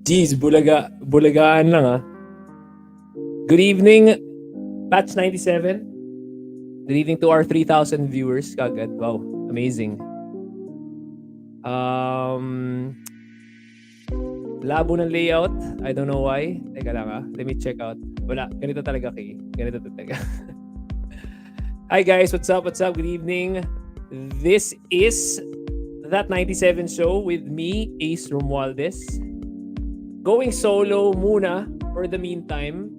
Jeez, bulagaan lang ah. Good evening, Batch 97. Good evening to our 3,000 viewers kagad. Wow, amazing. Labo ng layout. I don't know why. Teka lang ah. Let me check out. Wala, ganito talaga kay. Ganito talaga. Hi guys, what's up? What's up? Good evening. This is That 97 Show with me, Ace Romualdez. Going solo muna for the meantime.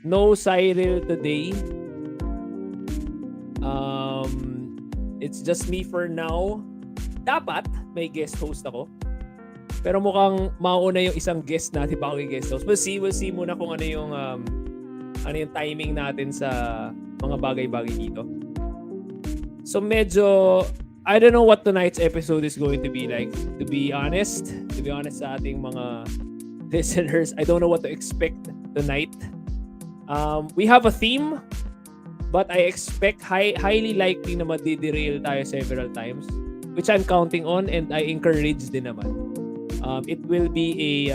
No Cyril today. It's just me for now. Dapat may guest host ako. Pero mukhang mauna yung isang guest natin bago yung guest host. We'll see muna kung ano yung timing natin sa mga bagay-bagay dito. So medyo I don't know what tonight's episode is going to be like. To be honest sa ating mga listeners, I don't know what to expect tonight. We have a theme, but I expect highly likely na madiderail tayo several times, which I'm counting on and I encourage din naman. It will be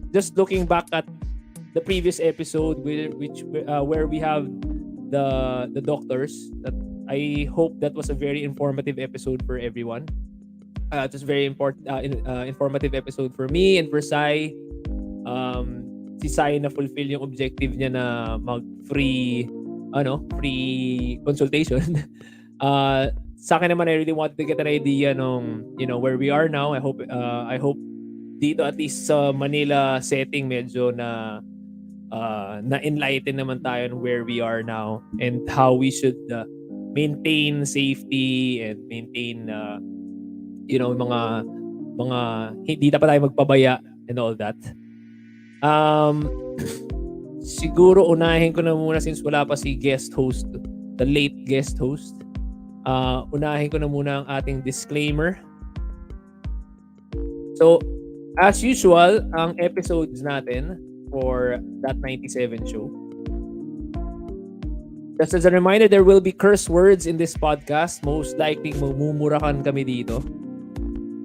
just looking back at the previous episode where we have the doctors. That I hope that was a very informative episode for everyone. It was a very informative episode for me and for Sai. Si Sai na fulfill yung objective niya na mag-free consultation. Sa akin naman, I really wanted to get an idea nung, where we are now. I hope dito at least sa Manila setting medyo na-enlighten naman tayo on where we are now and how we should maintain safety and maintain mga hindi dapat tayo magpabaya and all that. Siguro unahin ko na muna since wala pa si guest host, the late guest host. Unahin ko na muna ang ating disclaimer. So, as usual, ang episodes natin for That 97 Show. Just as a reminder, there will be curse words in this podcast. Most likely, mamumurahan kami dito.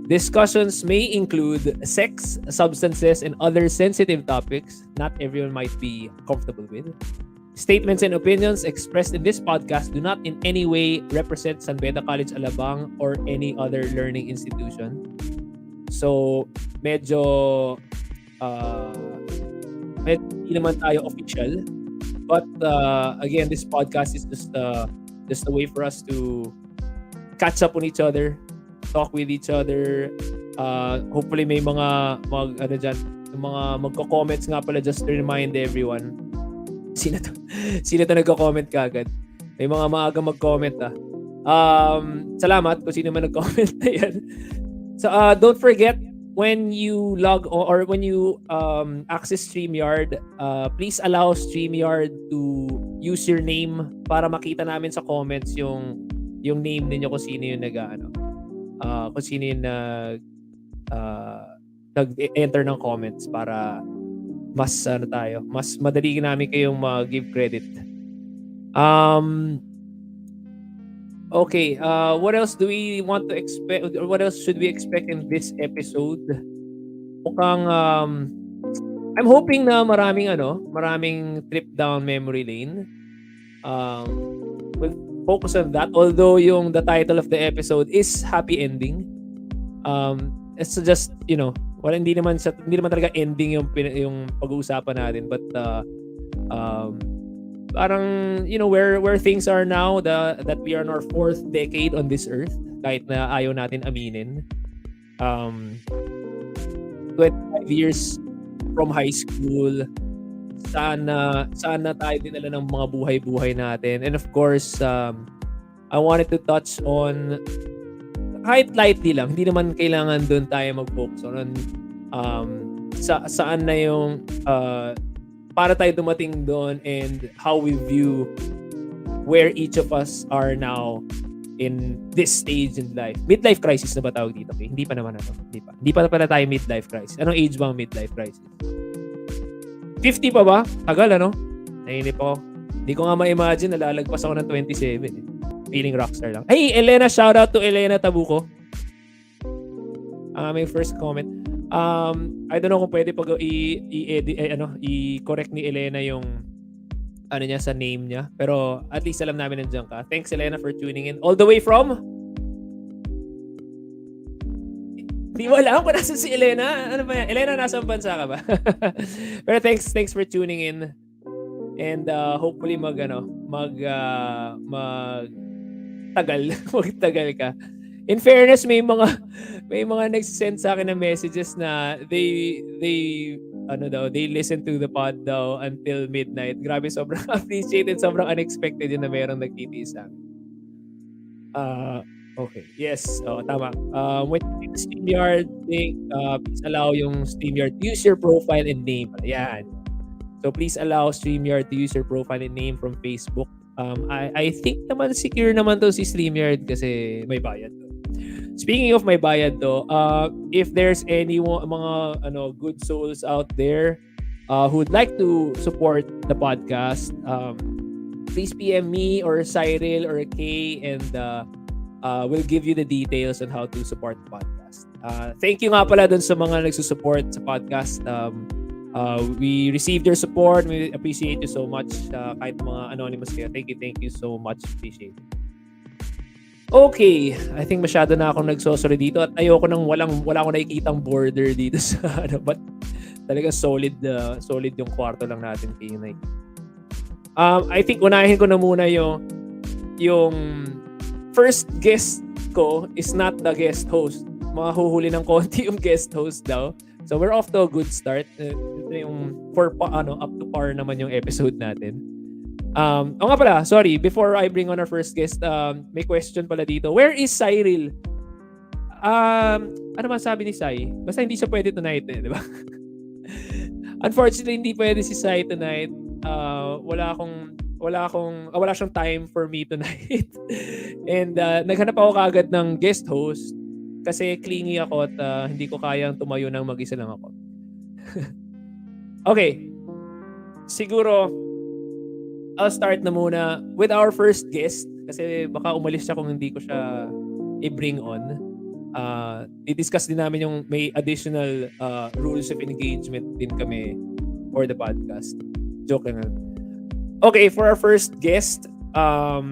Discussions may include sex, substances, and other sensitive topics not everyone might be comfortable with. Statements and opinions expressed in this podcast do not in any way represent San Beda College Alabang or any other learning institution. So, medyo hindi naman tayo official. But again, this podcast is just a way for us to catch up on each other, talk with each other. Hopefully may mga magko-comments nga pala, just to remind everyone. Sino to nagko-comment kagad? May mga maaga mag-comment Salamat kung sino man nag-comment na yan. So don't forget, when you log or when you access StreamYard, please allow StreamYard to use your name para makita namin sa comments yung name ninyo kung sino yung kung sino yung nag-enter ng comments para mas madali namin kayong mag-give credit. Okay, what else do we want to expect, or what else should we expect in this episode? Mukhang I'm hoping na maraming trip down memory lane. We'll focus on that, although the title of the episode is happy ending. it's just, hindi naman talaga ending yung pag-uusapan natin, but um parang where things are now, that we are in our 4th decade on this earth, kahit na ayaw natin aminin. 25 years from high school, sana tayo dinala ng mga buhay-buhay natin. And of course, I wanted to touch on, kahit lightly lang, hindi naman kailangan doon tayo mag-focus on saan na yung para tayo dumating doon, and how we view where each of us are now in this stage in life. Midlife crisis na ba tawag dito? Okay? Hindi pa naman Hindi pa pala tayo midlife crisis. Anong age ba ang midlife crisis? 50 pa ba? Tagal, ano? Nainip ako. Hindi ko nga ma-imagine, nalalagpas ako ng 27. Feeling rockstar lang. Hey, Elena, shout out to Elena Tabuco. May first comment. I don't know kung pwede pag i-correct ni Elena yung niya sa name niya. Pero at least alam namin nandiyan ka. Thanks, Elena, for tuning in. All the way from? Di mo alam kung nasa si Elena. Ano ba yan? Elena, nasa bansa ka ba? Pero thanks for tuning in. And hopefully magtagal ka. In fairness, may mga nag-send sa akin ng messages na they listen to the pod daw until midnight. Grabe, sobrang appreciated, sobrang unexpected yun na merong nagtitiis sa akin. Okay. Yes, tama. When you use StreamYard thing, please allow yung StreamYard to use your profile and name. Ayan. So please allow StreamYard to use your profile and name from Facebook. I think naman secure naman to si StreamYard kasi may bayad to. Speaking of my bayad though, if there's any mga good souls out there who'd like to support the podcast, please PM me or Cyril or Kay, and we'll give you the details on how to support the podcast. Thank you nga pala dun sa mga nagsusupport sa podcast. We received your support. We appreciate you so much. Kahit mga anonymous kayo, thank you so much. Appreciate it. Okay, I think masyado na akong nagsosorry dito at ayoko nang wala akong nakikitang border dito sa but talaga solid yung kwarto lang natin kay Nike. I think unahin ko na muna yung first guest ko is not the guest host. Mahuhuli ng konti yung guest host daw. So we're off to a good start. Ito yung up to par naman yung episode natin. Nga pala, sorry, before I bring on our first guest, may question pala dito. Where is Cyril? Ano man sabi ni Sai? Basta hindi siya pwede tonight, di ba? Unfortunately, hindi pwede si Sai tonight. Wala siyang time for me tonight. And naghanap ako kagad ng guest host kasi clingy ako at hindi ko kayang tumayo ng mag-isa lang ako. Okay. Siguro I'll start na muna with our first guest kasi baka umalis siya kung hindi ko siya i-bring on. I-discuss din namin yung may additional rules of engagement din kami for the podcast. Joke lang. Okay, for our first guest, how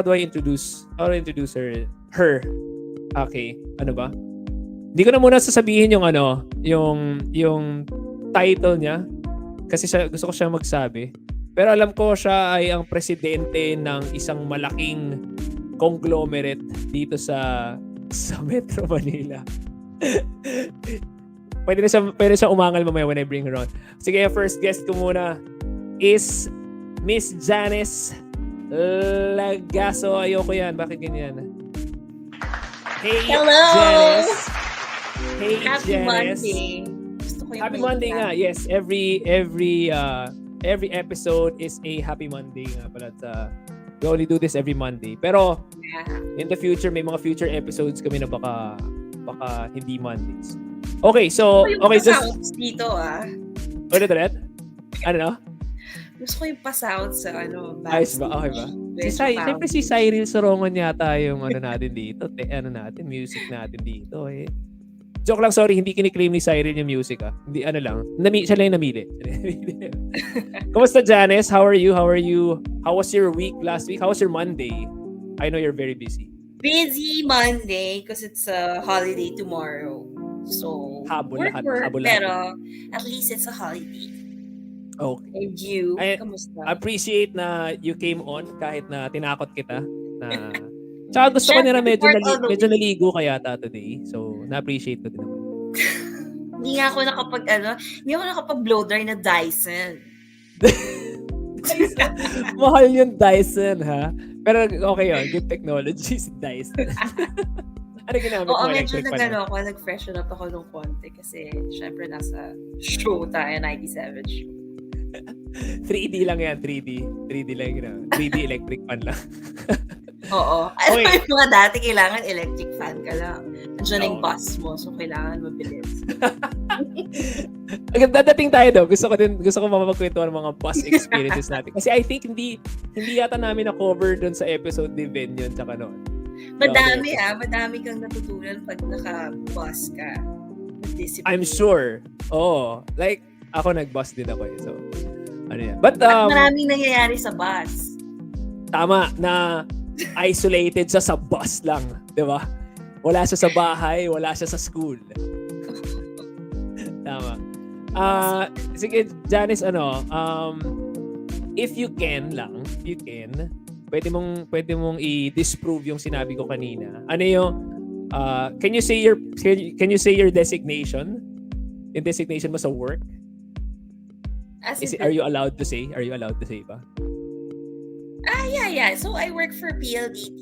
do I introduce her? Okay, ano ba? Hindi ko na muna sasabihin yung title niya kasi gusto ko siya magsabi. Pero alam ko siya ay ang presidente ng isang malaking conglomerate dito sa Metro Manila. Pwede na siya umangal mamaya when I bring her on. Sige, first guest ko muna is Miss Janice Lagaso. Ayoko yan. Bakit ganyan? Hey, hello! Janice. Hey, Happy Janice. Monday. Gusto ko yung Happy Monday nga. Yes, every episode is a Happy Monday nga pala. We only do this every Monday. Pero in the future, may mga future episodes kami na baka hindi Mondays. Okay, so pa-sounds dito Ulit. Ano na? Gusto ko yung pa-sounds sa Ayos ba? Okay ba? Siyempre si Cyril Sorongon yata yung natin dito. Music natin dito eh. Joke lang, sorry, hindi kiniklaim ni Cyril yung music Hindi, siya lang yung namili. Kumusta, Janice? How are you? How was your week last week? How was your Monday? I know you're very busy. Busy Monday because it's a holiday tomorrow. So, Habol lahat, work, habol lahat. pero at least it's a holiday. Okay. And you, I kamusta? appreciate na you came on kahit na tinakot kita na tsaka gusto ko Just nila support all the medyo way. naligo ka yata today. So, na-appreciate ko din naman. Hindi nga ako hindi ako nakapag-blow dry na Dyson. Mahal yung Dyson, ha? Pero okay yun. Good technology si Dyson. Ano ginamit Oo, mo? medyo Electric pan lang? nag-freshen up ako ng konti kasi syempre nasa show tayo, 97 show. 3D lang yan, 3D. 3D lang yun. 3D electric pan lang. Oo. Alam mo Okay. yung mga dati, kailangan electric fan ka lang. Nandiyan na yung Oo. bus mo, so kailangan mabilis. Dadating tayo daw. Gusto ko mapapagkwentuhan ng mga bus experiences natin. Kasi I think hindi yata namin na-cover dun sa episode ni Ben yun tsaka noon. Madami kang natutunan pag naka-bus ka. Discipline. I'm sure. Oo. Like, ako nag-bus din ako eh. So, ano yan. But, At maraming nangyayari sa bus. tama na isolated siya sa bus lang. Di ba? Wala siya sa bahay, wala siya sa school. Tama. Sige, Janice, if you can, pwede mong i-disprove yung sinabi ko kanina. Ano yung can you say your designation? Yung designation mo sa work? Are you allowed to say? Are you allowed to say ba? Yeah. So I work for PLDT.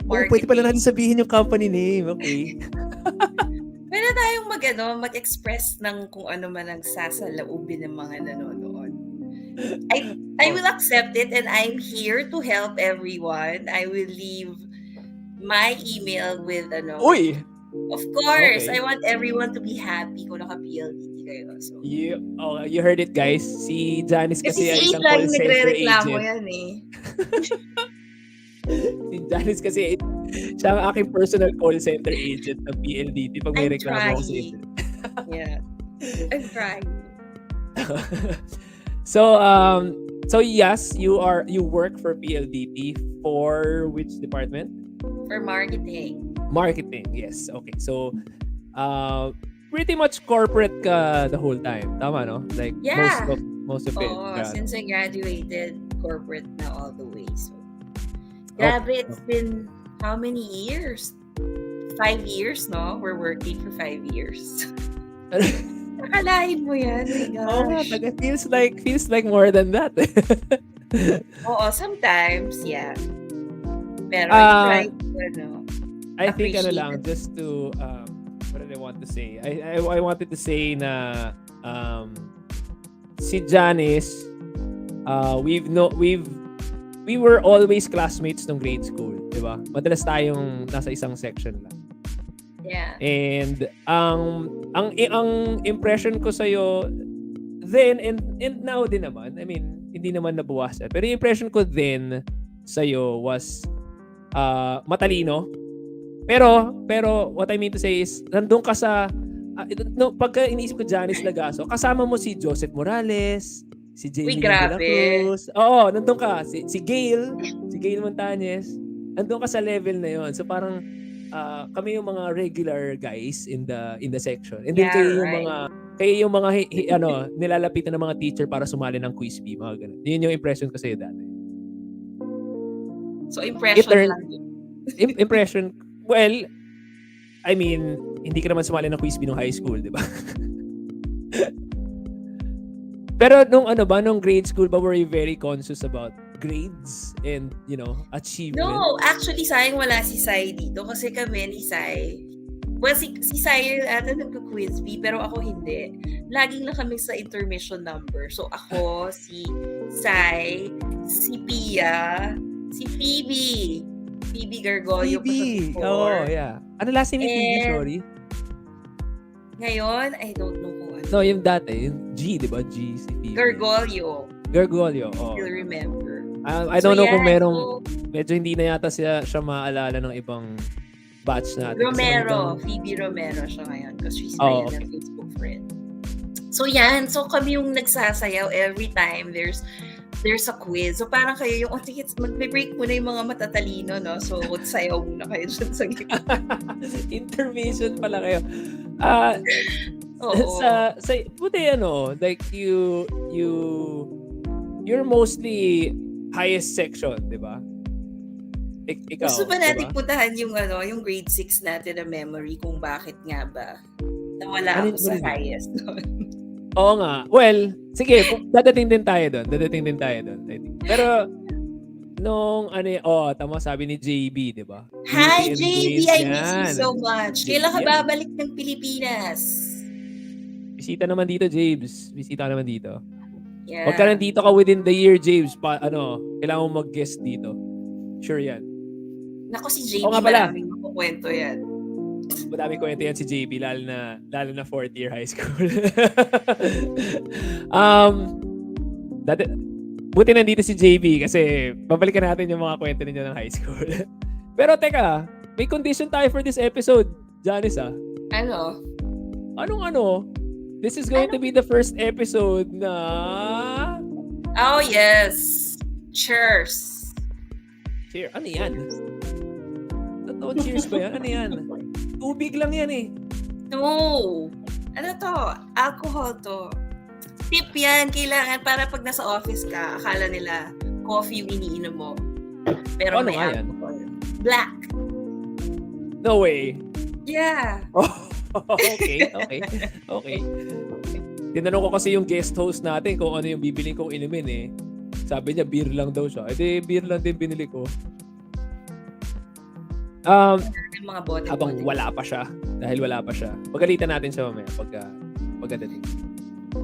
Pwede pala natin sabihin yung company name. Okay. Pwede tayong mag-express ng kung ano man ang sasalaubin ng mga nanonood. I will accept it and I'm here to help everyone. I will leave my email with Uy! Of course, Okay. I want everyone to be happy kung naka-PLDT kayo. So, You heard it, guys. Si Janice kasi ay si isang Aid call laging center nagre-reklamo agent. yan eh. Si Janice kasi siya ang aking personal call center agent ng PLDT pag may I'm reklamo ako sa trying. internet. Yeah. I'm trying. So yes, you work for PLDT for which department? For marketing. Marketing, yes. Okay. So pretty much corporate ka the whole time. Tama, no? Like Yeah. most of it. Oo, Yeah. since I graduated, corporate na all the way. So, grabe, it's been how many years? 5 years, no? We're working for 5 years. Nakalain mo yan. Oh my gosh. It feels like more than that. Oo, sometimes, yeah. Pero I try to, I think appreciate it. just to what did I want to say? I wanted to say na si Janice we were always classmates nung grade school, 'di ba? Madalas tayong nasa isang section lang. Yeah. And ang impression ko sa then and now din naman, I mean, hindi naman nabawasan. Pero yung impression ko then sa was matalino. Pero what I mean to say is nandun ka sa pagka iniisip ko Janice Lagaso, kasama mo si Joseph Morales, si Jamie de la Cruz. Oo, nandun ka. Si Gail Montañez. Nandun ka sa level na yon. So parang kami yung mga regular guys in the section. And then kayo yung mga nilalapitan ng mga teacher para sumali ng quiz bee, mga ganun. Yun yung impression ko sa'yo dati. So impression lang yun. Impression, well, I mean, hindi ka naman sumali ng quiz bee nung high school, di ba? Pero nung grade school ba, were you very conscious about grades and, achievement? No, actually, sayang wala si Sai dito kasi kami ni Sai. Well, si Sai ata nagka-quiz bee, pero ako hindi. Laging lang kami sa intermission number. So ako, si Sai, si Pia, si Phoebe. Phoebe Gargoyo pa siya before. Oh, yeah. Ano last name ni Phoebe, sorry? Ngayon, I don't know kung ano. No, yung dati, yung G, di ba? G, si Phoebe. Gargoyo. Oh. Still remember. I don't know kung medyo hindi na yata siya maalala ng ibang batch natin. Phoebe Romero siya ngayon because she's my Facebook friend. So yan, so kami yung nagsasayaw every time there's there's a quiz. So parang kayo yung, sige, magbe-break muna yung mga matatalino, no? So sayaw muna kayo dyan sa gitna. Intermission pala kayo. Ah, Oo. sa buti like you're mostly highest section, 'di ba? Ikaw, Gusto ba 'di natin ba? puntahan yung grade 6 natin na memory kung bakit nga ba nawala Ano ako ano sa yun? highest? Oo nga. Well, sige, dadating din tayo doon. I think. Pero nung tama sabi ni JB, 'di ba? Hi, Beauty and JB! Brains I miss you 'yan. so much. Kailan JB ka 'yan. babalik ng Pilipinas? Bisita naman dito, James. Bisita ka naman dito. Pagka Yeah. nandito ka within the year, James, kailangan mo mag-guest dito. Sure 'yan. Naku, si Oo JB, nga pala. maraming makukwento yan. Madaming kwento yan si JB, lalo na fourth year high school. dati, buti nandito si JB kasi babalikan natin yung mga kwento ninyo ng high school. Pero teka, may condition tayo for this episode, Janice Ano? This is going to be the first episode na... Oh, yes. Cheers. Cheers. Ano yan? Totoo, cheers ba yan? Ano yan? Tubig lang yan eh. No. Ano to? Alcohol to. Tip yan. Kailangan para pag nasa office ka, akala nila coffee yung iniinom mo. Pero Ano may nga yan? alcohol. Black. No way. Yeah. Okay. Tinanong ko kasi yung guest host natin kung ano yung bibiling kong inumin eh. Sabi niya, beer lang daw siya. Eh, beer lang din binili ko. Yung mga bote. Habang wala pa siya. Dahil wala pa siya. Pagalitan natin siya mamaya pagkadating.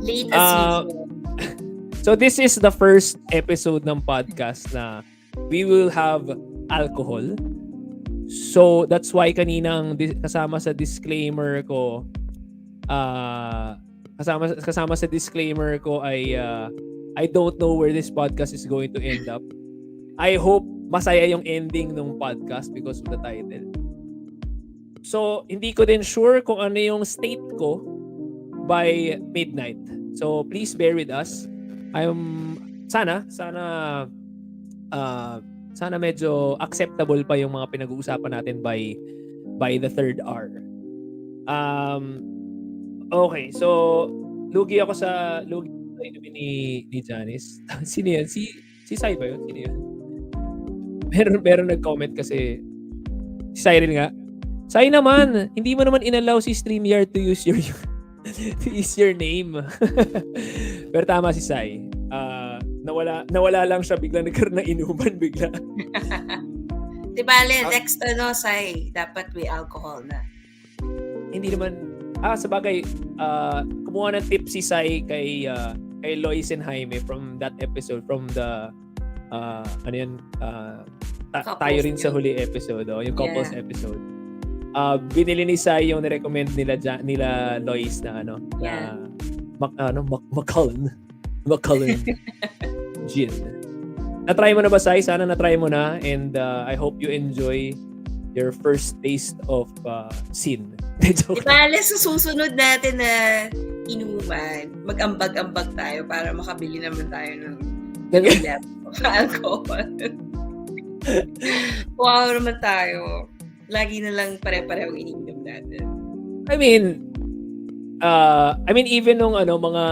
Late as usual. So this is the first episode ng podcast na we will have alcohol. So that's why kaninang kasama sa disclaimer ko kasama sa disclaimer ko ay I don't know where this podcast is going to end up. I hope masaya yung ending ng podcast because of the title. So hindi ko din sure kung ano yung state ko by midnight. So please bear with us. Sana medyo acceptable pa yung mga pinag-uusapan natin by the third hour. Okay, so lugi sa inumin ni Janice. Sino yan? Si Sai ba yun? Sino yun? Meron nag-comment kasi si Cyril nga. Sai naman, hindi mo naman inallow si StreamYard to use your name. Pero tama si Sai. Nawala lang siya, bigla nagkaroon ng inuman bigla. Diba, next Sai, dapat may alcohol na. Hindi naman, sa bagay, kumuha ng tip si Sai kay Lois and Jaime from that episode, from the, tayo rin sa huli episode, yung couples episode. Binili ni Sai yung nirecommend nila Lois na Macallan gin. Na-try mo na ba, Sai? Sana na-try mo na, and I hope you enjoy your first taste of sin. Ibale sa susunod natin na inuman, mag-ambag-ambag tayo para makabili naman tayo ng alcohol. Wow naman tayo. Lagi na lang pare-parehong iniinom natin. I mean even nung mga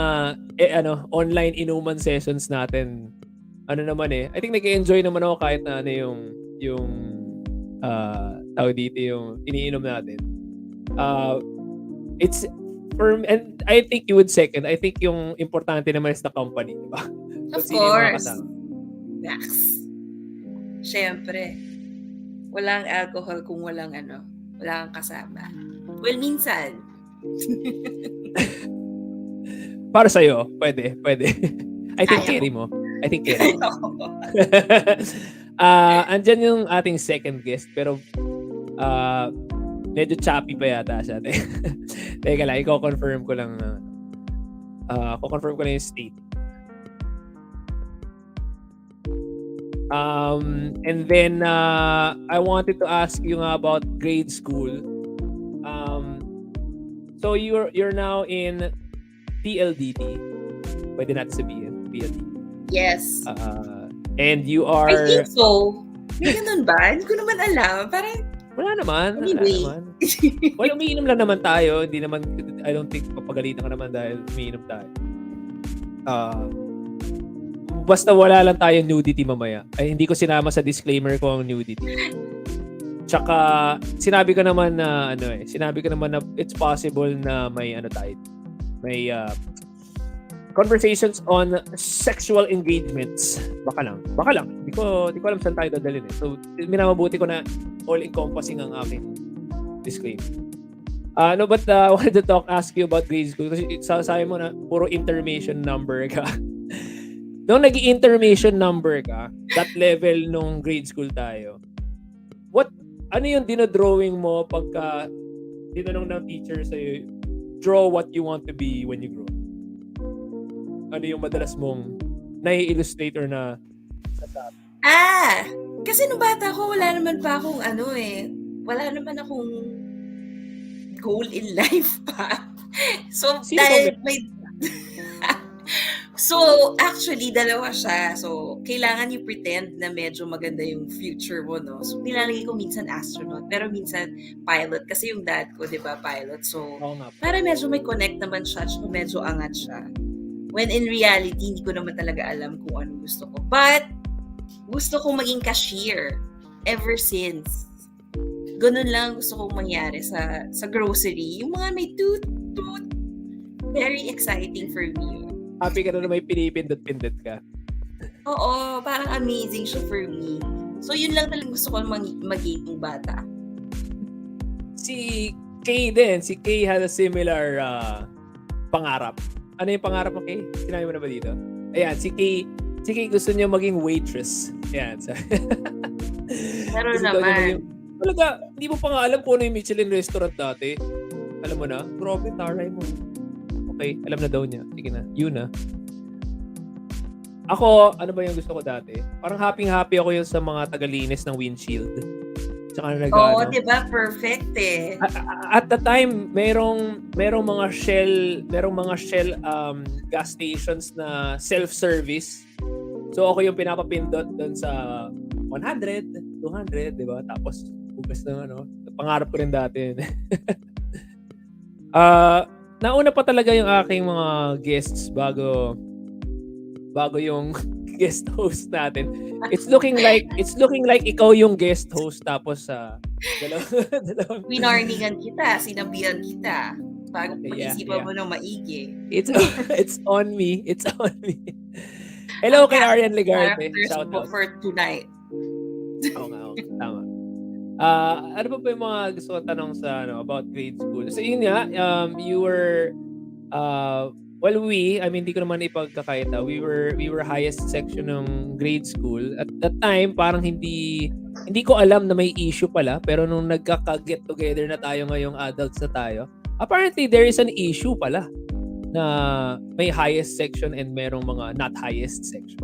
online inuman sessions natin, I think nag-enjoy naman ako kahit na yung tawag dito yung iniinom natin. It's and I think you would second. I think yung importante naman is the company, di ba? Of course. Max. Siyempre. Walang alcohol kung walang kang kasama. Well, minsan. Para sa'yo, pwede. I think carry mo. Andyan yung ating second guest, pero medyo choppy pa yata siya. Teka lang, i-confirm ko lang yung state. And then I wanted to ask you nga about grade school. So you're now in PLDT. Pwede natin sabihin, PLDT. Yes. And you I think are... so. May ganun ba? Hindi ko naman alam. Parang, Wala naman. anyway. Well, umiinom lang naman tayo. Hindi naman, I don't think papagalitan ka naman dahil umiinom tayo. Basta wala lang tayo nudity mamaya. Ay, hindi ko sinama sa disclaimer ko ang nudity. Tsaka, sinabi ko naman na it's possible na may tayo. May conversations on sexual engagements. Baka lang. Hindi ko alam saan tayo dadalhin eh. So, minamabuti ko na all-encompassing ang aking disclaimer. But I wanted to ask you about grade school. Kasi sabi mo na puro intermission number ka. Nung nag-intermission number ka, that level nung grade school tayo, ano yung dinodrawing mo pagka tinanong ng teacher sa'yo, draw what you want to be when you grow up? Ano yung madalas mong nai-illustrate or na sasabi? Kasi nung bata ko, wala naman akong goal in life pa. So, So, actually, dalawa siya. So, kailangan you pretend na medyo maganda yung future mo, no? So, nilalagay ko minsan astronaut, pero minsan pilot. Kasi yung dad ko, di ba, pilot. So, para medyo may connect naman siya, so medyo angat siya. When in reality, hindi ko naman talaga alam kung ano gusto ko. But, gusto kong maging cashier ever since. Ganun lang gusto kong mangyari sa grocery. Yung mga may toot. Very exciting for me. Happy ka na may pinipindot-pindot ka. Oo, parang amazing siya for me. So, yun lang talagang gusto ko maging bata. Si Kay din. Si Kay has a similar pangarap. Ano yung pangarap mo, Kay? Sinabi mo na ba dito? Ayan, si Kay gusto niya maging waitress. Ayan. Pero naman. Talaga, hindi mo pa nga alam kung ano yung Michelin restaurant dati. Alam mo na? Grabe, taray mo. Okay, alam na daw niya. Sige na, yun na. Ako, ano ba yung gusto ko dati? Parang happy ako yun sa mga tagalinis ng windshield. Tsaka Oo, diba? Perfect eh. At the time, merong mga Shell gas stations na self-service. So ako yung pinapapindot doon sa 100, 200, di ba? Tapos, ugas na pangarap ko rin dati. Nauna pa talaga yung aking mga guests bago yung guest host natin. It's looking like ikaw yung guest host tapos dalawang winarningan kita, sinabihan kita bago pag-isipan mo ng maigi. It's on me. Hello kay Arian Legarte. Shout out for tonight. Okay, tama. Ano pa yung mga gusto ko tanong sa about grade school? So yun nga, you were hindi ko naman ipagkakaita. We were highest section ng grade school. At that time, parang hindi ko alam na may issue pala, pero nung nagkaka-get together na tayo ngayong adults na tayo, apparently there is an issue pala na may highest section and merong mga not highest section.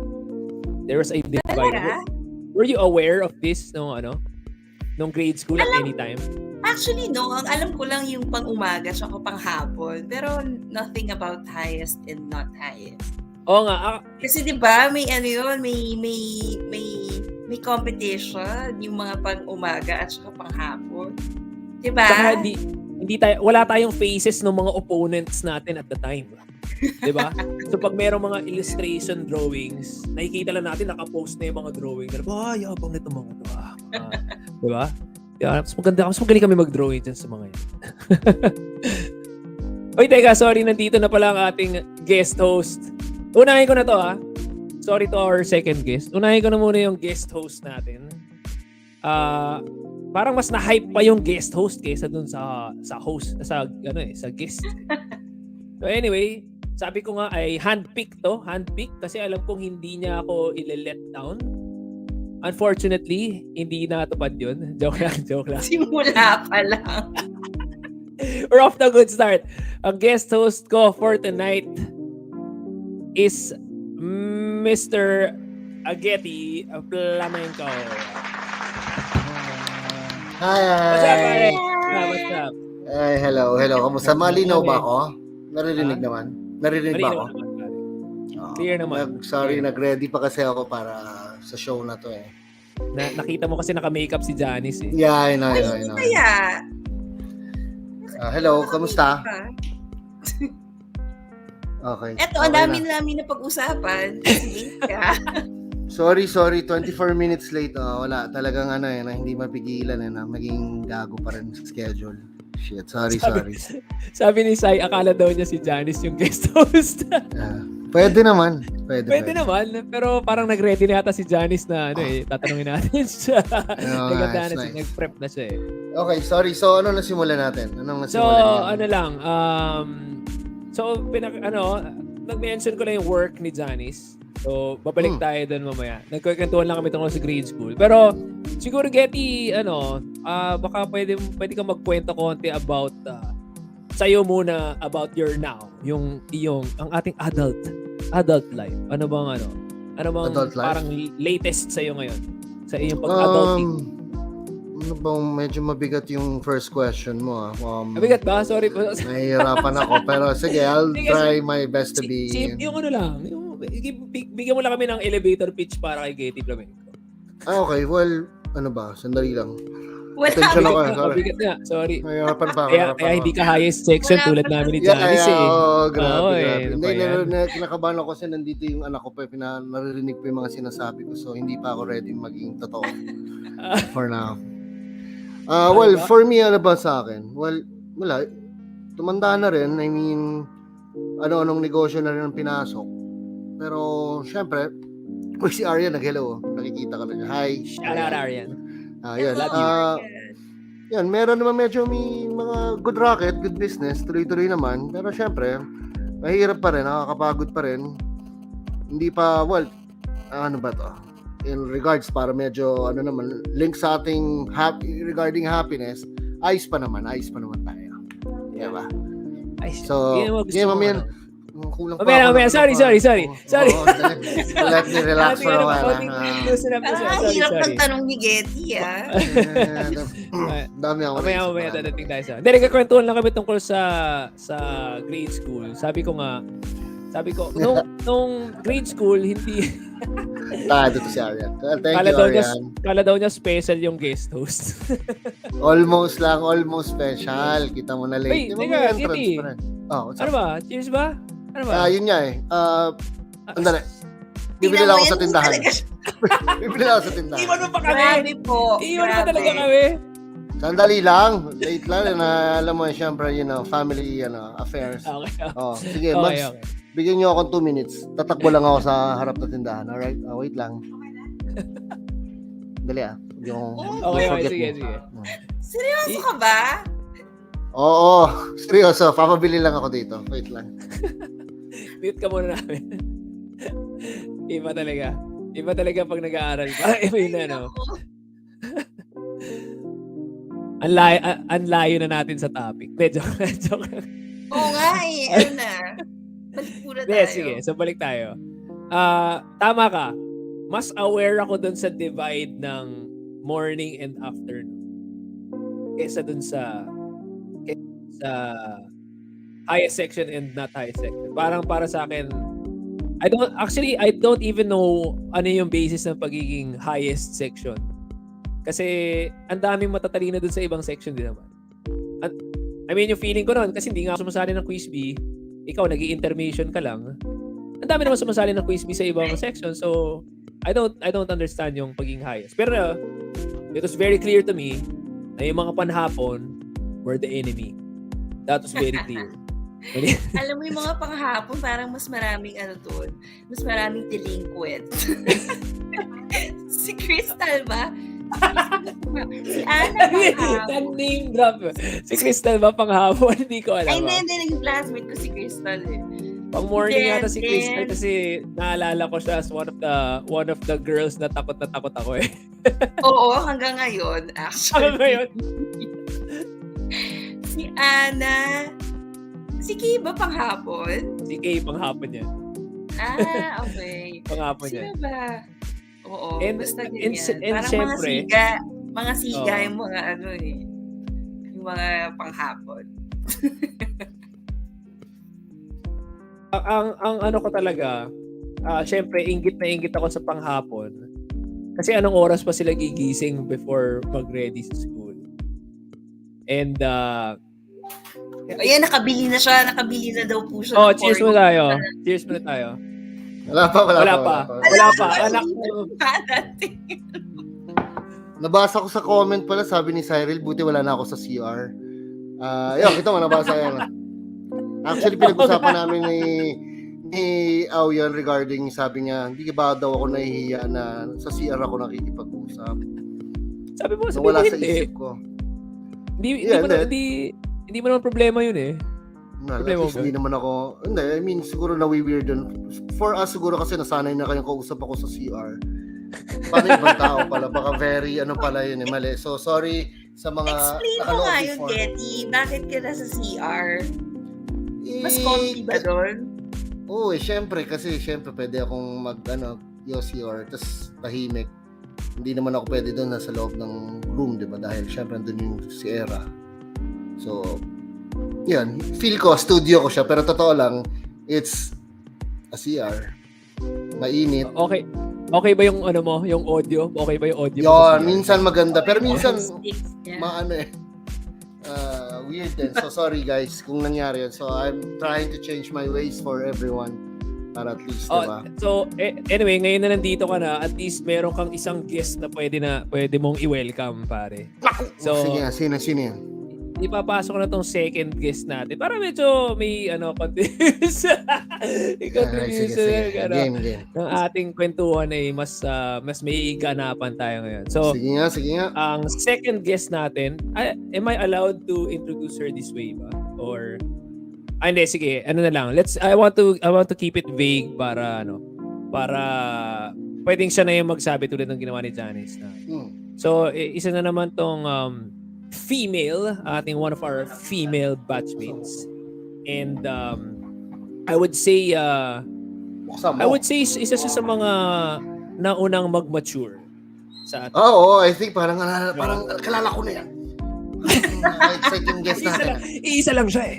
There was a divide. Were you aware of this nung grade school at any time? Actually, no. Ang alam ko lang yung pang-umaga at pang-hapon. Pero nothing about highest and not highest. Oo nga. Kasi di ba may competition yung mga pang-umaga at pang-hapon. Di ba? Saka wala tayong faces ng mga opponents natin at the time. Di ba? So pag merong mga illustration drawings, nakikita lang natin naka-post na yung mga drawing. Yabang nito mga ito. Di ba? Mas magaling kami mag-drawing dyan sa mga yan. Oy, teka, sorry, nandito na pala ang ating guest host. Unahin ko na to, ha? Sorry to our second guest. Unahin ko na muna yung guest host natin. Parang mas na-hype pa yung guest host kaysa dun sa host, sa guest. So anyway, sabi ko nga ay handpick kasi alam kong hindi niya ako ile-let down. Unfortunately, hindi natupad yun. Joke lang. Simula pa lang. We're off to a good start. Ang guest host ko for tonight is Mr. Ageti Flamenco. Hi! What's up, pare? What's up? Ay, hello. Kamusta? Malinaw ba ako? Naririnig naman? Naririnig ba ako? Clear naman. Sorry, Clear. nag-ready pa kasi ako para sa show na to eh. Nakita mo kasi naka-makeup si Janice eh. Yeah, I know. Kaya, Hello, kamusta? ka. Okay. Eto, ang dami namin na pag-usapan. Late ka. Sorry, 24 minutes late. Wala, talagang na hindi mapigilan na maging gago pa rin sa schedule. Shit, sorry. Sabi ni Sai, akala daw niya si Janice yung guest host. Pwede naman. Pwede naman, pero parang nag-ready na yata si Janice na tatanungin natin siya. Nice. Nag-prep na siya eh. Okay, sorry. So, ano nasimulan natin? Nag-mention ko lang yung work ni Janice. So, babalik tayo doon mamaya. Nagkwentuhan lang kami tungkol sa grade school. Pero, siguro, Getty, baka pwede kang magkwento konti about, sa'yo muna, about your now. Ang ating adult life. Ano bang Adult life? Parang latest sa'yo ngayon? Sa iyong pag-adulting. Ano bang medyo mabigat yung first question mo Mabigat ba? Sorry po. Nahihirapan ako. Pero sige, I'll try my best to be... Yung bigyan mo lang kami ng elevator pitch para kay Getty Flamenco. Okay. Well, ano ba? Sandali lang. Attention ako. Mabigat nga. Sorry. Nahihirapan pa ako. Kaya hindi ka highest section tulad namin ni Janice Grabe. Kinakabahan ako kasi nandito yung anak ko pa. Naririnig ko yung mga sinasabi ko. So, hindi pa ako ready maging totoo. For now. Well, for me, ano ba sa akin? Well, wala. Tumanda na rin. I mean, anong negosyo na rin ang pinasok. Pero, syempre, si Aryan nag-hello. Nakikita ka na niya. Hi. Shout out, Aryan. Yun. Yan, meron naman medyo may mga good racket, good business, tuloy-tuloy naman. Pero syempre, mahirap pa rin, nakakapagod pa rin. Hindi pa, well, ano ba to? In regards para medyo, link sa ating regarding happiness, ayos pa naman tayo. Diba? So, mamaya, kulang pa mamaya, sorry. Let me relax for a while. Ang hirap ng tanong ni Getty, Dami ako. Mamaya, dadating tayo sa... Hindi, nagkakwentuhan lang kami tungkol sa grade school. Sabi ko, nung grade school, hindi... Dito si Aryan. Thank you, Aryan. Kala daw niya special yung guest host. Almost special. Kita mo na late. Wait, teka, Kitty. Ano ba? Cheers ba? Ano ba? Yun nga eh. Andali. Bibili lang ako sa tindahan. Iwan mo pa kami. Grabe po. Iwan mo talaga kami. Sandali lang. Late lang. Alam mo, syempre, family affairs. Okay. Sige, okay. Bigyan niyo ako 2 minutes. Tatakbo lang ako sa harap na tindahan. Alright? Wait lang. Dali Okay, sige. Seryoso ka ba? Oo. Seryoso. Papabili lang ako dito. Wait lang. Mute ka muna namin. Iba talaga pag nag-aaral pa. Ang layo na natin sa topic. Joke. Oo nga eh. Ano na? Balik tayo. Sige. So, balik tayo. Tama ka. Mas aware ako dun sa divide ng morning and afternoon. Kesa dun sa highest section and not highest section. Parang para sa akin, I don't even know ano yung basis ng pagiging highest section. Kasi ang daming matatalino dun sa ibang section din naman. I mean, yung feeling ko noon, kasi hindi nga ako sumasali ng quiz B, ikaw nag-i-intermission ka lang. Ang dami naman sumasali ng quiz B sa ibang section. So, I don't understand yung pagiging highest. Pero, it was very clear to me na yung mga panhapon were the enemy. That was very clear. Alam mo yung mga panghapon, parang mas maraming doon. Mas maraming delinquent. Si Crystal ba? Si Ana panghapon. Name drop. Si Crystal ba panghapon? Hindi ko alam. Ay, hindi. Yung classmate ko si Crystal eh. Pang morning yata si Crystal kasi naalala ko siya as one of the girls na takot ako eh. Oo, hanggang ngayon actually. Hanggang ngayon. Si Ana. Si Kay ba panghapon? Si Kay panghapon yan. Okay. Panghapon Sino yan. ba? Oo, And- basta and- ganyan. and Parang syempre, mga siga Oo. yung mga yung mga panghapon. Ang ano ko talaga, syempre, inggit na inggit ako sa panghapon. Kasi anong oras pa sila gigising before mag-ready sa school. And, Ayan, nakabili na siya. Nakabili na daw po siya. oh, ng cheers corn. muna tayo. Cheers muna tayo. Wala pa. Wala pa. Anak mo. Nabasa ko sa comment pala, sabi ni Cyril, buti wala na ako sa CR. Yun, kita mo, nabasa yan. Actually, pinag-usapan namin ni Au yan regarding, sabi niya, hindi ba daw ako nahihiya na sa CR ako nakikipag-usap. Sabi mo Wala sa hindi. isip ko. Hindi mo naman problema yun eh. At least hindi naman ako, hindi, I mean, siguro nawi-weird dun. For us, siguro kasi nasanay na kayong kausap ako sa CR. Paano ibang tao pala? Baka very, pala yun mali. So, sorry sa mga Explain mo nga yun, Getty. Bakit ka na sa CR? Mas comfy ba doon? Oo, syempre pwede akong yung CR, tapos tahimik. Hindi naman ako pwede doon nasa loob ng room, di ba? Dahil syempre nandun yung si Era. So, yan. Feel ko, studio ko siya. Pero totoo lang, it's a CR. Mainit. Okay ba yung yung audio? Okay ba yung audio? Yun, minsan maganda. Pero minsan, Yeah. weird din. So, sorry guys kung nangyari yun. So, I'm trying to change my ways for everyone. Para at least, diba? So, anyway, ngayon na nandito ka na, at least meron kang isang guest na pwede mong i-welcome, pare. So, sige, sino yan? Ipapasok na tong second guest natin para medyo may contribution Game. ng ating kwentuhan ay mas may ganapan tayo ngayon. So sige nga. Ang second guest natin, am I allowed to introduce her this way ba? Or hindi, sige, na lang. I want to keep it vague para pwedeng siya na yung magsabi tulad ng ginawa ni Janice na. So isa na naman tong female, one of our female batchmates. And I would say isa siya sa mga naunang mag-mature sa atin. Oo, I think parang kalala ko na yan. Second guest natin. Isa lang siya eh.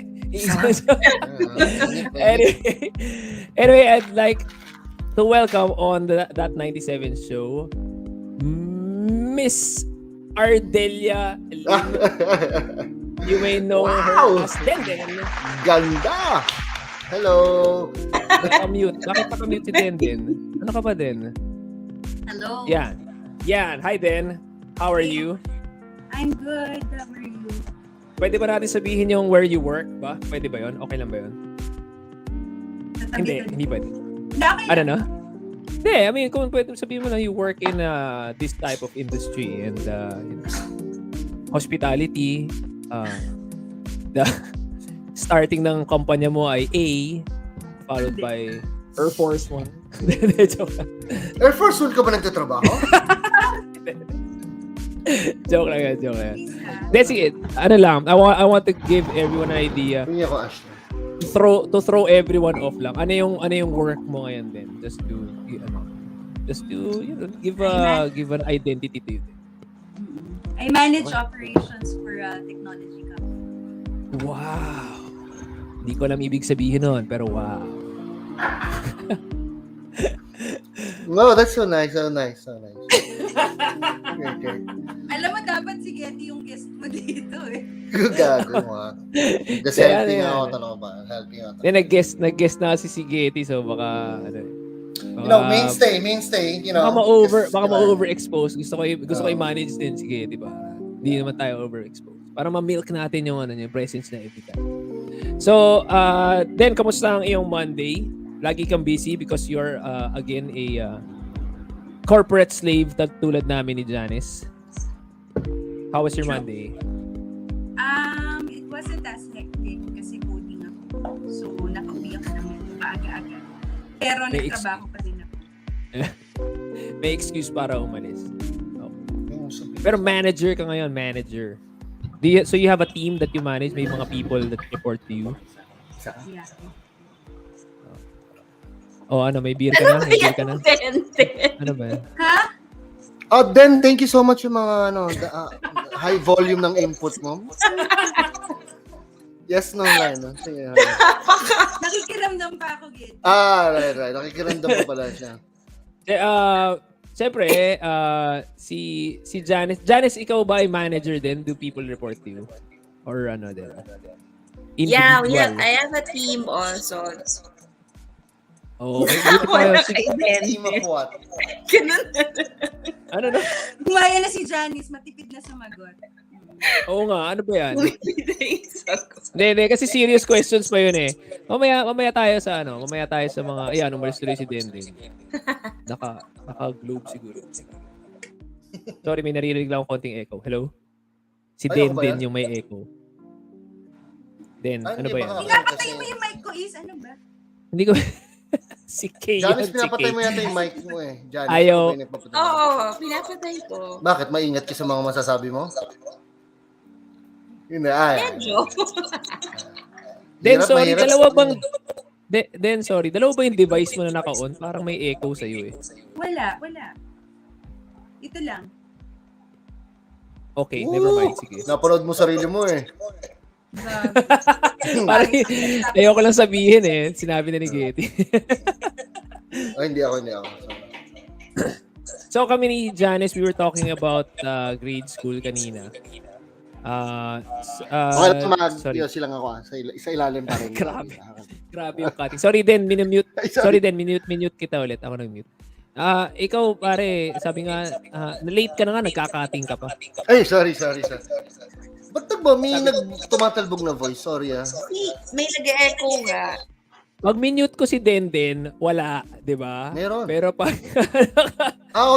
Anyway, I'd like to welcome on that 97 show, Miss Ardelia Lim. You may know her as Denden. Ganda! Hello! Bakit nakamute si Denden? Ano ka ba, Den? Hello. Yan. Hi, Den. How are you? I'm good. How are you? Pwede ba natin sabihin yung where you work ba? Pwede ba yun? Okay lang ba yun? Hindi pwede. Ano na? Hindi, I mean, kung pwede sabihin mo na you work in this type of industry and hospitality, the starting ng kumpanya mo ay A, followed by Air Force One. Air Force One ka ba nagtatrabaho? Joke lang yan. That's it. Ano lang, I want to give everyone an idea. Hindi ako, Ashley. To throw everyone off lang. Ano yung work mo ngayon din? Just to give an identity to you. I manage operations for a technology company. Wow. Hindi ko alam ibig sabihin nun, pero wow. No, that's so nice. Okay. Alam mo, dapat si Getty yung guest mo dito eh. Gago mo. Just helping out Helping out. Then nag-guest na si Getty, so baka mainstay, baka ma-overexpose. Gusto ko i-manage din si Getty ba. Hindi naman tayo overexpose. Para ma-milk natin yung yung presence na every time. So, then kamusta ang iyong Monday? Lagi kang busy because you're again a corporate slave tulad namin ni Janice. How was your Monday? It wasn't as hectic kasi coding ako. So, nakauwi ako naman maaga-aga. Pero nagtrabaho pa rin ako. May excuse para umalis. Okay. Pero manager ka ngayon, manager. So you have a team that you manage? May mga people that report to you? Yeah. May beer ka na? May beer ka na? Ano ba? Ha? Then, thank you so much yung mga high volume ng input mo. Yes, no line. No? Sige. Nakikiramdam pa ako, Git. Right. Nakikiramdam pa pala siya. Siyempre, si Janice. Janice, ikaw ba ay manager din? Do people report to you? Or ano din? Yeah, Individual? I have a team also. Okay. Dito tayo. Sige. Team of what? Ganun. Ano na? Gumaya na si Janice, matipid na sumagot. Oo nga, ano ba yan? Hindi, kasi serious questions pa yun eh. Mamaya tayo sa mga, ayan, umalis tuloy si Denden. Naka-globe siguro. Sorry, may naririnig lang akong konting echo. Hello? Si Ay, ako ba Denden yan? yung may echo. Den, Ay, ano hindi, ba yan? baka- Pinapatay mo yung mic ko, Is. Ano ba? Hindi ko... si Kay yun, Janice, si pinapatay Kay. mo yata yung mic mo eh. Janice, Ayaw. ikaw ba yung nagpapatay? Oo, pinapatay ko. Bakit? Maingat ka sa mga masasabi mo? Yun na, Medyo. Den, Hirap, sorry, mahirap. dalawa ba yung device mo na naka-on? Parang may echo sa'yo eh. Wala. Ito lang. Okay, never mind, sige. Napanood mo sarili mo eh. Grabe. Parang ayoko lang sabihin eh. Sinabi na ni Getty. Ay, hindi ako. So kami ni Janice, we were talking about grade school kanina. Okay lang Sorry. silang ako sa ilalim pa rin. Grabe yung cutting. Sorry din, minumute. Ay, Sorry din, minute kita ulit. Ako nag-mute. Ikaw pare, sabi nga, na-late ka na nga, nagka-cutting ka pa. Ay, sorry. Ba't ba may tumatalbog na voice? Sorry ah. May nag-echo nga. Pag minute ko si Denden, wala, di ba? Meron. Pero pag...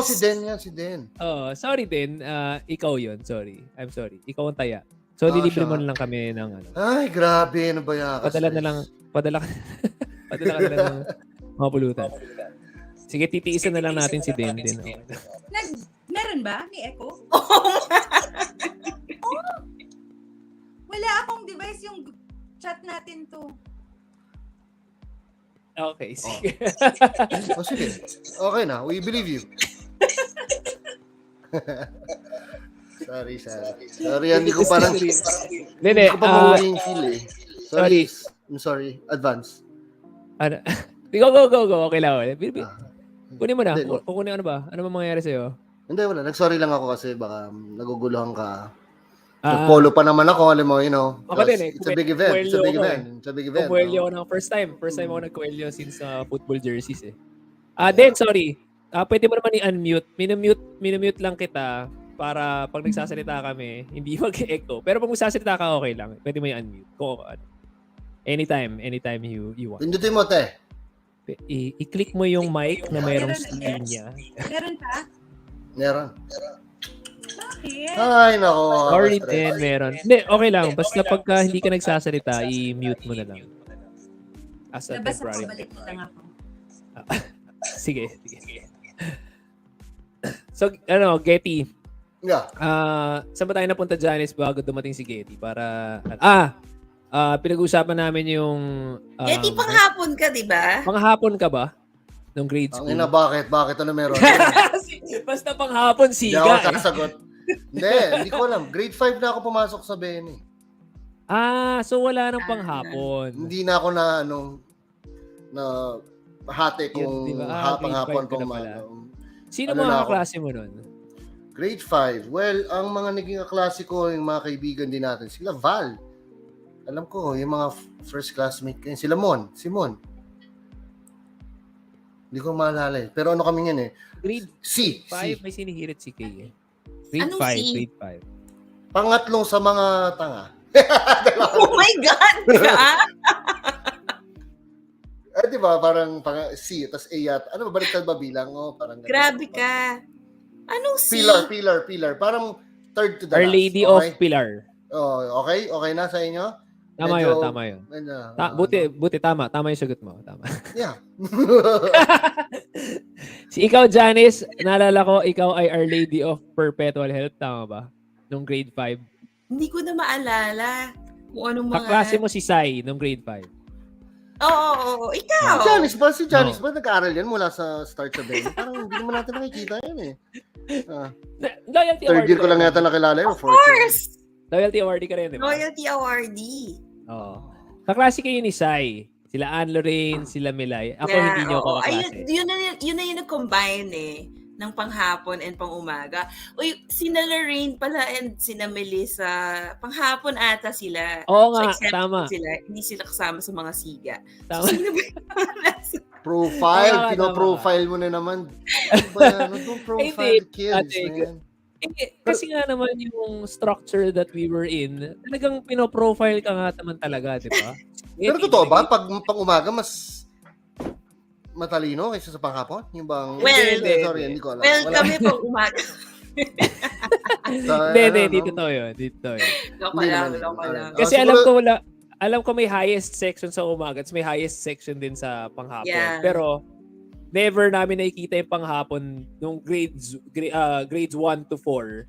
Si Den. Oh, sorry din. Ikaw yun, sorry. I'm sorry. Ikaw ang taya. So, lilibre siya. mo na lang kami ng ano. Ay, grabe. Ano ba yan? Padala ka na lang ng mga pulutan. Sige, titiisan na lang natin si Denden. Meron ba? May echo? Wala akong device yung chat natin to. Okay, sige. Sige. Okay na. We believe you. Sorry. Hindi ko parang... Hindi, Hindi ko pa mahuli yung feel eh. Sorry. I'm sorry. Advance. ano? Go. Okay lang. Kunin mo na. Hindi. Kukunin ano ba? Ano ba mangyayari sa'yo? Hindi, wala. Nag-sorry lang ako kasi baka naguguluhan ka. Nag-follow pa naman ako, alam mo, Ako din eh. It's a big event. Kuwelyo ako ng first time. First time ako nag-kuwelyo since football jerseys eh. Den, sorry. Pwede mo naman i-unmute. Minumute lang kita para pag nagsasalita kami, hindi mag-echo. Pero pag magsasalita ka, okay lang. Pwede mo i-unmute. Anytime you want. Pindutin mo, te. I-click mo yung mic na mayroong linya. Meron pa? Meron. Bakit? Ay, nako. Sorry din, meron. Hindi, okay lang. Basta pagka hindi ka nagsasalita, i-mute mo na lang. As a Labas ako, temporary. balik na lang ako. Sige. So, Getty. Yeah. Saan ba tayo napunta, Janice, bago dumating si Getty? Para, pinag-uusapan namin yung... Getty, panghapon ka, di ba? Panghapon ka ba? Nung grade school? Ang ina, bakit? Bakit? Ano meron? Basta panghapon, Hindi siga ako sasagot. Hindi ko alam. Grade 5 na ako pumasok sa BNI. So wala nang panghapon. Hindi na ako na hati kung Yun, diba? panghapon Grade 5 ka na pang pala. Sino Ano na mga ako? kaklase mo nun? Grade 5. Well, ang mga naging kaklase ko, yung mga kaibigan din natin, sila Val. Alam ko, yung mga first classmate ko, sila Simon. Hindi ko maalala eh. Pero ano kami yan eh. Grade C. 5, may sinihirit si Kay eh. Grade Anong 5, C? grade 5. Pangatlong sa mga tanga. Oh my God! Ka? Di ba? Parang C, tapos A yata. Ano ba? Baliktad ba bilang? Parang ganun. Grabe ka. Anong C? Pillar. Parang third to the Our last. Lady Okay? of Pilar. Okay? Okay na sa inyo? Tama yun. Buti, tama. Tama yung sagot mo. Tama. Yeah. Ikaw, Janice, naalala ko, ikaw ay Our Lady of Perpetual Health. Tama ba? Nung grade 5. Hindi ko na maalala kung anong mga... Kaklase mo si Sai nung grade 5. Oo. Ikaw. Si Janice ba nag-aaral yan mula sa start sa Ben? Parang hindi naman natin nakikita yan eh. Loyalty Third award year ko lang yata nakilala yun. Of course! Loyalty award ka rin, di ba? Loyalty awardee. Oo. Kaklase kayo ni Sai. Sila Anne Lorraine, sila Melay. Ako hindi niyo ako kaklase. Yun na yung nag-combine ng panghapon and pang-umaga. Uy, sina Lorraine pala and sina Melissa, panghapon ata sila. Oo nga, except tama. Sila, hindi sila kasama sa mga siga. Tama. So, sino ba yung Profile, Tama. pino-profile mo na naman. Ano itong profile kids, man? Kasi nga naman yung structure that we were in, talagang pinoprofile ka nga naman talaga, di ba? Pero totoo ba? Pag umaga, mas matalino kaysa sa panghapon? Yung bang... Well, sorry, hindi ko alam. Well, kami pang umaga. Hindi, dito to yun. Loko lang. Kasi alam ko may highest section sa umaga at may highest section din sa panghapon. Yeah. Pero never namin nakikita yung panghapon nung grades 1 to 4.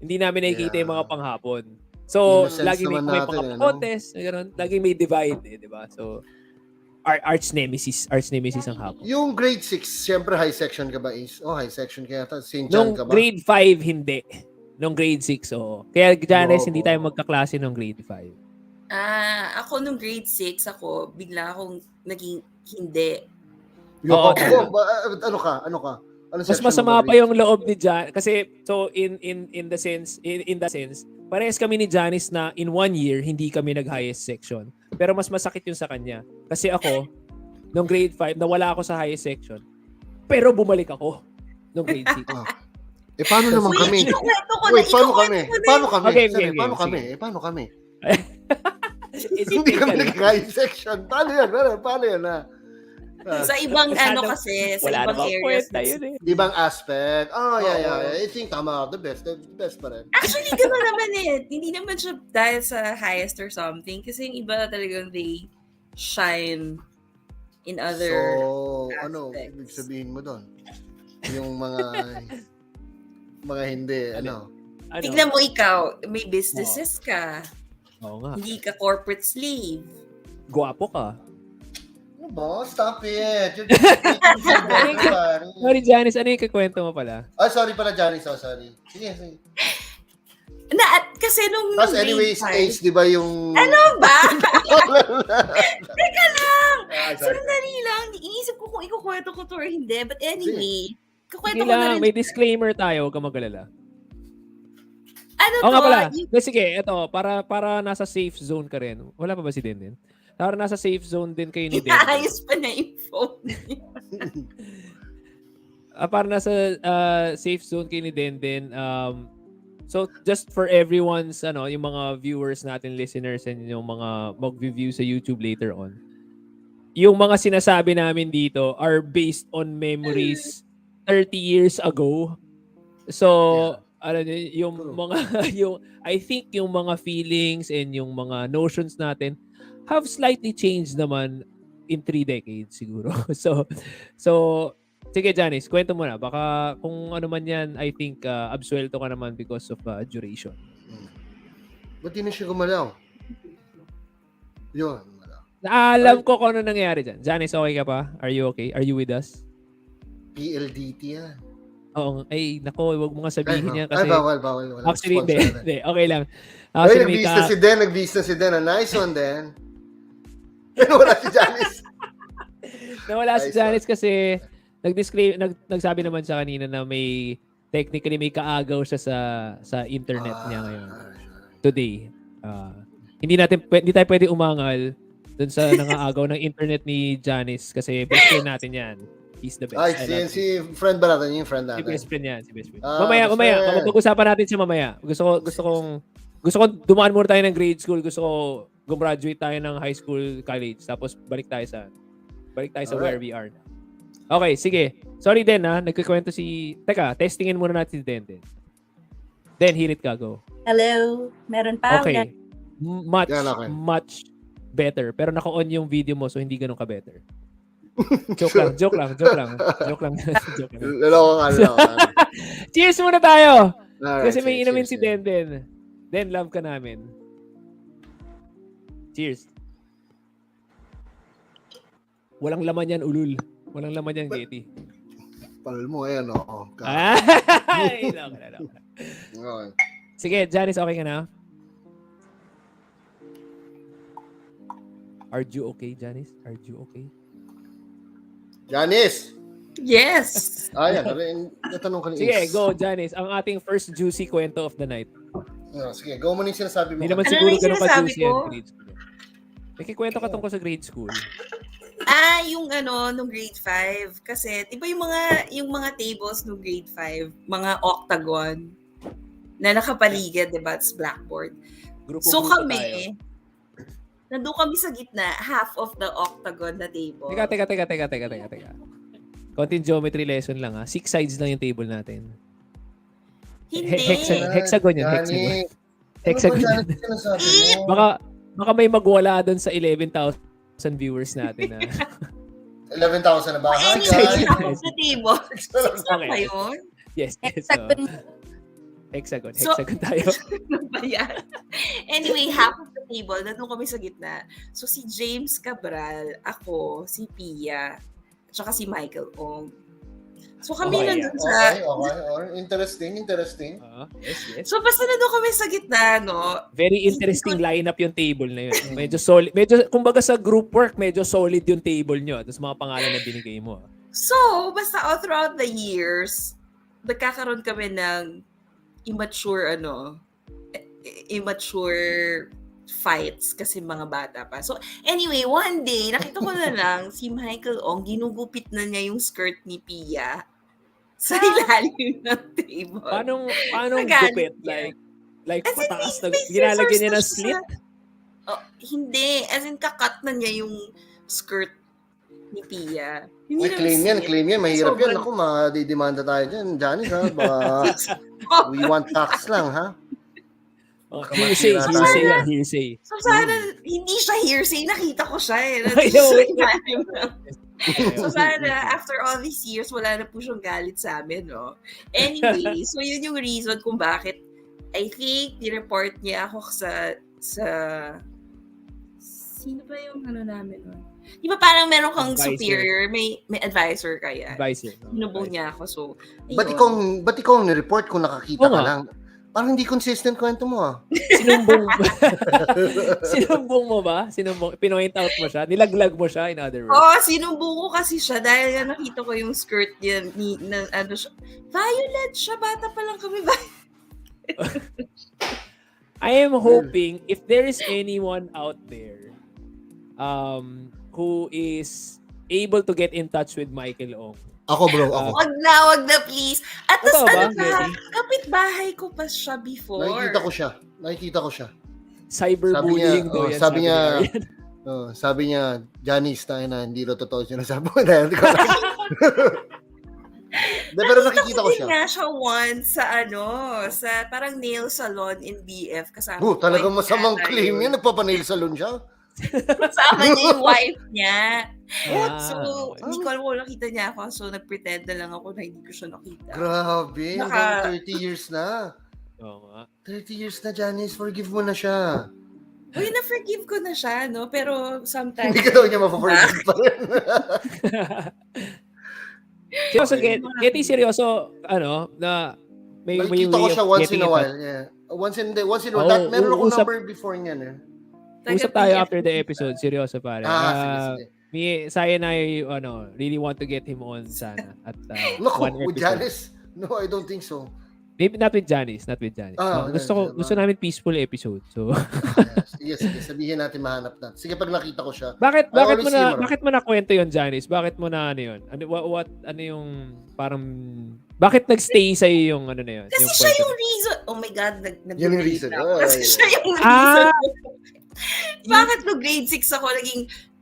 Hindi namin nakikita yung mga panghapon. So, lagi may mga contest, gano'n. Lagi may divide, di ba? So, arch nemesis ang hapon. Yung grade 6, siyempre high section ka ba, Ace? High section kaya St. John ka ba? Nung grade 5, hindi. Nung grade 6, oo. Kaya, Janice, hindi tayo magkaklase nung grade 5. Ako nung grade 6, bigla akong naging hindi. Oo. Ano ka? Ano Mas masama pa yung loob ni Jan kasi so in the sense parehas kami ni Janice na in 1 year hindi kami nag-highest section. Pero mas masakit yung sa kanya kasi ako nung grade 5 nawala ako sa highest section. Pero bumalik ako nung grade 6. Paano naman kami? Paano kami? Hindi kami nag-highest section. Paano yan? Sa ibang kasi, sa ibang areas. Ibang aspect. Yeah. I think tama. The best pa rin. Actually, gano'n naman Hindi naman siya dahil sa highest or something. Kasi yung iba talagang they shine in other aspects. Ibig sabihin mo doon? Yung mga hindi, Tignan mo ikaw, may businesses ka. Oo nga. Hindi ka corporate slave. Gwapo ka. Boss, stop it. Sorry, Janice. Ano yung kakwento mo pala? Sorry pala, Janice. Sorry. Sige. Kasi nung anyways, Ace, di ba yung... Ano ba? Teka lang. Sandali lang. Iniisip ko kung ikukwento ko to or hindi. But anyway, kukwento ko na rin. May disclaimer tayo. Huwag ka magalala. Ano nga pala. Sige, ito. Para nasa safe zone ka rin. Wala pa ba si Denden? Para nasa safe zone din kayo ni Denden. Inaayos pa na yung phone. Para nasa safe zone kayo ni Denden. So just for everyone's yung mga viewers natin, listeners, and yung mga mag-review sa YouTube later on. Yung mga sinasabi namin dito are based on memories 30 years ago. So, I think yung mga feelings and yung mga notions natin have slightly changed naman in 3 decades siguro. So sige, Janice, kwento mo na. Baka kung ano man yan, I think absuelto ka naman because of duration. Ba't di na siya gumalaw? Yun. Alam ko kung ano nangyayari dyan. Janice, okay ka pa? Are you okay? Are you with us? PLDT yan. Oo. Ay, nako, huwag mo nga sabihin yan kasi... bawal. Actually, hindi. Okay lang. Nag-bis na si Den. A nice one, Den. Nawala si Janice. Nawala si Janice kasi nagsabi naman siya kanina na may technically may kaagaw siya sa internet niya ngayon. Today. Hindi tayo pwede umangal dun sa nangaagaw ng internet ni Janice kasi best friend natin yan. He's the best. Si friend ba natin? Yung friend natin. Si best friend yan. Mamaya. Pag-usapan natin siya mamaya. Gusto kong dumaan muna tayo ng grade school. Gusto ko gumraduate tayo ng high school, college. Tapos balik tayo sa where we are. Okay, sige. Sorry Den nagkikwento Teka, testingin muna natin si Den. Den, hirit ka, go. Hello. Meron pa? Okay. Much better. Pero naka-on yung video mo so hindi ganun ka-better. Joke lang. Lalo ka. Cheers muna tayo! Alright, Kasi may inumin si Den. Den, love ka namin. Cheers. Walang laman yan, ulul. Walang laman yan, Getty. Palal mo, ayan, oo. Ay, Okay. Sige, Janice, okay ka na? Are you okay, Janice? Are you okay? Janice! Yes! Ayan, natanong ka ni Sige, Ace. go, Janice. Ang ating first juicy kwento of the night. Sige, go mo na yung sinasabi mo. Hindi naman Ano siguro na yung ganun sinasabi ka-juicy yan, ko? grade school. May kikwento ka tungkol sa grade school. Yung nung grade 5. Kasi, di ba yung mga tables nung grade 5, mga octagon, na nakapaligid, di ba? It's blackboard. So Grupo-grupo kami, tayo. nandun kami sa gitna, half of the octagon na table. Teka. Konting geometry lesson lang 6 sides lang yung table natin. Hindi. Hexagon yun, Janice. hexagon. Ano ba Hexagon. Janice sinasabi mo? Baka may magwala doon sa 11,000 viewers natin na. 11,000 na ba? Hi, Anyway, guys. half of the table. Six lang Okay. ba yun? Yes. Hexagon So- tayo. Ano ba yan? Anyway, half of the table, nandun kami sa gitna. So, si James Cabral, ako, si Pia, at saka si Michael Ong. So, kami Okay, nandun sa... Okay. Interesting. Yes. So, basta nandun kami sa gitna, no? Very interesting lineup yung table na yun. Medyo solid. Kumbaga sa group work, medyo solid yung table nyo. Tapos mga pangalan na binigay mo. So, basta all throughout the years, nagkakaroon kami ng immature fights kasi mga bata pa. So, anyway, one day, nakita ko na lang si Michael Ong, ginugupit na niya yung skirt ni Pia sa ilalim ng table. Paano Nagalit gupit? niya. Like As in, pataas na, may ginalagyan niya scissors ng na slit? siya. Oh, hindi. As in, kakat na niya yung skirt ni Pia. Hindi Uy, naman claim yan. Mahirap yan. Sobrang- Ako, madidemanda tayo dyan. Janice, ha? Baka we want tax lang, ha? Hearsay. So, sana, hindi siya hearsay. Nakita ko siya eh. I know. Sa ilalim ng- So, sana, after all these years, wala na po siyang galit sa amin, no? Anyway, so yun yung reason kung bakit I think, ni-report niya ako sa sino ba yung namin nun? Di ba parang meron kang Advisor. superior, may advisor kaya. Advisor. Sinubong niya ako, so, Ba't ikaw ni-report kung nakakita Oo ka nga. lang? Parang hindi consistent kwento mo, ah. Sinumbong mo ba? Pinoint out mo siya? Nilaglag mo siya, in other words? Oo, sinumbong ko kasi siya dahil nga nakita ko yung skirt niya, siya, violet siya, bata pa lang kami. I am hoping if there is anyone out there who is able to get in touch with Michael Ong. Ako, bro, ako. Wag na, please. At Ikaw tas, ba, kapitbahay ko pa siya before. Nakikita ko siya. Cyberbullying daw yan. Sabi niya, Janice, tayo na, hindi ro totoo sinasabi mo na. Pero nakikita ko siya. Nga siya once sa parang nail salon in BF. Kasama Talagang ko masamang yata claim yun. yan. Nagpapanail salon siya. Kasama niya yung wife niya. So, okay. hindi ko alam kung nakita niya ako. So, nag-pretend na lang ako na hindi ko siya nakita. Grabe. Hanggang 30 years na. Oo nga. 30 years na, Janice. Forgive mo na siya. Uy, na-forgive ko na siya, no? Pero sometimes... Hindi ka daw niya mapaforgive pa rin. Seryoso, Getty, seryoso, na may Nakikita way ko of siya once getting in a in while. touch. Yeah. Once in a while. Meron akong number before niyan, eh. Usap tayo after the episode, seryoso pare. Sige. Saya na really want to get him on sana at Naku, one with episode. Janice? No, I don't think so. Maybe not with Janice. Gusto namin peaceful episode. So Yes, sabihin natin mahanap natin. Sige, pag nakita ko siya. bakit mo na kwento yon, Janice? Bakit mo na yun? Ano yung parang bakit nagstay sa yung na yun? Kasi yung siya kwento? yung reason. Oh my God, Yun yung reason. Kasi siya yung reason. Bakit no grade 6 ako,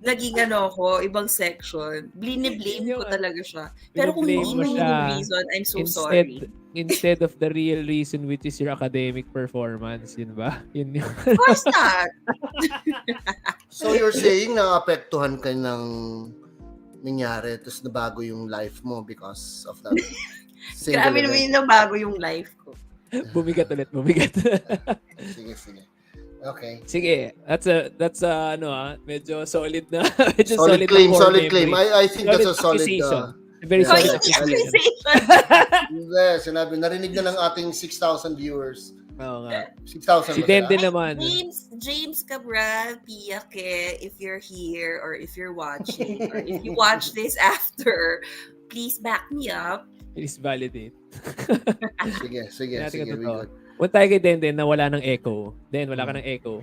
naging ako, ibang section. Blame ko talaga siya. Pero kung hindi Biniblame mo mo siya. yung reason, I'm so sorry. Instead of the real reason, which is your academic performance, yun ba? Yun yung... Of course not. So you're saying na apektuhan ka ng nangyari tapos nabago yung life mo because of that? Grabe naman yung nabago yung life ko. bumigat. Sige. Okay. Sige, that's medyo solid na. Medyo Solid claim. I think that's a solid accusation. Very Yeah. solid Hindi accusation. accusation. Sinabi, narinig na ng ating 6,000 viewers Oo nga. 6,000 Si ba Denden sila? naman. James Cabral, Pia Ke, if you're here or if you're watching or if you watch this after, please back me up. Please validate. Sige. Natin We totoo. good. Punta tayo kay Denden na wala ng echo. Wala ka ng echo.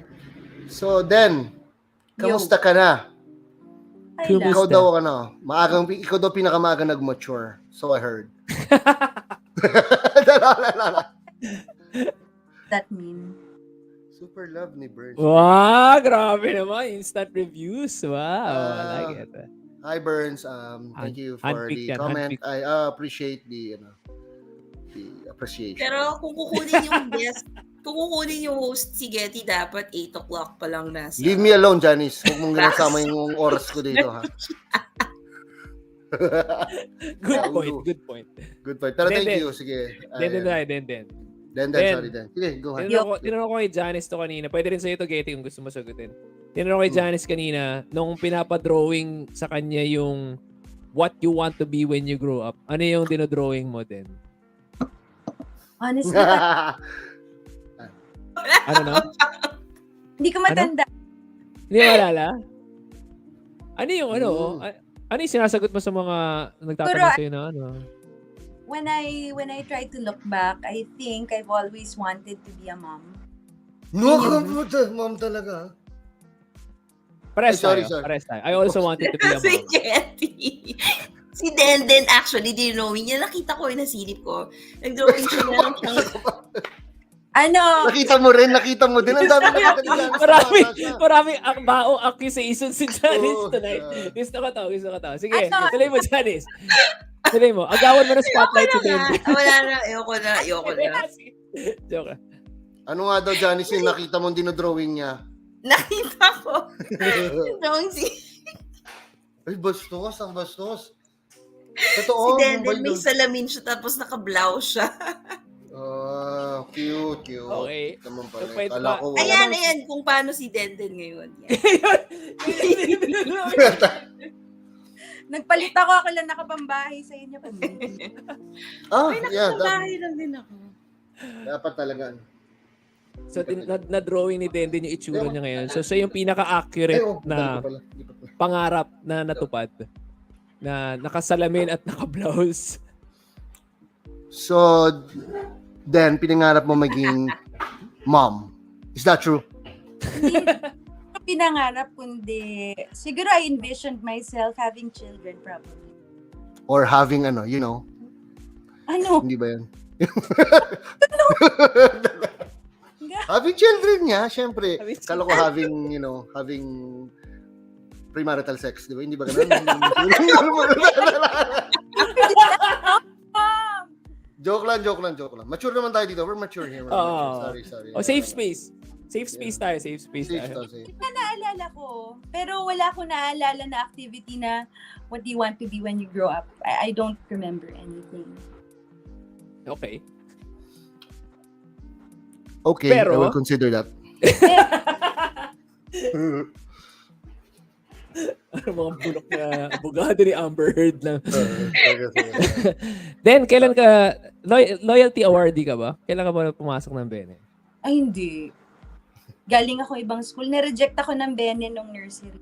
So, Den, kamusta ka na? Ay, lang. Ikaw daw ikaw daw pinakamaaga nag-mature. So I heard. That mean. Super love ni Burns. Wow, grabe naman. Instant reviews. Wow, I like it. Hi Burns, thank you for handpicked the yan, comment. handpicked. I appreciate the appreciation. Pero kung kukunin yung guest, kung kukunin yung host si Getty, dapat 8 o'clock pa lang nasa. Leave me alone, Janice. Huwag mong ginasama yung oras ko dito, ha? Good point. Good point. Pero thank Den. you. Sige. Denden. Sorry, Den. Sige, go ahead. Tinanong ko kay Janice to kanina. Pwede rin sa'yo to, Getty, kung gusto mo sagutin. Tinanong ko kay Janice kanina, nung pinapadrawing sa kanya yung what you want to be when you grow up, ano yung dinodrawing mo din? Honestly, Ano na? hindi ko matanda. Hindi mo alala? Ano yung ano yung sinasagot mo sa mga nagtatanong sa'yo na ano? When I try to look back, I think I've always wanted to be a mom. No, mom talaga. Pares Sorry. tayo. I also wanted to be a Si mom. Getty. Si Denden, actually, dinowing niya. Nakita ko yung nasilip ko. Nag-drawing siya na. Ano? Nakita mo din. Ang dami nakita ni Janice. Maraming bao accusations si Janice Oh, tonight. yeah. Gusto ko to. Sige, Ano? tuloy mo, Janice. Tuloy mo. Agawan mo ng spotlight si Denden. Wala na. Ayoko na. Joke. Ano nga daw, Janice, yung nakita mong dinodrawing niya? Nakita ko. Yung si Ay, bastos. Ang bastos. si Totoo. Denden, may salamin siya tapos naka-blouse siya. Cute. Okay. Naman pala. So, pwede Kala ba- ko wala. Ayan, kung paano si Denden ngayon. Yan. Nagpalit ako lang nakapambahay sa inyo. Ay, Yeah. nakakabahay lang din ako. Dapat talaga. So, na-drawing ni Denden yung itsura niya ngayon. So, siya yung pinaka-accurate na pangarap na natupad. Na nakasalamin at naka-blouse. So, then, pinangarap mo maging mom. Is that true? Pinangarap kundi siguro I envisioned myself having children probably. Or having you know? Ano? Hindi ba yan? Having children niya, syempre. Kala ko having premarital sex, di ba? Hindi ba ganun? Joke lang. Mature naman tayo dito. We're mature here. Sorry. Oh, safe space. Safe space tayo. Safe tayo. Naalala ko, pero wala ko naalala na activity na what do you want to be when you grow up. I don't remember anything. Okay. Okay, Pero, I will consider that. Ano mga bulok na abogado ni Amber Heard lang. Then, kailan ka, loyalty awardee ka ba? Kailan ka ba pumasok ng Bene? Ay, hindi. Galing ako ibang school. Na-reject ako ng Bene nung nursery.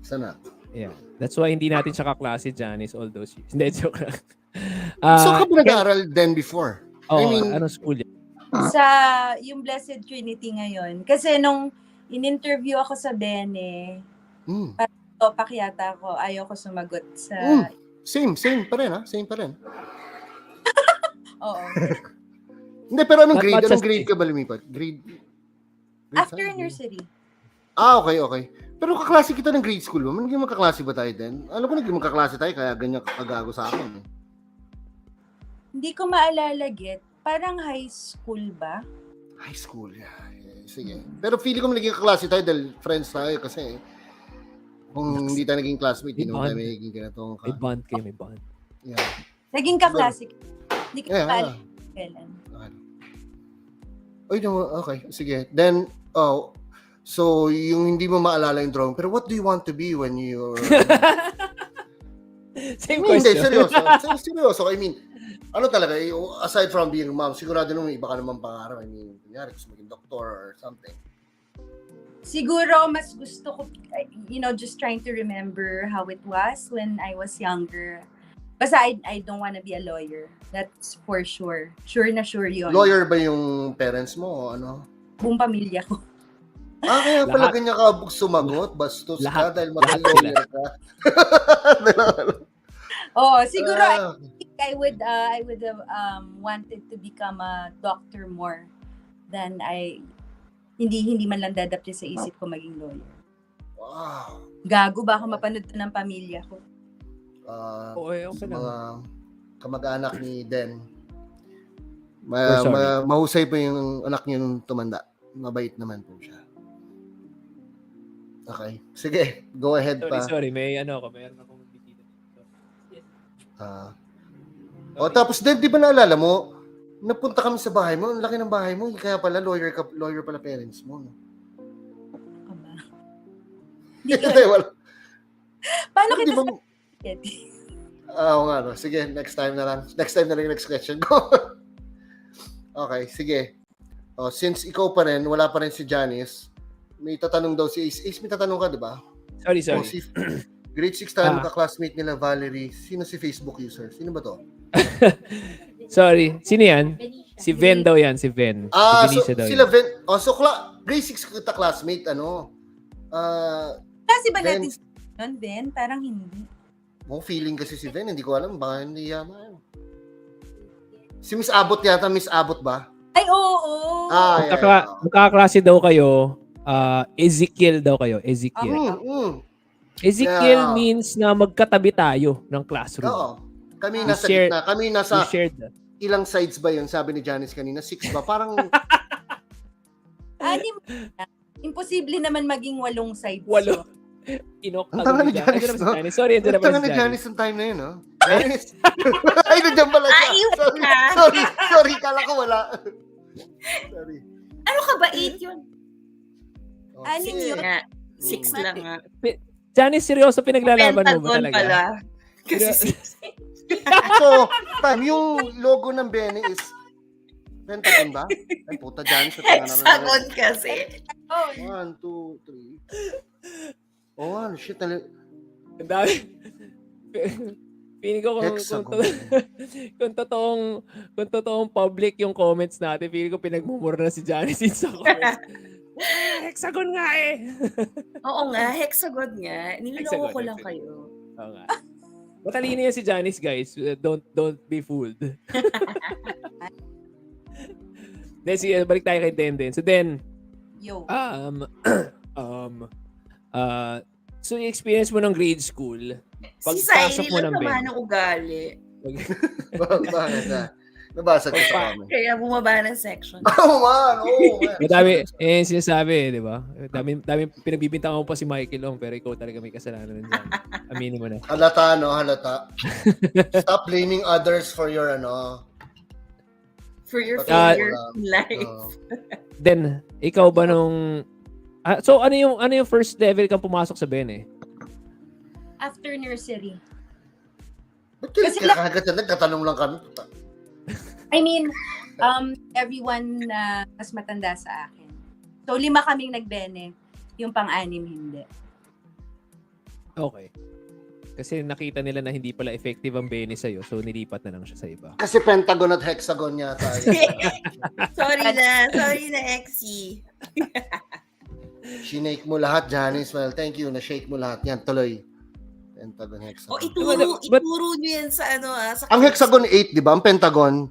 Sana. Yeah. That's why hindi natin siya kaklase, Janice, all those years. Hindi, joke lang. So, ka ba nag-aaral then before? Oh, I mean, anong school yan? Sa yung Blessed Trinity ngayon. Kasi nung in-interview ako sa Bene, topak yata ako. Ayaw ko sumagot sa... Same pa rin, ha? Same pa rin. Oo. Hindi, pero anong Not grade? much Anong as- grade ka ba lumipat? Grade After saan? nursery. Okay. Pero kaklase kita ng grade school ba? Naging magkaklase ba tayo din? Alam ko naging magkaklase tayo, kaya ganyan kagago sa akin. Hindi ko maalala, Get. Parang high school ba? High school, yeah. Sige. Pero feeling ko naging kaklase tayo dahil friends tayo kasi kung hindi tayo naging classmate, hindi naman tayo magiging ganitong May bond kayo, may bond. Yeah. Naging ka-classic. Hindi ko Yeah. maalala kailan. Okay. Sige. Then, so yung hindi mo maalala yung drawing, pero what do you want to be when you're... Same Hindi, question. seryoso. I mean, Ano talaga, aside from being mom, sigurado nung iba ka naman pangarap. I mean, kunyari, gusto maging doctor or something. Siguro, mas gusto ko, just trying to remember how it was when I was younger. Basta I don't wanna be a lawyer. That's for sure. Sure na sure yun. Lawyer ba yung parents mo o ano? Buong pamilya ko. Kaya pala Lahat. ganyan ka sumagot, bastos ka Lahat. dahil Lahat mag-lawyer ka. Siguro Ah. I think I would have wanted to become a doctor more than hindi man lang dadapte sa isip ko maging lawyer. Wow. Gago, baka mapanood to ng pamilya ko. Okay Sa lang. mga kamag-anak ni Den. We're sorry. Mahusay po yung anak niyo nung tumanda. Mabait naman po siya. Okay. Sige, go ahead pa. Sorry. Meron akong bisita. Tapos din, di ba naalala mo, napunta kami sa bahay mo, ang laki ng bahay mo, kaya pala lawyer pala parents mo. No? Aba. Hindi, wala. Paano Di kita ba- sa Oo nga, no. Sige, next time na lang yung next question ko. Okay, sige. Since ikaw pa rin, wala pa rin si Janice, may tatanong daw si Ace. Ace, may tatanong ka, di ba? Sorry. Si grade 6 tayo, ka-classmate nila, Valerie. Sino si Facebook user? Sino ba to? Sorry. Sino yan? Si Ven daw yan, si Ven. Si Denise daw sila yan. Ven. Grade 6 kita classmate, Kasi ba Ben. natin yun, Ben? Parang hindi. Feeling kasi si Ven, hindi ko alam, baka hindi yaman. Si Miss Abot yata, Miss Abot ba? Ay, oo. Magkakaklase daw kayo. Ezekiel daw kayo. Ezekiel. Ezekiel Yeah. means na magkatabi tayo ng classroom. Oo. Kami We nasa shared- gitna. Kami nasa We shared that. ilang sides ba yun? Sabi ni Janice kanina, 6 ba? Parang, Anim. Imposible naman maging 8 sides. 8. ang tanga ni Janice, no? Sorry, Ang andyan na tanga pala ni si Janice. Janice ang time na yun, no? Janice! Ay, nandiyan pala siya. Ayun na. Sorry, kala ko wala. Sorry. Ano ka ba? 8 yun? Anim sige. yun. Nga. 6 lang nga. Janice, seryoso pinaglalaban mo ba Pentagon talaga? pala. Kasi 6. So, yung logo ng Bene is Pentagon ba? Ay, puta, Janice. Hexagon kasi. 1, 2, 3. Oh, shit. Ang dami. Feeling ko Hexagon. kung totoong public yung comments natin, feeling ko pinagmumura na si Janice sa comments. Hexagon nga eh. Oo nga, hexagon nga. Niloloko ko lang Hexagon. kayo. Oo nga. Matalino yan si Janice, guys. Don't be fooled. Then, sige, balik tayo kay Den. So then, Yo. so yung experience mo ng grade school, Si Sai, pagpasok mo ng nilang Ben. naman ng ugali. Bakit na? Nabasag ko sa comment. Kaya bumaba ng section. Oo, man. Madami, sinasabi, di ba? Dami pinagbibintangan mo pa si Michael Ong, pero ikaw talaga may kasalanan dyan. Aminin mo na. Halata, no? Halata. Stop blaming others for your, For your Ah, failure in life. Then, ikaw ba nung... so, ano yung first level kang pumasok sa Ben eh? After nursery. Ba't kagad na nagtatanong lang kami? Puta. I mean, everyone na mas matanda sa akin. So, 5 kaming nagbene. Yung pang-anim, hindi. Okay. Kasi nakita nila na hindi pala effective ang Benny sa'yo, so nilipat na lang siya sa iba. Kasi Pentagon at Hexagon yata. Sorry na, Exy. Shinake mo lahat, Janice. Well, thank you. Na-shake mo lahat. Yan, tuloy. Pentagon, Hexagon. O, ituro nyo yan sa sa Ang Hexagon 8, di ba? Ang Pentagon.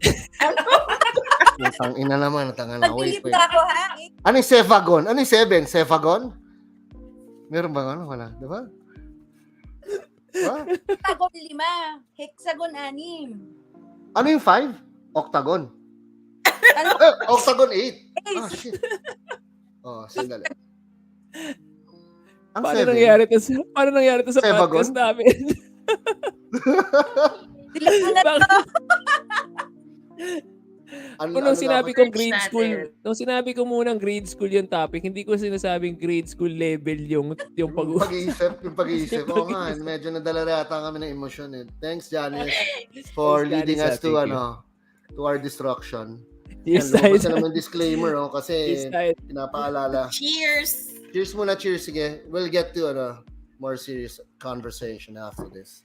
Ang ina naman. Tanga na. Wait. Pagbilip na ako, ha? Ano yung Sephagon? Ano yung 7? Sephagon? Meron ba? Wala. Di ba? Hexagon 5. Hexagon 6. Ano yung 5? Octagon. Ano? Octagon 8. Ah, shit. Sandali. Ang Paano 7? nangyari to sa Sephagon? podcast namin? Sila na to. Nung sinabi kong Search grade school, natin. nung sinabi ko munang grade school yung topic, hindi ko sinasabing grade school level yung Yung pag-uusap. pag-iisip. Yung Oo nga, pag-iisip. medyo nadala yata kami ng emosyon eh. Thanks, Janice, for Thanks, leading Janice, us to thank you. to our destruction. Cheers Yan, tayo lumabas na dyan. naman disclaimer, kasi Cheers tayo. pinapaalala. Cheers! Cheers muna, cheers. Sige, we'll get to more serious conversation after this.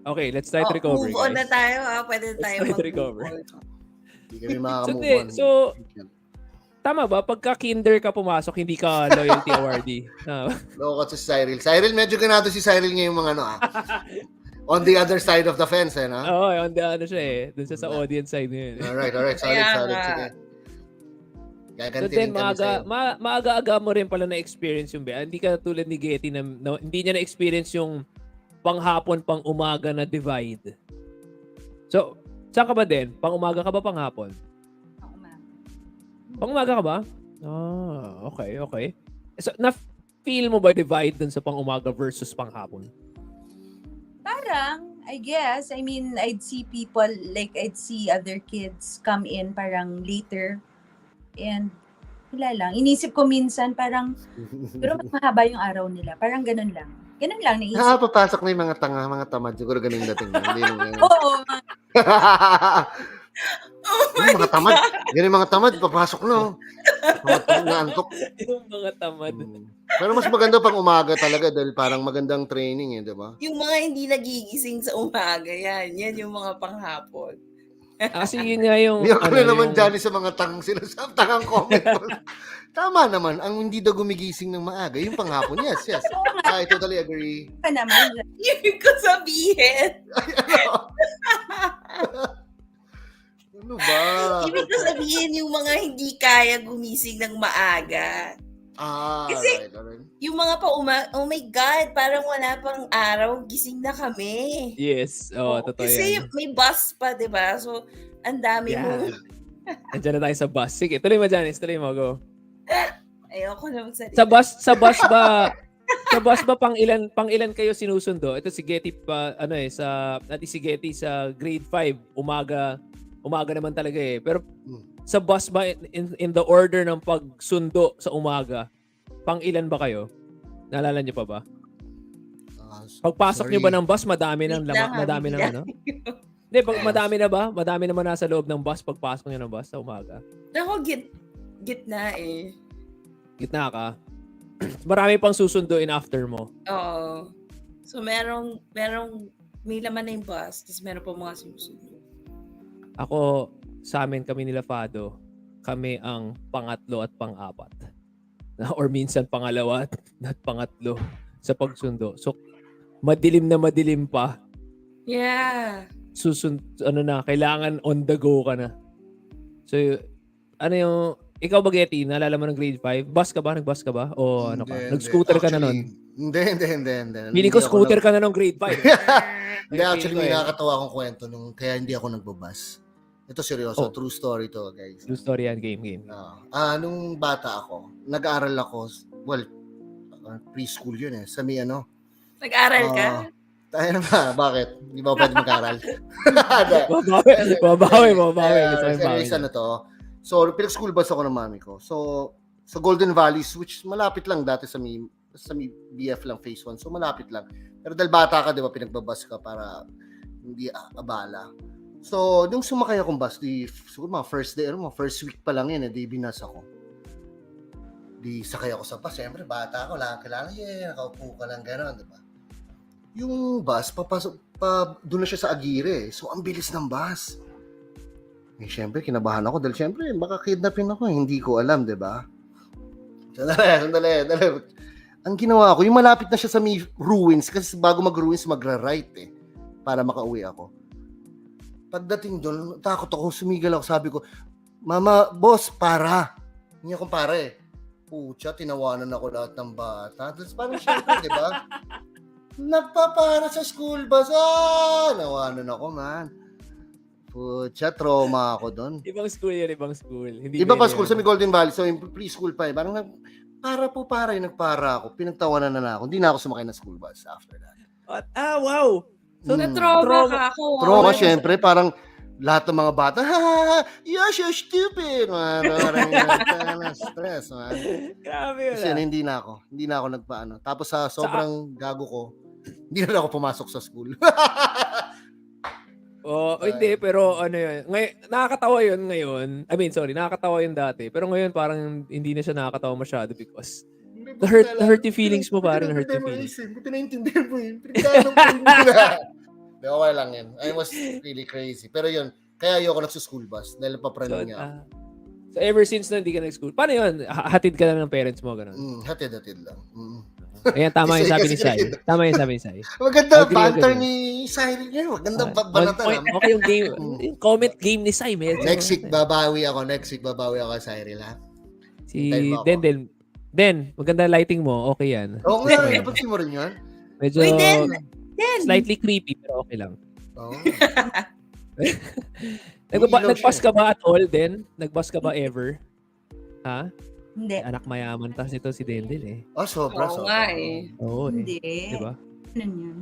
Okay, let's try to recover, Move on guys. na tayo. Pwede Let's tayo try to mag-move recover. on. Hindi kami makamove Hindi, on. so, tama ba? Pagka kinder ka pumasok, hindi ka loyalty awardee. Loko si Cyril. Cyril, medyo ganado si Cyril ngayong mga on the other side of the fence, no? Oo, on the ano siya eh. Doon siya sa audience side niya. Alright. Solid. Sige. So then, maaga-aga mo rin pala na-experience yung Hindi ka tulad ni Getty na hindi niya na-experience yung panghapon, pang-umaga na divide. So, saan ka ba din? Pang-umaga ka ba, panghapon? Pang-umaga ka ba? Okay. So, na-feel mo ba divide dun sa pang-umaga versus panghapon? Parang, I guess, I mean, I'd see people, like, I'd see other kids come in parang later. And, wala lang. Inisip ko minsan parang, pero mas mahaba yung araw nila. Parang ganun lang. Ganun lang, naisip. Papasok na yung mga tanga, mga tamad. Siguro ganun yung dating. Hindi naman. Oo. Yung mga tamad. Ganun yung mga tamad, papasok na. Mga naantok. Yung mga tamad. Pero mas maganda pang umaga talaga dahil parang magandang training di ba? Yung mga hindi nagigising sa umaga, yan yung mga panghapon. Kasi yun nga yung... Yung naman dyan sa mga tangang comment mo. Tama naman, ang hindi daw gumigising ng maaga, yung panghapon. Yes. I totally agree. Pa naman. Yung ko sabihin. Ano ba? Ibig ko sabihin yung mga hindi kaya gumising ng maaga. Kasi right. yung mga oh my God, parang wala pang araw, gising na kami. Yes, totoo Kasi yan. may bus pa, di ba? So, ang dami mo. Andiyan na tayo sa bus. Sige, tuloy mo, Janice. Tuloy mo, go. Ayoko na magsalita. Sa bus ba pang ilan kayo sinusundo? Ito si Getty pa si Getty sa grade 5, umaga naman talaga eh. Pero sa bus ba in the order ng pagsundo sa umaga, pang ilan ba kayo? Naalala niyo pa ba? Pagpasok niyo ba ng bus, madami ng ano? Hindi, madami na ba? Madami naman nasa loob ng bus pagpasok niyo ng bus sa umaga. Ako gitna eh. Gitna ka. Marami pang susunduin after mo. Oo. So merong may laman na yung bus, tapos meron pa mga sinusunod. Ako, sa amin kami nila Fado, kami ang pangatlo at pang-apat. Or minsan pangalawa at pangatlo sa pagsundo. So, madilim pa. Yeah. Kailangan on the go ka na. So, ikaw ba, Getty, naalala mo ng grade 5? Nag-bus ka ba? O nag-scooter ka na nun? Hindi. Feeling ko scooter ka na nung grade 5. Hindi, actually, may nakakatawa akong kwento kaya hindi ako nagbabas. Ito seryoso, true story to, guys. True story yan, game. Nung bata ako, nag-aaral ako, preschool yun sa may Nag-aral ka? Tayo na bakit? Hindi ba pwede mag-aral? Babawi. Seryoso na to. So, pinag-school bus ako ng mami ko. So, sa Golden Valleys, which malapit lang dati sa may BF lang, phase 1. So, malapit lang. Pero dahil bata ka, di ba, pinagbabas ka para hindi abala. So, nung sumakay akong bus, siguro mga first week pa lang yun, di binas ako. Di sakay ako sa bus. Siyempre, bata ako, lang kailangan, nakaupo ka lang, gano'n, di ba? Yung bus, doon na siya sa Aguirre. So, ang bilis ng bus. Siyempre, kinabahan ako dahil siyempre, baka kidnapin ako. Hindi ko alam, di ba? Sandali. Ang ginawa ko, yung malapit na siya sa may ruins, kasi bago mag-ruins, magra-right para makauwi ako. Pagdating doon, takot ako, sumigal ako, sabi ko, Mama, boss, para. Hindi akong para Pucha, tinawanan ako lahat ng bata. Tapos parang syempre, di ba? Nagpapara sa school bus. Nawanan ako, man. Pucha, trauma ako doon. Ibang school. Hindi Iba pa school sa Golden Valley. So, yung preschool pa Parang nagpara ako. Pinagtawanan na ako. Hindi na ako sumakay na school bus after that. Wow! So, na-trauma ka ako. Trauma, syempre. Parang lahat ng mga bata, ha, you're so stupid, man. Parang stress, man. Grabe yun Kasi hindi na ako nagpaano. Tapos sa sobrang gago ko, hindi na ako pumasok sa school. Hindi, pero ano yun. Nakakatawa yun ngayon. I mean, sorry, nakakatawa yun dati. Pero ngayon parang hindi na siya nakakatawa masyado because hurt yung feelings mo, parang hurt yung feelings. Buti naintindihan mo yun. Pinagdaanan ko yun na. Okay lang yun. I was really crazy. Pero yun, kaya ayoko nagsuschool bus dahil papraning niya ako. So ever since na hindi ka nag-school, paano yun? Hatid ka lang ng parents mo, gano'n? Hatid lang. Ayan, tama yung sabi ni Sai. Tama yung sabi ni Sai. Maganda Agree, banter agree. ni Cyril yan. Maganda banatan. Okay yung game. Yung comment game ni Sai, medyo. Next week babawi ako Cyril, ha? Si Hintayin mo ako. Den, maganda lighting mo. Okay yan. Oo nga, napansin mo rin yan? Medyo Uy, Den! slightly creepy, pero okay lang. Oo. Nag-bus ka ba at all, Den? Nag-bus ka ba ever? Ha? Hindi. Anak mayaman tas ito si Dendel eh. Sobra. Oo nga eh. Oo Hindi. Diba? Ano yun?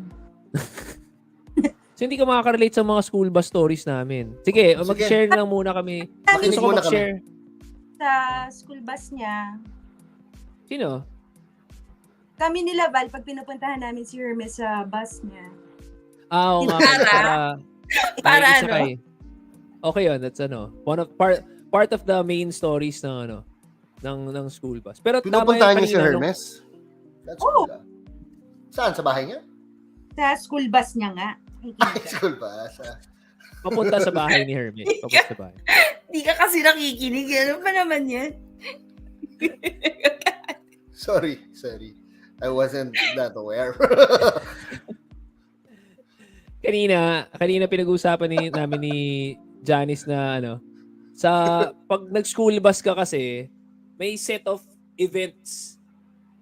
So hindi ka makaka-relate sa mga school bus stories namin. Sige, mag-share lang muna kami. Makinig Gusto ko muna mag-share. Sa school bus niya, Sino? kami nila Val, pag pinupuntahan namin si Hermes sa bus niya. Oo nga. Para ano? isakay. Okay yun. That's part of the main stories ng ng school bus. Pero Pinupuntahan niyo si kanina, Hermes? That's cool. Saan? Sa bahay niya? Sa school bus niya nga. School bus. Papunta sa bahay ni Hermes. Papunta sa bahay. Hindi ka kasi nakikinig. Ano pa naman yan? Sorry. I wasn't that aware. Kanina pinag-uusapan namin ni Janice na sa pag nag-school bus ka kasi, may set of events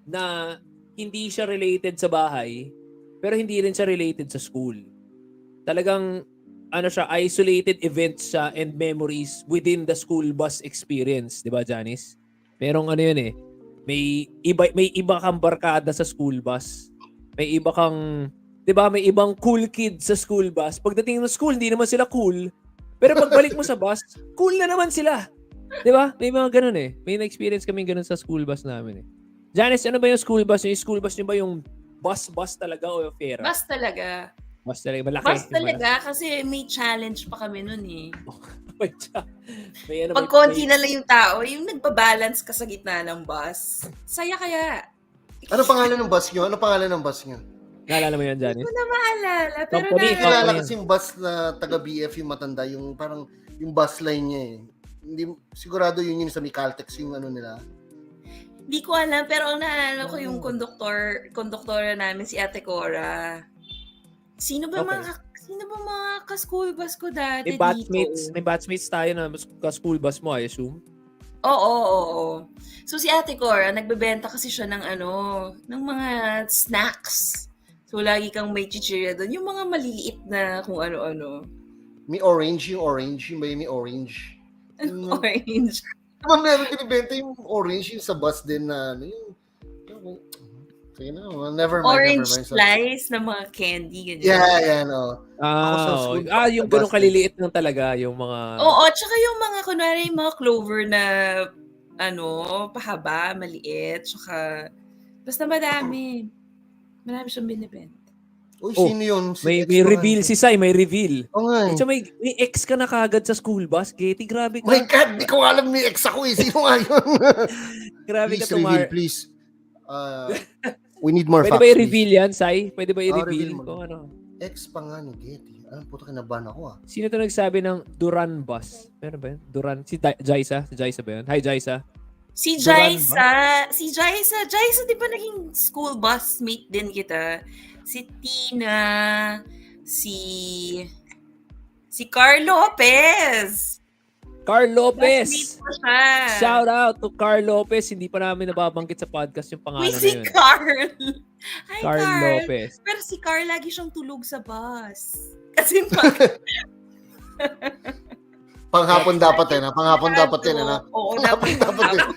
na hindi siya related sa bahay, pero hindi rin siya related sa school. Talagang siya, isolated events siya and memories within the school bus experience, 'di ba, Janice? Merong yun eh. May iba kang barkada sa school bus. May iba kang, 'di ba, may ibang cool kids sa school bus. Pagdating ng school, hindi naman sila cool. Pero pagbalik mo sa bus, cool na naman sila. 'Di ba? May mga ganun eh. May na-experience kaming ganun sa school bus namin eh. Janice, ano ba yung school bus? Yung school bus niyo ba yung bus talaga o yung Fera? Bus talaga. Bus talaga. Malaki. Bus talaga kasi may challenge pa kami nun eh. Pag konti na lang yung tao, yung nagbabalance ka sa gitna ng bus. Saya kaya. Ano pangalan ng bus niyo? Naalala mo yan, Janice? Hindi ko na maalala. Pero Kilala kasi yung bus na taga-BF yung matanda, yung parang yung bus line niya eh. Hindi sigurado yun sa Caltex yung nila. Hindi ko alam, pero ang naalala ko yung konduktora namin, si Ate Cora. Sino ba mga ka-school bus ko dati dito? May batchmates tayo na ka-school bus mo, I assume? Oo. So si Ate Cora, nagbebenta kasi siya ng ng mga snacks. So lagi kang may chichirya doon. Yung mga maliit na kung ano-ano. May orange, yung ba yung may orange? Orange. Diba meron binibenta yung orange yung sa bus din na sige na, never mind. Orange slice na mga candy, ganyan. Yeah, yung ganun kaliliit lang talaga, yung mga... Oo, tsaka yung mga, kunwari, yung mga clover na, pahaba, maliit, tsaka, basta madami. Marami siyang binibenta. Uy, sino yun? May reveal si Sai, may reveal. Oo nga eh. So may ex ka na kagad sa school bus, Getty, grabe ka. My God, di ko alam may ex ako eh. Sino nga yun? Grabe please ka reveal, please. We need more Pwede facts. ba i-reveal yan, Sai? Pwede ba i-reveal? Reveal mo. Kung ano? Ex pa nga ni Getty. Puto kinabahan ako ah. Sino to nagsabi ng Duran bus? Meron ba yun? Duran? Si Jaisa? Si Jaisa ba yun? Hi, Jaisa. Si Jaisa, di ba naging school bus mate din kita? Si Tina, si Carl Lopez. Carl Lopez! Classmate ko siya. Shout out to Carl Lopez. Hindi pa namin nababanggit sa podcast yung pangalan Uy, na si yun. Carl. Hi, Carl Lopez. Pero si Carl lagi siyang tulog sa bus. Kasi Panghapon dapat eh na. Panghapon dapat yun na. Oo, Panghapon dapat yun.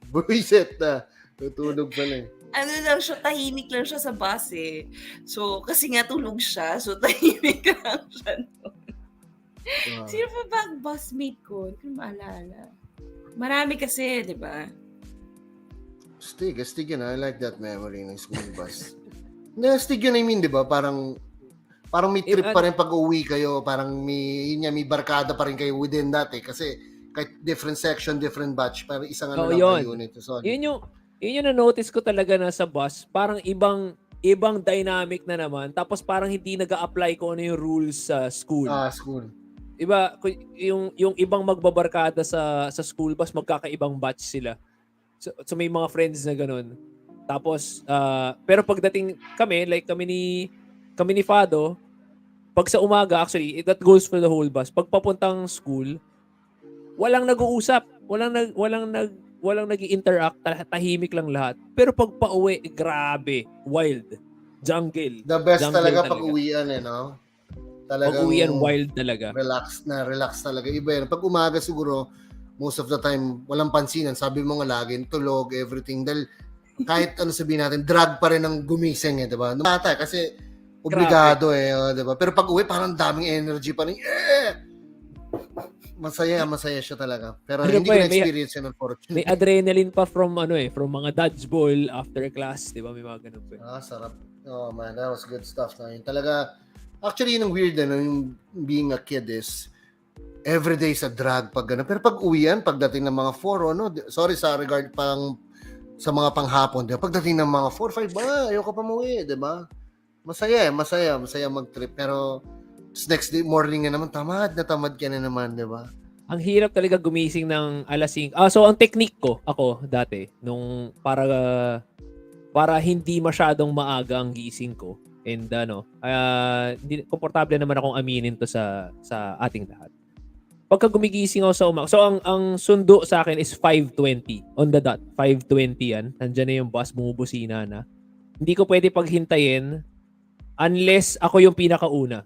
Buisit na. Tutulog pala eh. Tahimik lang siya sa bus eh. So, kasi nga tulog siya, so tahimik lang siya. Sino pa ba ang busmate ko? Hindi ko maalala. Marami kasi, di ba? Astig yun. I like that memory ng school bus. Astig yun, I mean, di ba? Parang may trip pa rin pag uwi kayo. Parang may barkada pa rin kayo within that eh. Kasi kahit different section, different batch, parang isang lang yun. unit. So, Yun yung na-notice ko talaga na sa bus, parang ibang dynamic na naman. Tapos parang hindi nag-a-apply kung ano yung rules sa school. School. Iba, yung ibang magbabarkada sa school bus, magkakaibang batch sila. So may mga friends na ganun. Tapos, pero pagdating kami, like kami ni Fado, pag sa umaga, actually, that goes for the whole bus. Pag papuntang school, walang nag-uusap. Walang nag-interact. Tahimik lang lahat. Pero pag pauwi, grabe. Wild. Jungle. The best Jungle talaga pag uwian eh, no? Talagang pag-uwian, wild talaga. relax talaga. Iba yan. Pag umaga siguro, most of the time, walang pansinan. Sabi mo nga lagi, tulog, everything. Dahil kahit ano sabihin natin, drag pa rin ang gumising eh, diba? Bata, kasi obligado eh, diba? Pero pag uwi, parang daming energy pa rin. Masaya siya talaga. Pero hindi ko na-experience yun, unfortunately. May adrenaline pa from mga dodgeball after class, 'di ba? May mga ganun pa. Sarap. Oh man, that was good stuff na yun. Talaga, actually yung weird yung being a kid is everyday sa drag pag gano'n. Pero pag uwian, pagdating ng mga 4, sorry sa regard sa mga panghapon, diba? Pagdating ng mga 4, 5, ayoko pa muwi, diba? Masaya mag-trip. Pero next day, morning na naman, tamad ka na naman, diba? Ang hirap talaga gumising ng alas 5. So ang technique ko, ako dati, nung para hindi masyadong maaga ang gising ko, and komportable naman akong aminin to sa ating lahat. Pagka gumigising ako sa umaga, so ang sundo sa akin is 5:20 on the dot. 5:20 yan. Nandiyan na yung bus, bumubusina na. Hindi ko pwede paghintayin unless ako yung pinakauna.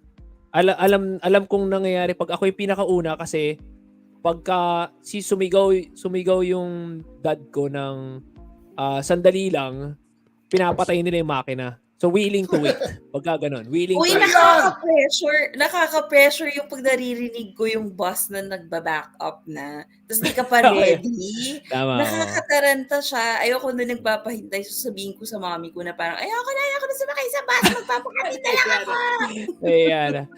Alam kong nangyayari pag ako yung pinakauna kasi pagka sumigaw yung dad ko ng sandali lang, pinapatay nila yung makina. So, willing to wait. Pagka ganun. Willing to wait. Nakaka-pressure yung pag naririnig ko yung bus na nagba-back up na. Tapos di ka pa ready. Tama. Nakakataranta siya. Ayoko na nagpapahintay. So, sabihin ko sa mami ko na parang, ayoko na sumakay sa bus. Magpapakatid na lang ako. Ayan.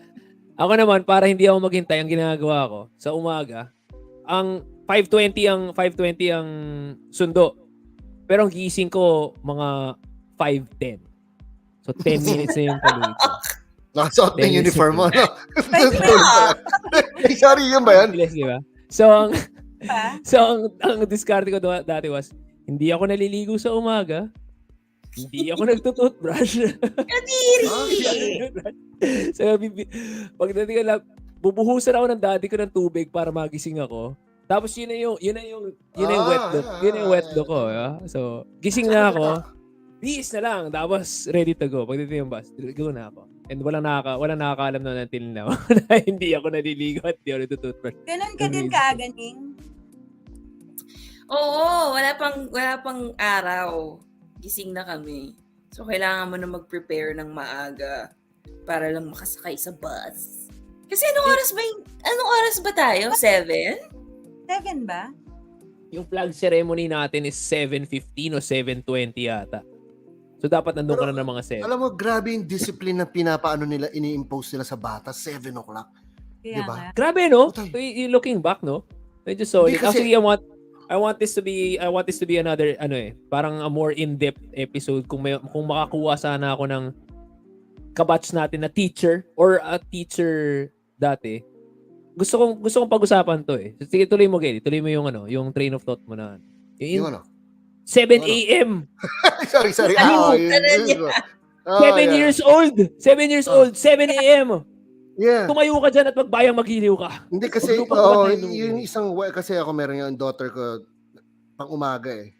Ako naman, para hindi ako maghintay, ang ginagawa ko, sa umaga, ang 5:20 ang sundo. Pero ang gising ko, mga 5:10. So, 10 minutes na yung tuloy ko. Nakasuot ng uniform mo, no? Sorry, yun ba yan? Diba? So, ang discard ko dati was, hindi ako naliligo sa umaga. Hindi ako nagtutoothbrush. Kadiri! So, pagdating ko lang, bubuhusan ako ng daddy ko ng tubig para magising ako. Tapos yun na yung wet look. Yun na yung wet look ko. So, gising na ako. Bis na lang. Tapos, ready to go. Pagdating yung bus, go na ako. And walang nakakaalam na until now na hindi ako naliligo at hindi ako nagtutoothbrush. Ganun ka din kaaganing? Oo, wala pang araw. Gising na kami. So, kailangan mo na mag-prepare ng maaga para lang makasakay sa bus. Kasi anong oras ba tayo? 7? 7 ba? Yung flag ceremony natin is 7:15 o 7:20 yata. So, dapat nandun ka na ng mga 7. Alam mo, grabe yung discipline na pinapaano nila, ini-impose nila sa bata, 7 o'clock. Kaya diba? nga. Grabe, no? Looking back, no? Medyo solid. Actually, I want this to be another, parang a more in-depth episode kung makakuha sana ako ng kabatch natin na teacher or a teacher dati. Gusto kong pag-usapan to eh. Sige, tuloy mo, Gary. Tuloy mo yung train of thought mo na. Yung ano? 7 a.m. sorry. 7 years old. 7 years old. 7 a.m. Yeah. Tumayo ka dyan at magbayang maghiliw ka. Hindi kasi, yung isang, kasi ako meron yung daughter ko pang umaga eh.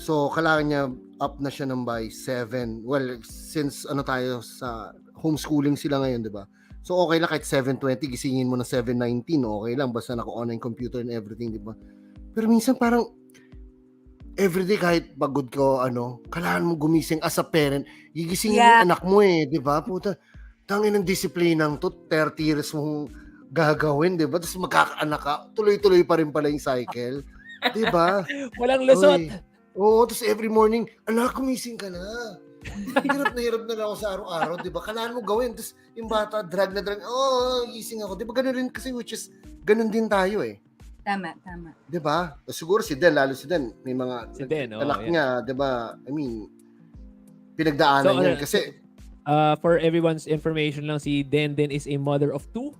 So, kailangan niya up na siya ng by 7. Well, since tayo sa homeschooling sila ngayon, di ba? So, okay lang kahit 7:20, gisingin mo na 7:19, okay lang, basta naka-on yung computer and everything, di ba? Pero minsan parang, everyday kahit pagod ko, kailangan mo gumising as a parent, gigisingin mo yung anak mo eh, di ba? Puta, tangin ng disiplinang to, 30 years mong gagawin, di ba? Tapos magkakaanak ka, tuloy-tuloy pa rin pala yung cycle. Di ba? Walang lusot. Uy. Oo, tapos every morning, anak, kumising ka na. Hirap na lang ako sa araw-araw, di ba? Kailangan mo gawin. Tapos yung bata, drag, gising ako. Di ba ganun rin kasi, which is, ganun din tayo eh. Tama. Di ba? Siguro si Den, lalo si Den, may mga Si Den, anak yan. niya, di ba? I mean, pinagdaanan So, niya. Kasi, for everyone's information lang, si Den is a mother of 2.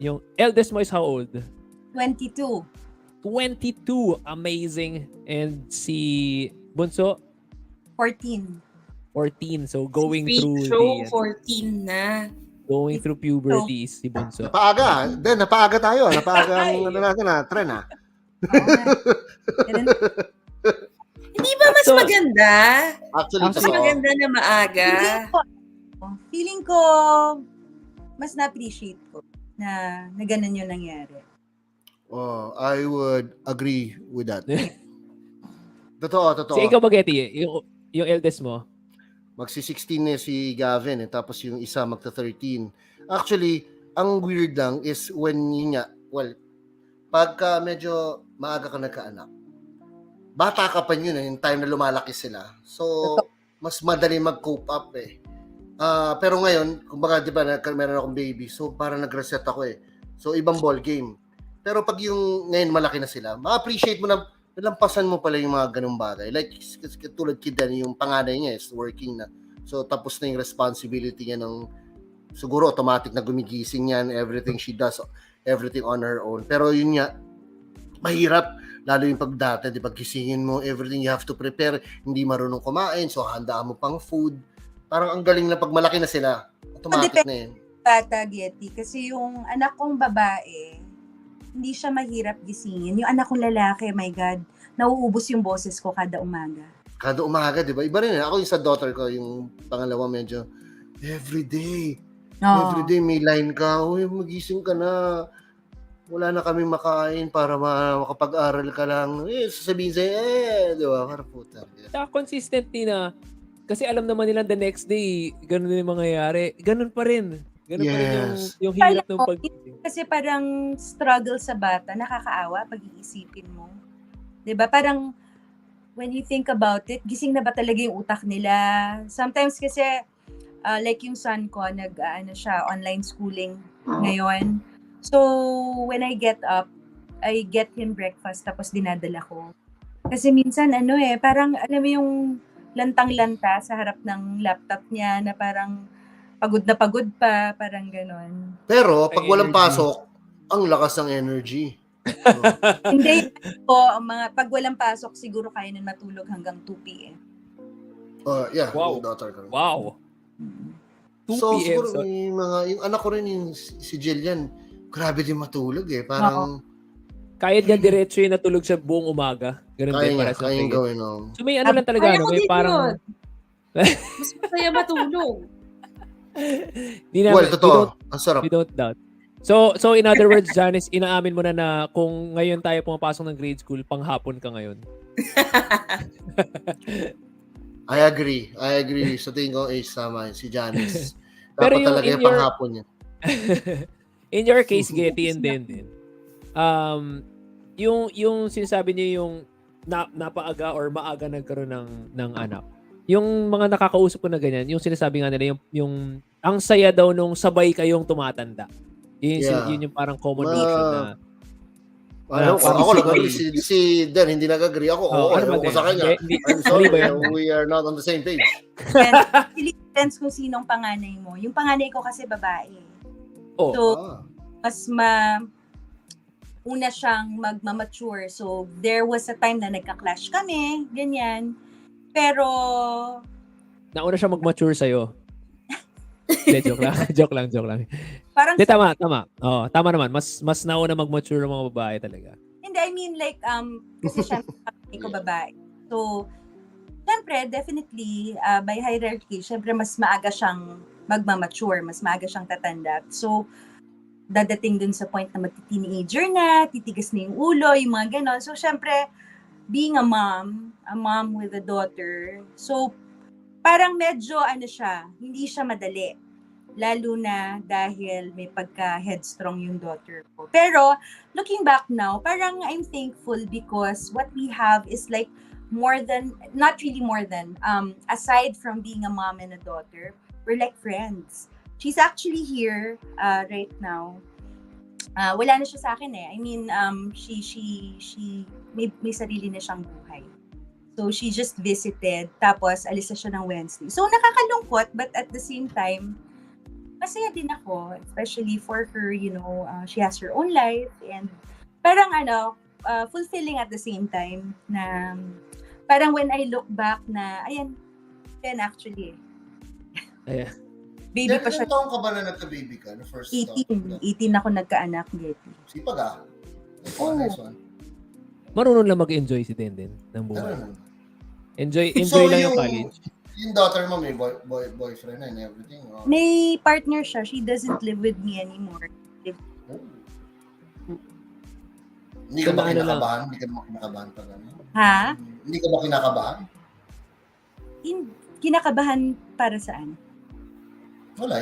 Yung eldest mo is how old? 22. 22. Amazing. And si Bunso, 14. 14. So going Freak through show, the 14 na. going through puberty is si Bunso. napaaga. Den, napaaga tayo. Napaaga ang ano natin tren Oo nga. Ganun. Hindi ba mas So, maganda? Actually, Mas totoo. maganda na maaga. Feeling ko, mas na-appreciate ko na ganun yung nangyari. Oh, I would agree with that. Totoo. Si ikaw ba, Getty? Yung eldest mo? Magsi-16 na si Gavin tapos yung isa magta-13. Actually, ang weird lang is when yun nga, well, pagka medyo maaga ka nagkaanak, bata ka pa yun yung time na lumalaki sila. So, mas madali mag-cope up eh. Pero ngayon, kumbaga, di ba, meron akong baby, so parang nag-reset ako eh. So, ibang ball game. Pero pag yung ngayon malaki na sila, ma-appreciate mo na nalampasan mo pala yung mga ganung bagay. Like, tulad kid Dan, yung panganay niya is working na. So, tapos na yung responsibility niya ng, siguro automatic na gumigising yan, everything she does, everything on her own. Pero yun nga, mahirap, lalo yung pagdata, di ba, gisingin mo, everything you have to prepare, hindi marunong kumain, so handaan mo pang food. Parang ang galing na pag malaki na sila, automatic na yun. Bata, Getty, kasi yung anak kong babae, hindi siya mahirap gisingin. Yung anak kong lalaki, my God, nauubos yung boses ko kada umaga. Kada umaga, di ba? Iba rin. Ako yung sa daughter ko, yung pangalawa medyo, everyday may line ka, uy, magising ka na. Wala na kaming makain para makapag-aral ka lang. Sasabihin sa'yo, di ba? Para puta. Saka consistent din na, kasi alam naman nila the next day, ganun din yung mangyayari. Ganun pa rin. Ganun pa rin yung hirap ng pag... Kasi parang struggle sa bata, nakakaawa pag iisipin mo. 'Di ba? Parang when you think about it, gising na ba talaga yung utak nila? Sometimes kasi like yung son ko, siya online schooling ngayon. So when I get up, I get him breakfast tapos dinadala ko. Kasi minsan parang alam mo yung lantang-lanta sa harap ng laptop niya na parang pagod na pagod pa, parang ganon. Pero pag walang pasok, ang lakas ng energy. Hindi po, pag walang pasok, siguro kaya nun matulog hanggang 2 p.m. Yeah, Wow. yung daughter ko. Wow. 2 So, p.m. siguro yung anak ko rin, yung si Jillian, grabe din matulog eh. Parang, Kaya niya diretso yung natulog siya buong umaga. Ganun din para sa kaya tingin. gawin. So may ano lang talaga, Kaya ko may din parang... yun. Mas masaya matulog. Di namin, Well, totoo. Ang sarap. we don't doubt. So in other words, Janice, inaamin mo na kung ngayon tayo pumapasok ng grade school, panghapon ka ngayon. I agree. Sa tingin ko, sama si Janice. Pero Dapat yung talaga in yung your- panghapon niya. In your case, Getty and din. Yung sinasabi niyo yung napaaga or maaga nagkaroon ng anak. Yung mga nakakausap ko na ganyan, yung sinasabi nga nila, yung ang saya daw nung sabay kayong tumatanda. Yun yung parang common notion na Ako nag-agree. Si Dan, hindi nag-agree. Ako, ano ba ko din? sa kanya. Hindi, I'm mali sorry, ba yun? we are not on the same page. And it depends kung sinong panganay mo. Yung panganay ko kasi babae. Oh. So, mas una siyang magmamature. So, there was a time na nagka-clash kami, ganyan. Pero, Nauna siya mag-mature sa'yo. Hindi, joke lang. parang, Hindi, tama. Oo, tama naman. Mas nauna mag-mature ng mga babae talaga. hindi, I mean like, kasi siya panganay ko babae. So, syempre, definitely, by hierarchy, syempre, mas maaga siyang magmamature, mas maaga siyang tatanda. So, dadating dun sa point na magti-teenager na, titigas na yung ulo, yung mga ganon. So, syempre, being a mom with a daughter, so, parang medyo siya, hindi siya madali. Lalo na dahil may pagka-headstrong yung daughter ko. Pero, looking back now, parang I'm thankful because what we have is like not really more than, aside from being a mom and a daughter, we're like friends. She's actually here right now. Wala na siya sa akin eh. I mean, she may sarili na siyang buhay. So, she just visited, tapos alis na siya ng Wednesday. So, nakakalungkot, but at the same time, masaya din ako, especially for her, she has her own life, and parang fulfilling at the same time, na parang when I look back na, ayan, 10 actually. Ayan. Baby pa siya. Ilang taong ka ba na nagka-baby ka? First 18 ako nagkaanak, Getty. Sipag ah. Oo. Nice one. Marunong lang mag-enjoy si Denden ng buhay. Ano? Enjoy So, lang yung college. Yung daughter mo may boyfriend and everything. Oh. May partner siya. She doesn't live with me anymore. Hindi ka ba Ano lang? kinakabahan? Hindi ka ba kinakabahan pa gano'n? Ha? Hindi ka ba kinakabahan? Kinakabahan para saan? Wala,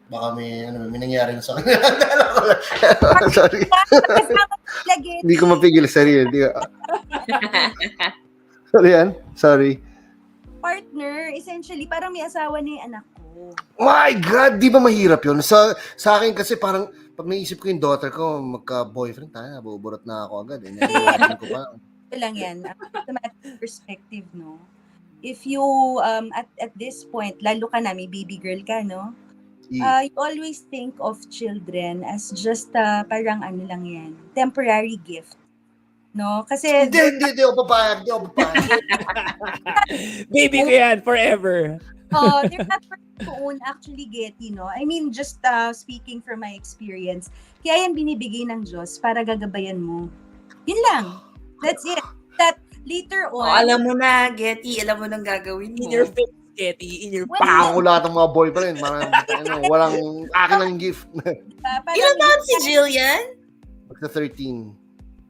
baka may nangyari na sa kanya. Sorry. Hindi ko mapigil sarili. Sorry yan. Sorry. Partner, essentially, parang may asawa na yung anak ko. My God! Di ba mahirap yun? Sa akin kasi parang, pag naisip ko yung daughter ko, magka-boyfriend tayo, buburot na ako agad. Naisip ko pa. Ito lang yan. Automatic perspective, no? If you, at this point, lalo ka na, may baby girl ka, no? You always think of children as just parang lang yan, temporary gift. No? Kasi Hindi ako papayag. Baby ko yan, forever. they're not for to own actually, Getty, no? I mean, just speaking from my experience, kaya yan binibigay ng Diyos para gagabayan mo. Yun lang. That's it. That later on... alam mo na, Getty, alam mo nang gagawin mo. In your face, Getty. In your Pako lahat ng mga boyfriend. Walang akin ang gift. Ilan taon si Jillian? Magsa 13.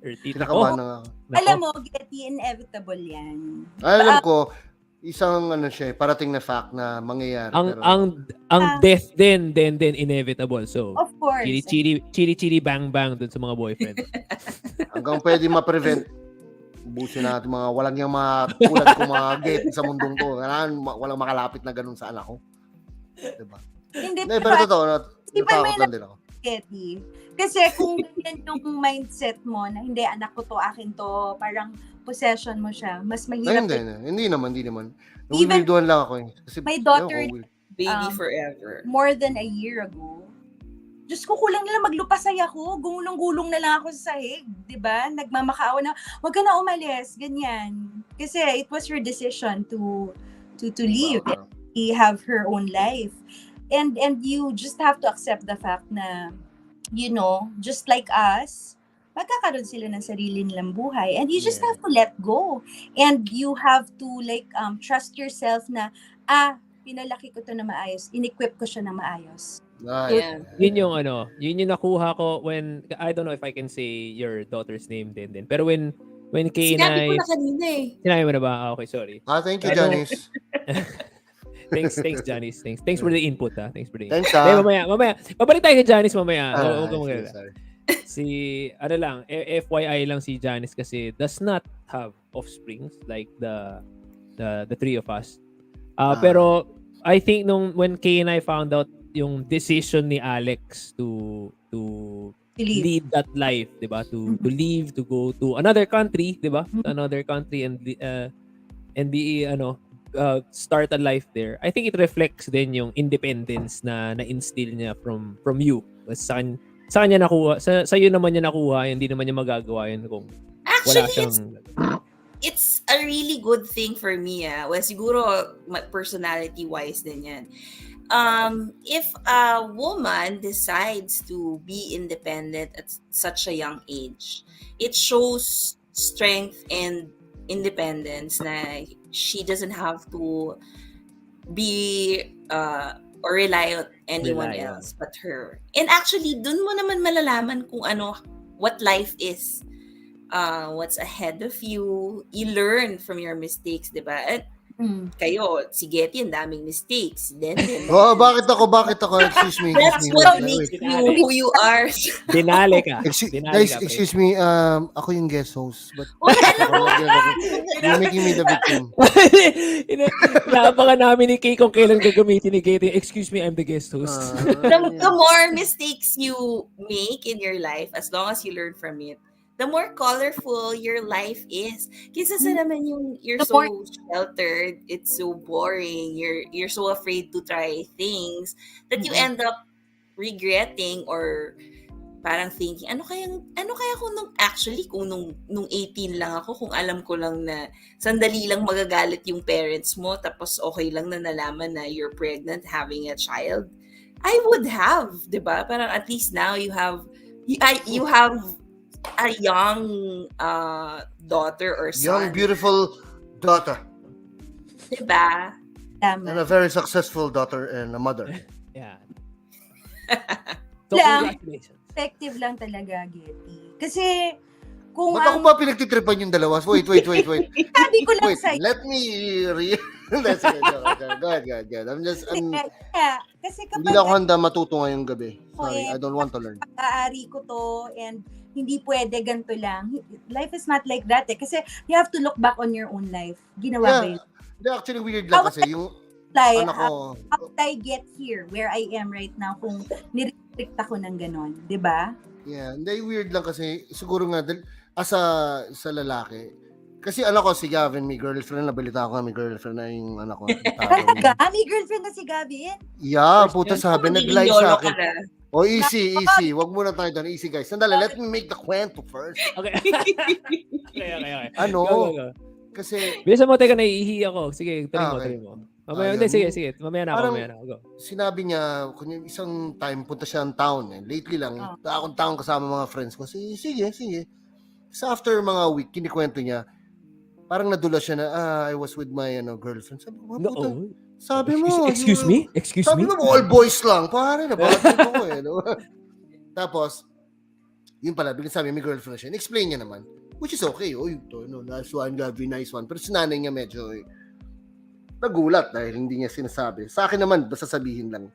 13 Kinakabahan na ako. Alam mo, Getty, inevitable yan. Alam ko, isang parating na fact na mangyayari. Ang death din inevitable. So, Of course. chili bang bang dun sa mga boyfriend. Hanggang pwede ma-prevent, busin natin mga walang yung mga tulad kong mga get sa mundong to. Walang makalapit na ganun sa anak ko. Diba? Hindi, Pero totoo, natakot lang din ako. Getty. Kasi kung ganyan yung mindset mo na hindi, anak ko to, akin to, parang possession mo siya, mas mahirap. Hindi naman. Even Nawiwilduhan lang ako eh. Kasi, my daughter, Baby forever. more than a year ago, Diyos ko, kulang na lang maglupasay ako. Gulong-gulong na lang ako sa sahig. Diba? Nagmamakaawa na, wag ka na umalis. Ganyan. Kasi it was her decision to leave. She have her own life. And you just have to accept the fact na, just like us, magkakaroon sila ng sarili nilang buhay. And you just have to let go. And you have to trust yourself na, pinalaki ko to na maayos. In-equip ko siya na maayos. Yeah. Yun yung nakuha ko when, I don't know if I can say your daughter's name din. Pero when Kay and Sinabi ko na kanina eh. Sinabi mo na ba? Okay, sorry. Thank you, Janice. Thanks, Janice. Thanks for the input, ha. Thanks for the input. Thanks, ha. Mamaya. Babalik tayo kay Janice mamaya. Huwag kang magalala. Sorry. Si, FYI lang si Janice kasi does not have offsprings like the three of us. Pero, I think when Kay and I found out yung decision ni Alex to lead that life, 'di ba? To leave, to go to another country, 'di ba? To another country and be start a life there. I think it reflects din yung independence na na-instill niya from you. Sa kanya nakuha, sa iyo naman niya nakuha, hindi naman niya magagawa yun kung wala siyang It's a really good thing for me. Well, siguro personality-wise din yan. If a woman decides to be independent at such a young age, it shows strength and independence na she doesn't have to be or rely on anyone else but her. And actually, dun mo naman malalaman kung what life is. What's ahead of you. You learn from your mistakes, diba? Kayo, si Getty, ang daming mistakes. Then, Bakit ako? Excuse me. that's what makes Wait. you who you are. Dinali ka. Guys, excuse me. Ako yung guest host. But you're making me the victim. Inaabangan namin ni Kay kung kailan gagamitin ni Getty. Excuse me, I'm the guest host. The more mistakes you make in your life, as long as you learn from it, the more colorful your life is. Kaysa sa naman yung you're so sheltered, it's so boring, you're so afraid to try things that you end up regretting or parang thinking, ano kaya kung nung 18 lang ako, kung alam ko lang na sandali lang magagalit yung parents mo, tapos okay lang na nalaman na you're pregnant, having a child. I would have, 'di ba? Parang at least now you have a young daughter or son. Young, beautiful daughter. Diba? And a very successful daughter and a mother. Yeah. So, Lang. congratulations. Perspective lang talaga, Getty. Kasi, kung Ba't ako ba pinagtitripan yung dalawa? Wait. sabi ko lang Wait, sa'yo. let me Let's go ahead. Kasi Hindi na ako handa matuto ngayong gabi. Sorry, I don't want to learn. Pag-aari ko to and hindi pwede ganito lang. Life is not like that eh. Kasi you have to look back on your own life. Ginawa ba yun? Hindi, actually weird lang kasi yung Like, anak ko. how did I get here where I am right now kung nirestrict ako ng ganon? Diba? Yeah, hindi, weird lang kasi siguro nga sa lalaki. Kasi anak ko si Gavin, may girlfriend, nabalita ko may girlfriend na yung anak ko. Talaga? May girlfriend na si Gavin? Yeah, puta sabi, nag-live sa akin. Ka na. Oh, easy. Wag muna tayo doon. Easy, guys. Sandali, let me make the kwento first. Okay. Okay. Ano? Go. Kasi, Bilisan mo, teka, naiihi ako. Sige, tuloy mo. Mamaya, Ayun. hindi, sige. Mamaya na ako. Go. sinabi niya, kung yung isang time, punta siya ng town. Lately lang, akong town kasama mga friends ko. Sige. So after mga week, kinikwento niya, parang nadula siya na, I was with my girlfriend. Sabi ko, puta, sabi mo, Excuse me? sabi mo, all boys lang. Pare, nabagot ko eh. No? Tapos, yun pala, biglang sabi, may girlfriend na siya. In-explain niya naman, which is okay. Nice one, nice one. Pero sinanay niya medyo, nagulat dahil hindi niya sinasabi. Sa akin naman, basta sabihin lang.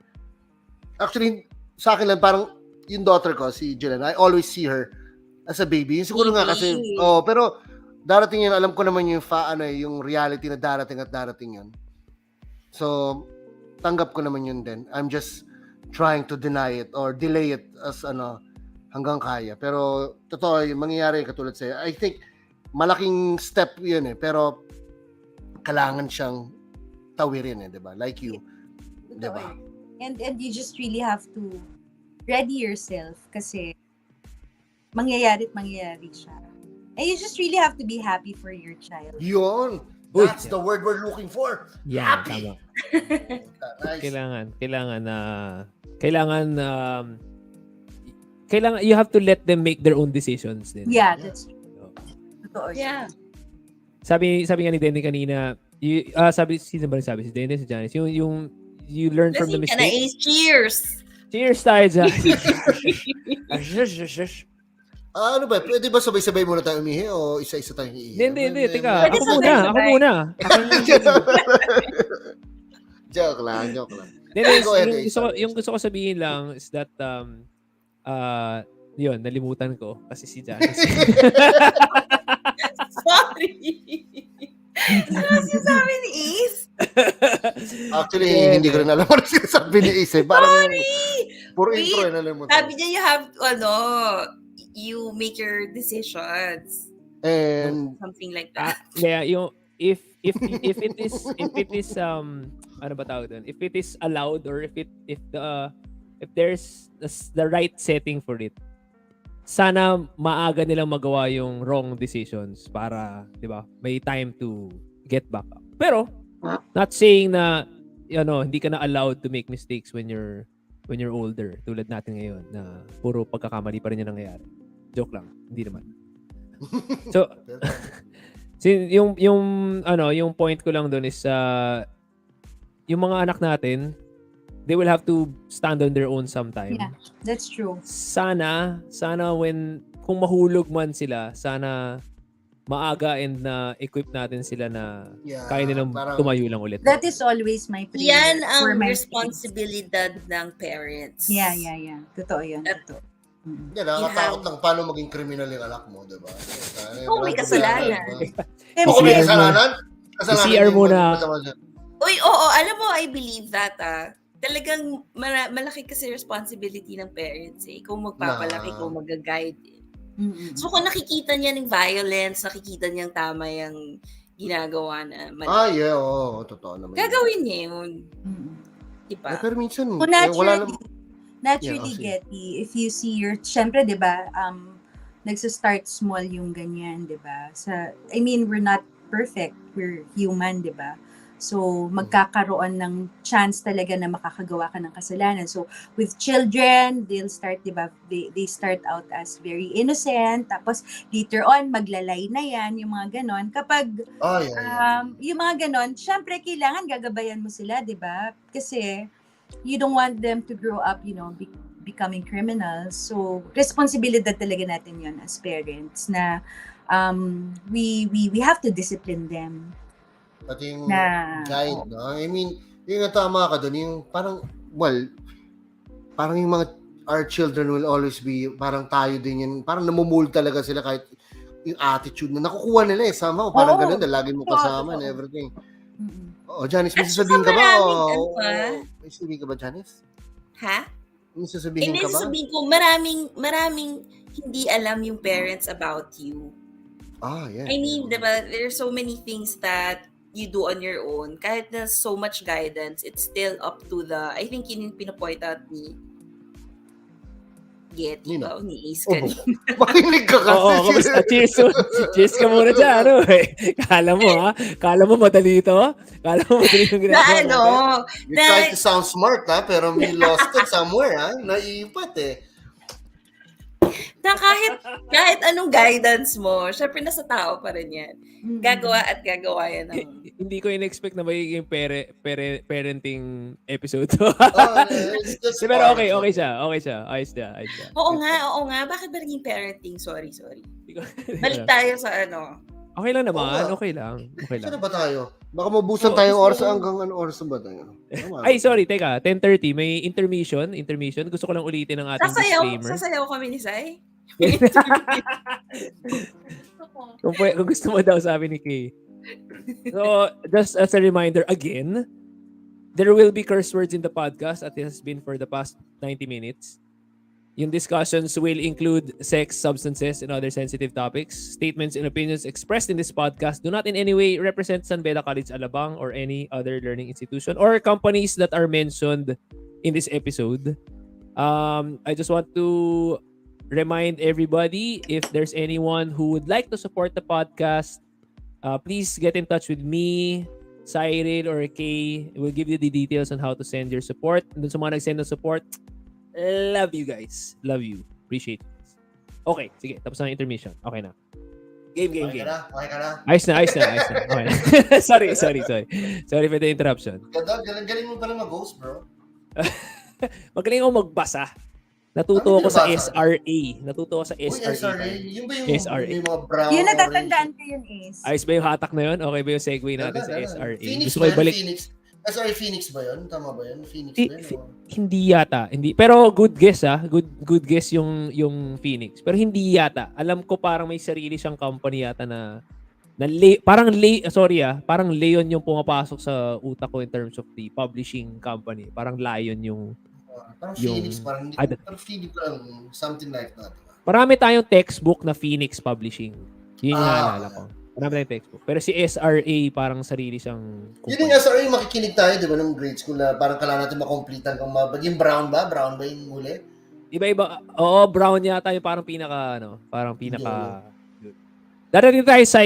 Actually, sa akin lang, parang yung daughter ko, si Jillian, I always see her as a baby. Yung siguro nga kasi, pero darating yun, alam ko naman yung reality na darating yun. So, tanggap ko naman yun din. I'm just trying to deny it or delay it as hanggang kaya. Pero, totoo, yung mangyayari katulad sa'yo. I think, malaking step yun pero kailangan siyang tawirin diba? Like you. Diba? And you just really have to ready yourself kasi mangyayari siya. And you just really have to be happy for your child. Yun! That's the word we're looking for. Yeah, Happy. tama. Nice. Kailangan you have to let them make their own decisions din. Yeah, that's true. Totoo. Yeah. Sabi nga ni Denny kanina, sino ba sabi? Si Denny, si Janice, yung you learn from the Lasing ka na, mistakes. cheers! Cheers tayo dyan. Ano ba? Pwede ba sabay-sabay muna tayo umihi o isa-isa tayong iihi? Hindi. Teka, Pwede ako muna. Joke lang. Dennis, Go ahead, yung gusto ko sabihin lang is that yun, nalimutan ko kasi si Janice. Sorry! Ano sinasabi ni Ace? Actually, hindi ko rin alam ano sinasabi ni Ace. Parang puro Wait. intro na mo. Sabi niya you have you make your decisions. And Something like that. Yeah, yung if it is ano ba tawag doon? If it is allowed or if there's the right setting for it, sana maaga nilang magawa yung wrong decisions para, 'di ba? May time to get back up. Pero not saying na hindi ka na allowed to make mistakes when you're older, tulad natin ngayon na puro pagkakamali pa rin yung nangyayari. Joke lang, hindi naman. So yung point ko lang doon is yung mga anak natin, they will have to stand on their own sometime. Yeah, that's true. Sana kung mahulog man sila, sana maaga and na equip natin sila na Yeah, kaya nilang parang- tumayo lang ulit. That is always my prayer Yan for ang my responsibilidad ng parents. kids. Yeah. Totoo yun. Totoo. Mm. Yan, nakakatakot lang paano maging criminal yung anak mo, diba? Oo, may kasalanan. Oo, may CR kasalanan? CR yung muna. masama siya. Uy, oo, alam mo, I believe that, talagang malaki kasi responsibility ng parents eh. Ikaw magpapalaki, ikaw mag-guide. Mm-mm. So kung nakikita niya ng violence, nakikita niyang tama yung ginagawa na mali, Yeah, oo, totoo naman. gagawin niya yun. Mm-mm. Diba? Pero minsan, Kung wala naturally, Yeah, Getty, if you see syempre, di ba, nagsa-start small yung ganyan, di ba? I mean, we're not perfect. We're human, di ba? So, magkakaroon ng chance talaga na makakagawa ka ng kasalanan. So, with children, they'll start, di ba, they start out as very innocent. Tapos, later on, maglalay na yan, yung mga ganon. Kapag, yung mga ganon, syempre, kailangan gagabayan mo sila, di ba? Kasi, you don't want them to grow up, becoming criminals. So, responsibilidad talaga natin yun as parents na we have to discipline them. Pati yung guide, no? I mean, yung tama ka doon, yung parang yung mga our children will always be, parang tayo din yun, parang namumul talaga sila kahit yung attitude na nakukuha nila somehow, parang ganun, lagi mo kasama and everything. Janice, may sasabihin ka ba? May sasabihin ka ba, Janice? Ha? May sasabihin ka ba? Sabihin ko, maraming hindi alam yung parents about you. Yeah. I mean, diba, there's so many things that you do on your own. Kahit na so much guidance, it's still up to I think yun yung pinapoint out ni Getty ba? Ni Ace kanina. Makinig ka kasi. Oo, kamusta? Cheers ka muna dyan. Kala mo madali ito? Kala mo madali yung ginagawa natin? You try to sound smart, pero may lost it somewhere, naiipat Na kahit anong guidance mo, syempre nasa tao pa rin yan. Gagawa yan ng... Hindi ko in-expect na magiging parenting episode. Pero okay siya. Ayos siya. Oo nga. Bakit ba naging parenting? Sorry. Balik tayo sa Okay lang naman. Okay lang. Saan na ba tayo? Baka mabusan tayong oras hanggang oras ba tayo? Ay, sorry. Teka. 10:30. May intermission. Gusto ko lang ulitin ang ating disclaimer. Sasayaw kami ni Sai? Kung gusto mo daw, sabi ni Kay. So, just as a reminder again, there will be curse words in the podcast as it has been for the past 90 minutes. Yung discussions will include sex, substances, and other sensitive topics. Statements and opinions expressed in this podcast do not in any way represent San Beda College Alabang or any other learning institution or companies that are mentioned in this episode. I just want to remind everybody, if there's anyone who would like to support the podcast, please get in touch with me, Cyril, or Kay. We'll give you the details on how to send your support. And dun sa mga nag-send ng support, love you guys. Love you. Appreciate it. Okay, sige. Tapos na ang intermission. Okay na. Game. Okay ka na? Ayos na. Okay na. Sorry. Sorry for the interruption. Galing mo pala mag-host, bro. Magaling ako magbasa. Natuto ako sa SRA. SRA? Yung ba yung SRA? Yung mga brown, Yun, natatandaan ko yun, Ace. Ayos ba yung hatak na yun? Okay ba yung segue natin sa SRA? Phoenix Gusto ko ibalik. SRA Phoenix ba yun? Tama ba yun? Phoenix ba yun? Hindi yata. Hindi. Pero good guess Good guess yung Phoenix. Pero hindi yata. Alam ko parang may sarili siyang company yata parang Leon yung pumapasok sa utak ko in terms of the publishing company. Parang Lion yung parang Phoenix, parang Phoenix lang, something like that. Marami tayong textbook na Phoenix Publishing. Yun yung naalala ko. Marami tayong textbook. Pero si SRA parang sarili siyang company. Yun yung SRA, makikinig tayo, di ba, ng grade school na parang kailangan natin makompletan kung yung brown ba? Brown ba yung huli? Iba-iba. Oo, brown yata yung parang pinaka... Darating tayo sa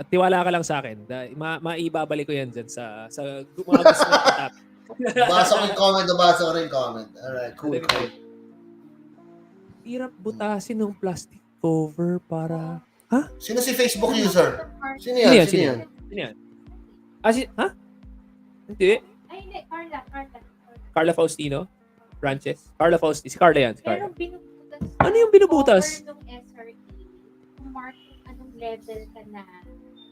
tiwala ka lang sa akin. Maibabalik ko yan dyan sa mga gusto mo itap. Nabasa ko rin comment. Alright, cool. Hirap butasin ng plastic cover para... Ha? Sino si Facebook user? Sino yan? Hindi. Ay, hindi. Carla Faustino? Frances? Carla Faustino. Si Carla yan. Pero binubutas. Ano yung binubutas? Cover ng SRE. Mark level ka na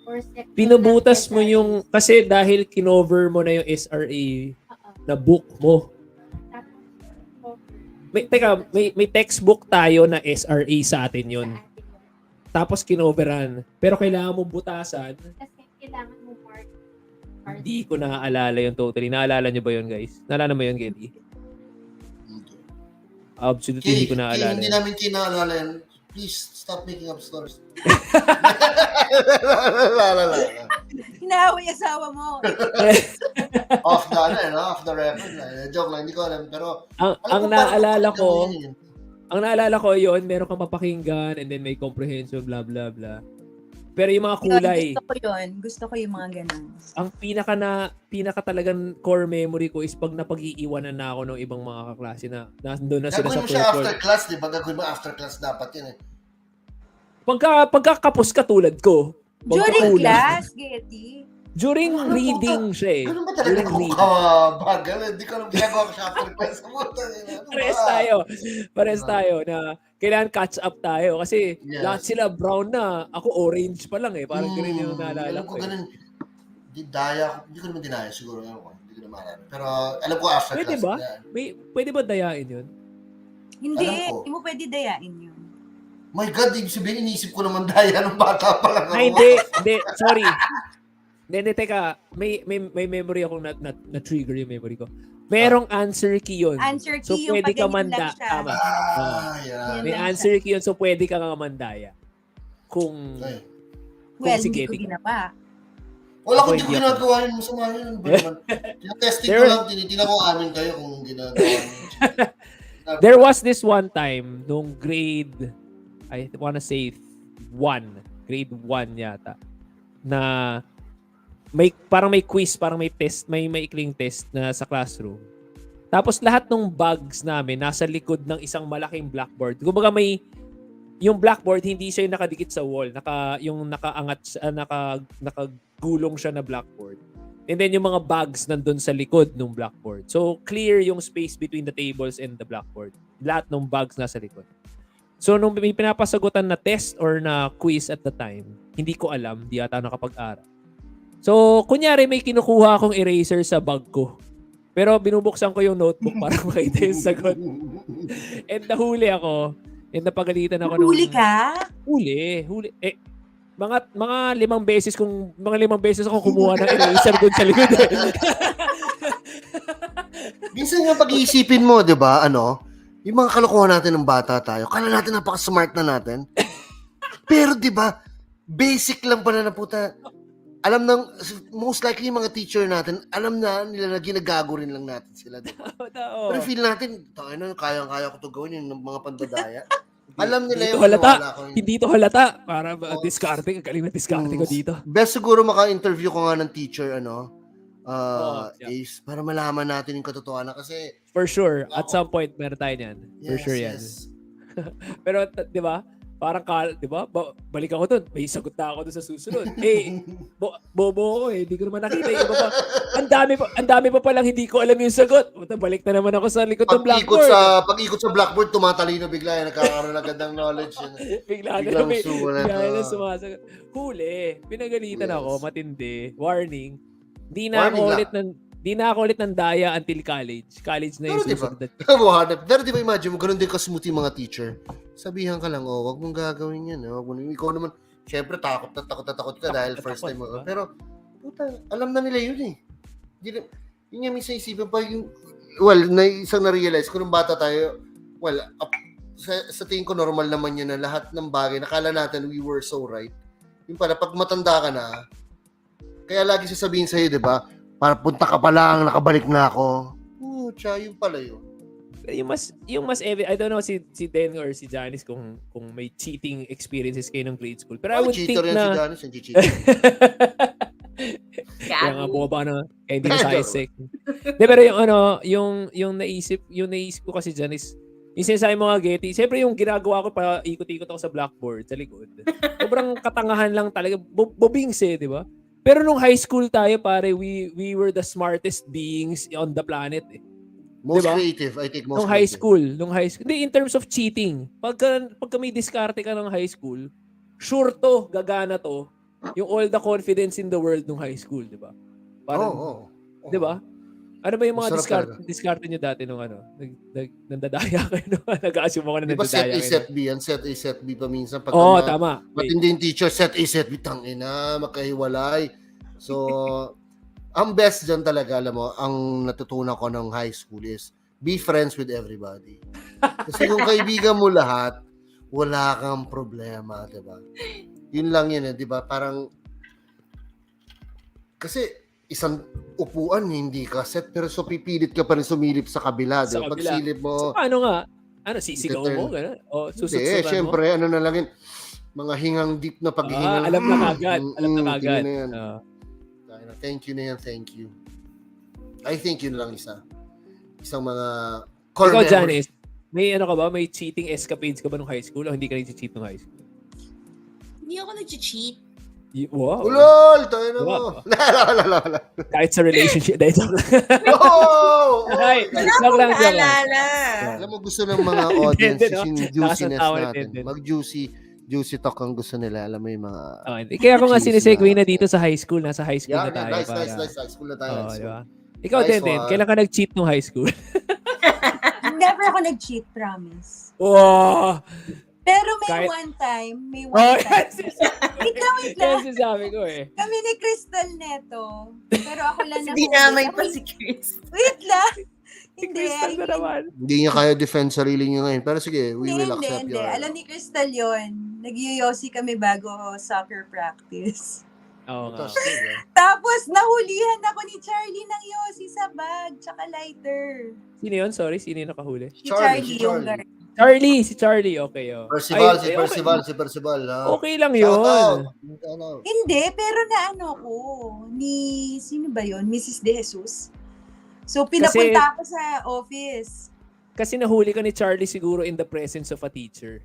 or sector Pinubutas ng mo yung, SRA. kasi dahil kinover mo na yung SRA Oo. na book mo. Tapos, cover. May textbook tayo na SRA sa atin yun. Sa atin yun. Tapos kinoveran. Pero kailangan mo butasan. Kasi kailangan mo mark. Hindi ko naaalala yung totally. Naalala nyo ba yun, guys? Naalala mo yun, Getty? Absolutely hindi ko naalala. Hindi yun. namin kinaalala yan. Please, stop making up stories. Hinaaway asawa mo. Off the record. Joke lang, hindi ko alam. Pero, ang naalala ko yun, meron kang mapakinggan and then may comprehension, blah, blah, blah. Pero yung mga kulay, Gusto ko yung mga ganun. ang pinaka talagang core memory ko is pag napag-iiwanan na ako ng ibang mga kaklase na nandun na sila gagawin sa mo siya purple. after class, di ba? Gagawin mo after class dapat yun eh. Pagkakapos ka tulad ko. During pagkakulang. class, Getty. During reading siya eh. Ano ba talaga During kung reading. kabagal? Hindi ko alam ginagawa ko siya after class. Pares tayo na kailangan catch up tayo kasi Yes. lahat sila brown na, ako orange pa lang eh. Parang ganun yung naalala Alam ko. ko ganun. Hindi ko naman dinaya siguro. Hindi ko naman alam. Pero alam ko after Pwede class. ba? yan. Pwede ba dayain yun? Hindi, Alam ko. hindi mo pwede dayain yun. My God, ibig sabihin, inisip ko naman daya ng bata pa lang ako. Ay, hindi, sorry. Hindi, teka. May memory ako na-trigger yung memory ko. Merong answer key yun. Answer So, key yung pwede ka pag-ganyan lang manda. siya. Tama. Yan. May answer key yun, so pwede ka nga mandaya. Kung Okay. Well, si hindi ko Getty. ginawa. Wala Ako ko, hindi ko hindi ako. ginagawa yun. Masama yun. Ano ba naman? Tinatesting ko There- lang. Tinitingnan ko amin kayo kung ginagawa nyo. there was this one time nung grade, I wanna say grade 1 yata, na parang may quiz, parang may test, may maikling test na sa classroom. Tapos lahat ng bags namin nasa likod ng isang malaking blackboard. Kumbaga yung blackboard hindi siya yung nakadikit sa wall, nakagulong siya na blackboard. And then yung mga bags nandun sa likod ng blackboard. So clear yung space between the tables and the blackboard. Lahat ng bags nasa likod. So nung may pinapasagutan na test or na quiz at the time, hindi ko alam, di ata nakapag-aral. So kunyari may kinukuha akong eraser sa bag ko. Pero binubuksan ko yung notebook para makita yung sagot. And nahuli ako. And napagalitan ako Huli ka? Huli. Mga 5 beses akong kumuha ng eraser doon sa likod. Minsan nga pag-iisipin mo, di ba, yung mga kalokohan natin ng bata tayo, kala natin napaka-smart na natin. Pero di ba, basic lang pala na puta. Alam ng, most likely yung mga teacher natin, alam na nila na ginagago rin lang natin sila. Diba? Pero feel natin, kayang-kaya ko to gawin yung mga pandadaya. Alam nila yung Hindi to halata. Para diskarte. Galing na diskarte ko dito. Best siguro maka-interview ko nga ng teacher, yeah. para malaman natin yung katotohanan kasi For sure. At some point, meron tayo niyan. For sure yan. Yes. Pero, di ba? Parang, di ba? Balik ako dun. May sagot na ako dun sa susunod. Bobo ako eh. Hindi ko naman nakita. Iba pa. Ang dami pa palang hindi ko alam yung sagot. Balik na naman ako sa likod ng blackboard. Pag-ikot sa blackboard, tumatalino bigla. Nagkakaroon agad ng knowledge. Bigla na sumasagot. Huli. Pinagalitan ako. Matindi. Warning. Di na ako ulit ng daya until college. College na yung susunod. Pero di ba imagine mo, ganun din ka-smooth yung mga teacher. Sabihan ka lang, wag mong gagawin yan. Ikaw naman, syempre, takot ka dahil first time mo. Diba? Pero, puta, alam na nila yun eh. Yun yung minsan isipin pa yung, isang na-realize ko nung bata tayo, sa tingin ko normal naman yun na lahat ng bagay, nakala natin we were so right. Yung pala, pag matanda ka na, kaya lagi sasabihin sa'yo, di ba? Para punta ka pa lang, nakabalik na ako. Yung pala yun. Yung mas I don't know si Den or si Janice kung may cheating experiences kayo ng grade school. Pero I would think cheater yan na si Janice, hindi cheater. kaya nga boba na hindi na sa isek. De, pero yung naisip ko kasi Janice, yung sinasabi mga Getty, siyempre yung ginagawa ko pa ikot-ikot ako sa blackboard sa likod. Sobrang katangahan lang talaga. Bobings di ba? Pero nung high school tayo, pare, we were the smartest beings on the planet. Most diba? creative, I think most Nung high school. Hindi, in terms of cheating. Pagka may diskarte ka ng high school, sure to, gagana to, yung all the confidence in the world nung high school, di ba? Parang, di ba? Ano ba yung mga Masarap diskarte nyo dati nung nandadaya kayo? Nag-assume ako na Di ba set nandadaya A, kayo. set B yan? Set A, set B pa minsan. Pag Tama. matindi yung teacher, set A, set B, tangina, makahiwalay. So, ang best dyan talaga, alam mo, ang natutunan ko ng high school is be friends with everybody. Kasi kung kaibigan mo lahat, wala kang problema, di ba? Yun lang yun, di ba? Parang, kasi, isang upuan, hindi ka set, pero so pipilit ka pa rin sumilip sa kabila. Diba? Pag silip mo, so, paano nga? Sisigaw mo? Gano'n? O susutsutan mo? Siyempre, ano na lang yun, mga hingang deep na paghinga. Alam na kagad. Tingin na yan. Thank you na yan, thank you. I think yun lang isang mga core Ikaw, memories. Janice, may ano ka ba? May cheating escapades ka ba nung high school o hindi ka nag-cheat nung high school? Hindi ako nag-cheat. Wow. Ulol! Tayo na mo. Wow. Lala. Kahit sa relationship. Dahil joke lang. Oh! Ay, Wala joke akong lang, joke lang. naalala. Alam mo, gusto ng mga audience Hindi, no? yung juiciness Nakasantawa natin. natin. Mag-juicy talk ang gusto nila. Alam mo yung mga... Hindi. Kaya ako nga Cheese sinisegue na. na dito sa high school. Nasa high school na tayo. Nice. High school na tayo. Di ba? Ikaw, Nice din. one. Kailan ka nag-cheat nung high school? Never ako nag-cheat, promise. Wow! Pero may Kahit- one time. Wait lang. Yan sinasabi ko eh. Kami ni Crystal neto. Pero ako lang Hindi namay pa si Chris. Wait lang. Si Hindi. Crystal na naman. Hindi niya kaya defend sarili niya ngayon. Pero sige, we will accept Hindi. your... Alam ni Crystal yun. Nag-yoyosi kami bago soccer practice. Oo nga. Tapos, nahulihan ako ni Charlie ng yosi sa bag, tsaka lighter. Sino yun? Sorry, sino yung nakahuli? Si Charlie. Yung guard. Si Charlie. Okay, oh. Percival, Ay, si Percival. Okay lang yun. Hindi, pero naano ko, sino ba yun? Mrs. De Jesus. So, pinapunta ako sa office. Kasi nahuli ka ni Charlie siguro in the presence of a teacher.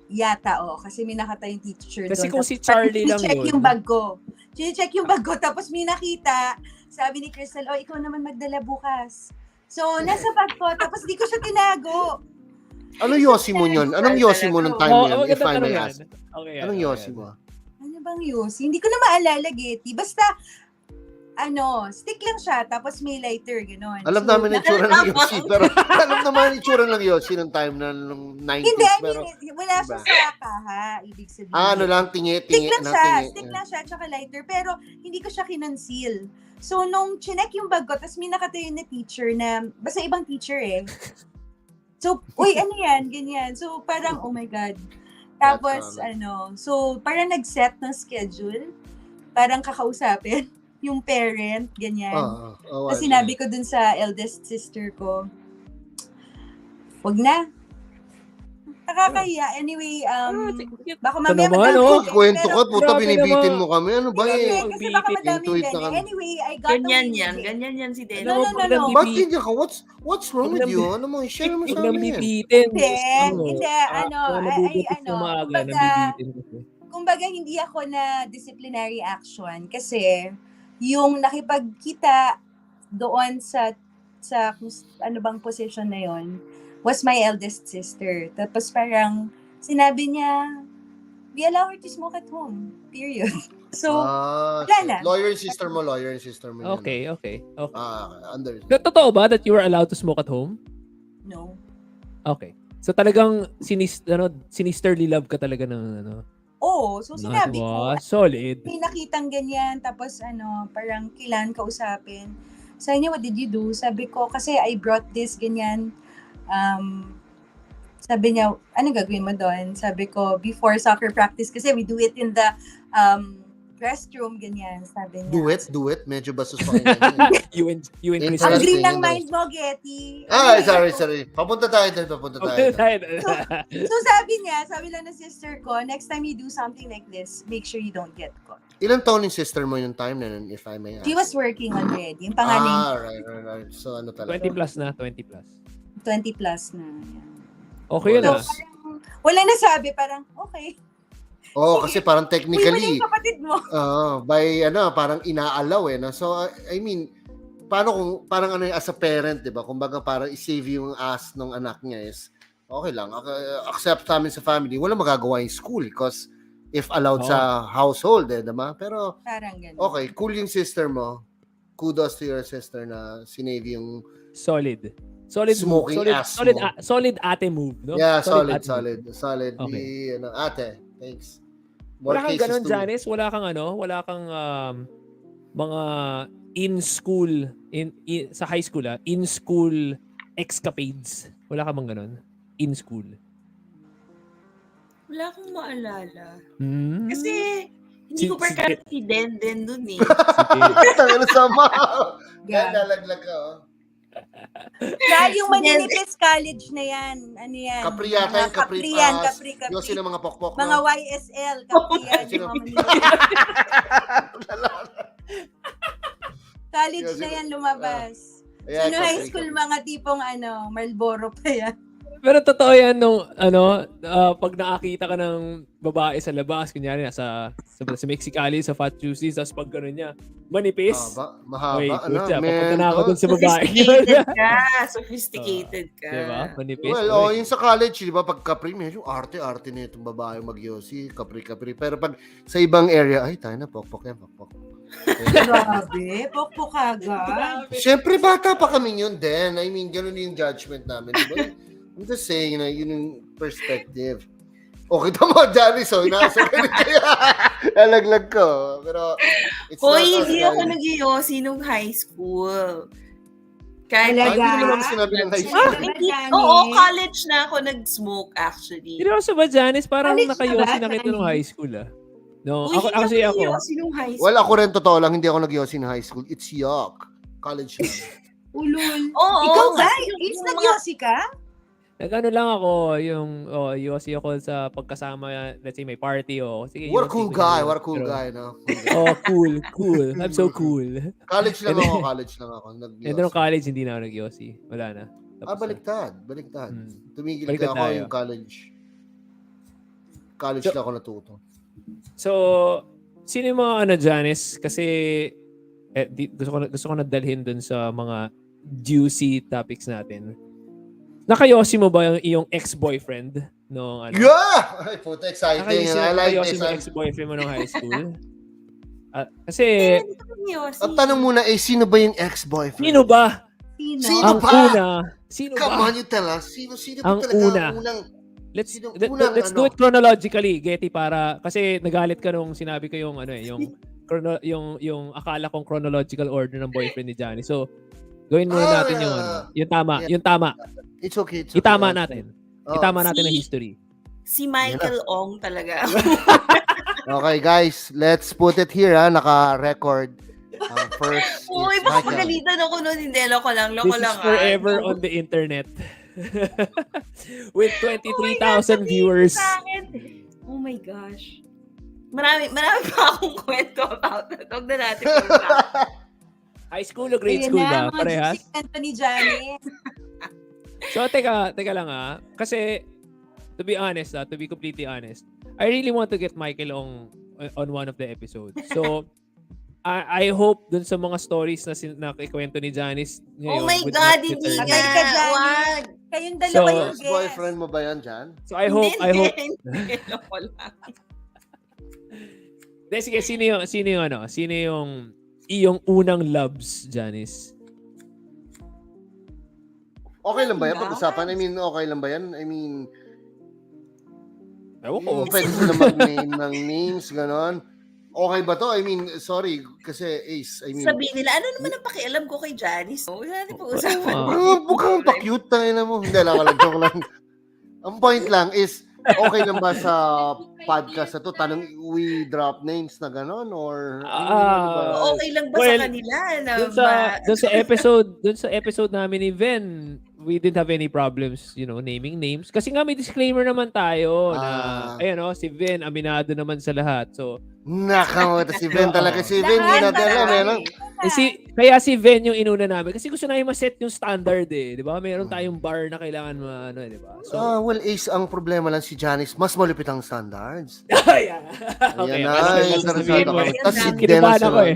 Yata, kasi may nakatayong teacher Kasi doon. kung si Charlie lang check yun. yung bag ko. Check yung bag ko, tapos may nakita. Sabi ni Crystal, ikaw naman magdala bukas. So, nasa bag ko, tapos di ko siya tinago. Anong yosi mo yun? Anong yosi mo ng time mo yun, if I may ask? Okay, Anong yosi mo? Ano bang yosi? Hindi ko na maalala, Getty. Basta, stick lang siya, tapos may lighter, gano'n. Alam namin ang itsura ng yosi, pero alam naman ang itsura ng yosi ng time na nung 90s. Hindi, pero, wala siya sa kaha, ibig sabihin. ano lang, Stick tingi. lang siya, tsaka lighter, pero hindi ko siya kinonceal. So, nung chinek yung bag ko, tapos may nakatayo na teacher na, basta ibang teacher eh. So, uy, ano yan, ganyan. So, parang, oh my God. Tapos, so, parang nag-set ng schedule, parang kakausapin yung parent, ganyan. Tapos sinabi ko dun sa eldest sister ko, wag na. Nakakahiya. Anyway, baka mamaya naman, kwento ka, puta, Grabe binibitin naman. mo kami. Ano ba Hindi, eh? kasi baka madaming Intuit na ganyan. kami. Anyway, I got Ganyan away yan. with it. Ganyan yan si Dena. No. Ba't hindi ka? What's wrong with you? Ano mo? Share mo Huwag sa nang amin yan. bibitin. Hindi, kumbaga hindi ako na disciplinary action kasi yung nakipagkita doon sa ano bang position na yon was my eldest sister. Tapos parang sinabi niya, we allow her to smoke at home. Period. So, wala na. Lawyer and sister mo yun. Okay. Under. Totoo ba that you were allowed to smoke at home? No. Okay. So talagang sinisterly love ka talaga ng Oo, so sinabi ko, solid. may nakitang ganyan, tapos parang kailan kausapin. Sabi niya, what did you do? Sabi ko, kasi I brought this, ganyan. Sabi niya, ano gagawin mo doon? Sabi ko, before soccer practice, kasi we do it in the restroom, ganyan. Sabi niya. Do it. Medyo bastos pa kayo. You and Chris. Ang Interesting. green ng mind mo, Getty. Sorry. Papunta tayo doon. So sabi lang ng sister ko, next time you do something like this, make sure you don't get caught. Ilang taon yung sister mo yung time na nun, if I may ask? She was working already. Yung pangalan, Right. So ano talaga? 20 plus na. 20 plus na. Yan. Okay yun So ah. parang, walang nasabi, parang, okay. Kasi parang Uy, wala technically, yung kapatid mo. parang inaalaw eh. No? So, I mean, paano kung, parang as a parent, di ba? Kumbaga parang i-save yung ass ng anak niya is, okay lang. Accept namin sa family. Wala magagawa yung school because if allowed Oo. sa household, diba? Pero, Parang ganun. okay, cool yung sister mo. Kudos to your sister na sinave yung Solid. Solid move. Smoking Solid, ass solid, mo. solid ate move, no? Yeah, ate move. solid. Okay. Ate, thanks. More Wala kang cases ganun, to me. Janice? Wala kang mga in-school, sa high school, in-school escapades. Wala ka bang ganun? In-school. Wala akong maalala. Hmm? Kasi, hindi ko parang si Den dun eh. Tangin na sama. Yan, Yeah. lalaglag ka, oh. Yung maninipis college na yan. Ano yan? Kapri yata yung kapri yan, pass. kapri. Yung sino mga pokpok, Mga no? YSL, kapri yan. Sino? Yung mga maninipis. College Yung na sino? yan lumabas. Ayan, Sino high kapri, school kapri. mga tipong Marlboro pa yan. Pero totoo yan nung, pag nakakita ka ng babae sa labas, kunyari sa Mexicali, sa Fat Juicy, tapos pag gano'n niya, manipis. Mahaba. Uy, Ano, good job. man. Papunta na ako dun sa babae. Sophisticated ka. Diba? Manipis. Well, yung sa college, di ba, pag kapri, medyo arte na itong babae mag-yosi, kapri. Pero pag sa ibang area, ay, tayo na, pokpok. Grabe, pokpok agad. Siyempre, bata pa kami yun din. I mean, ganun yung judgment namin, di ba? I'm just saying na yun yung perspective. Okay, tama, Janice, so inasa ka rin kaya. Nalaglag ko. Pero, it's Hoy, not us, hindi ako guys. nag-yosi nung high school. Kahit Ay, Talaga? hindi naman ako sinabi ng high school. Hindi, Janice? oo, college na ako nag-smoke actually. Seryoso ba, Janice? Parang College na nakayosi ba, na kita nung Janice? high school, No, Uy, ako kasi ako. nag-yosi nung high school. Well, ako rin, totoo lang, hindi ako nag-yosi ng high school. It's yuck. College na. Ulul. Oo, Ikaw ba? kasi yung Is mga- nag-yosi ka? Nag-ano lang ako, yung yosi ako sa pagkasama, let's say may party, sige. What a yosi cool ko guy. yun. What a cool Pero- guy, no? Cool. I'm so cool. College lang And ako. And nung college, hindi na ako nag-yosi. Wala na. Tapos na. Baliktad. Hmm. Tumigil Baliktad ako tayo. yung college. College So- lang ako natuto. So, sino yung mga Janice? Kasi gusto ko na dalhin dun sa mga juicy topics natin. Nakayosi mo ba yung iyong ex-boyfriend nung Yeah! Ay, puta, exciting. I like nakayosi this. mo yung ex-boyfriend mo nung high school? Kasi, Hindi ko nag-yosi. Ang tanong muna, sino ba yung ex-boyfriend? sino ba? Sino? Sino Ang ba? una. Sino Come ba? on, you tell us. Sino ba Ang talaga una. ang unang... Let's Sino let- unang let's do ano? it chronologically, Getty, para kasi nagalit ka nung sinabi ko yung yung akala kong chronological order ng boyfriend ni Johnny. So, gawin muna natin yung tama, yeah. yung tama. It's okay. It's okay. Itama natin. Oh. Itama natin ang history. Si Michael Ong talaga. Okay, guys. Let's put it here, Naka-record. Ang first Uy, is baka Michael. pagalitan ako nun. Hindi, loko lang. This is forever on the internet. With 23,000 viewers. Oh my gosh. Marami pa akong kwento about that. Huwag na natin pag-usapan. High school o grade Ayun school na, ba? mga Parehas? juicy kwento ni Janice. So, teka lang Kasi, to be honest, to be completely honest, I really want to get Michael on one of the episodes. So, I hope dun sa mga stories na ikwento ni Janice ngayon. Oh my with God, with hindi her- nga. Patay ka, Janice. Wag. Kayong dalawa So, yung guest. Ex-boyfriend mo ba yan, Jan? So, I hope. Hindi, loko lang. Sige, sino yung iyong unang loves, Janice? Okay lang ba yan pag-usapan? I mean, okay lang ba yan? I mean, Ewan ko. pwede sila mag-name ng names, ganon. Okay ba to? I mean, sorry, kasi Ace, I mean, Sabihin nila, ano naman ang pakialam ko kay Janice? Huwag na natin pag-usapan. mukhang pa-cute tayo na mo. Hindi lang, joke lang. Ang point lang is, okay lang ba sa podcast na to? Tanong, we drop names na ganon? Or, Okay lang ba Well, sa kanila? Na Dun sa episode namin ni Ven, we didn't have any problems, naming names. Kasi nga may disclaimer naman tayo na, si Ven, aminado naman sa lahat. So, Nakamata si Ben talaga. Si Ben, yun natin alam. kaya si Ven yung inuna namin. Kasi gusto namin ma-set yung standard di ba? Meron tayong bar na kailangan di ba? So, Well, Ace, ang problema lang si Janice, mas malupit ang standards. yeah. Ayan Okay, na, interesado mo. kami. Tapos si Kinabahan Dennis ako naman.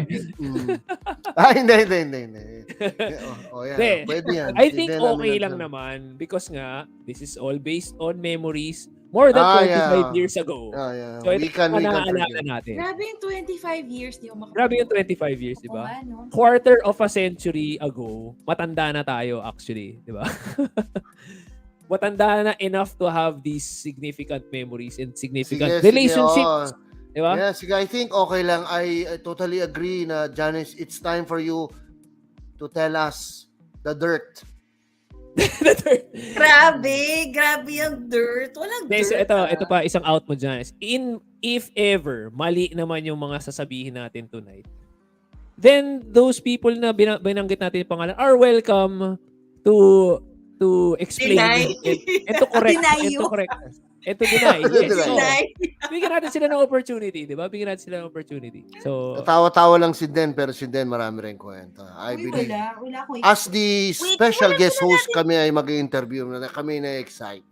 Hindi. Yan. Hindi. Pwede yan. I think Hindi namin okay lang nandyan. naman because nga, this is all based on memories more than 25 years ago. Yeah. So, ito We can yung naaalala forgive. natin. Grabe yung 25 years, di ako Grabe yung 25 years, di Oo ba? nga, no? Quarter of a century ago, matanda na tayo actually, di ba? Matanda na enough to have these significant memories and significant relationships. Di ba? Yeah, sige, I think okay lang. I totally agree na, Janice, it's time for you to tell us the dirt. Grabe yung dirt. Walang So, dirt. ito pa, isang out mo dyan. If ever, mali naman yung mga sasabihin natin tonight, then those people na binanggit natin yung pangalan are welcome to explain Deny. and to correct Deny and you. to correct us. And to deny. Yes, so, Deny. bigyan natin sila ng opportunity, di ba? Bigyan natin sila ng opportunity. So, Tawa-tawa lang si Den, pero si Den marami rin kwento. I Uy, believe. wala akong As the special wala guest host kami ay mag-interview na kami na-excite.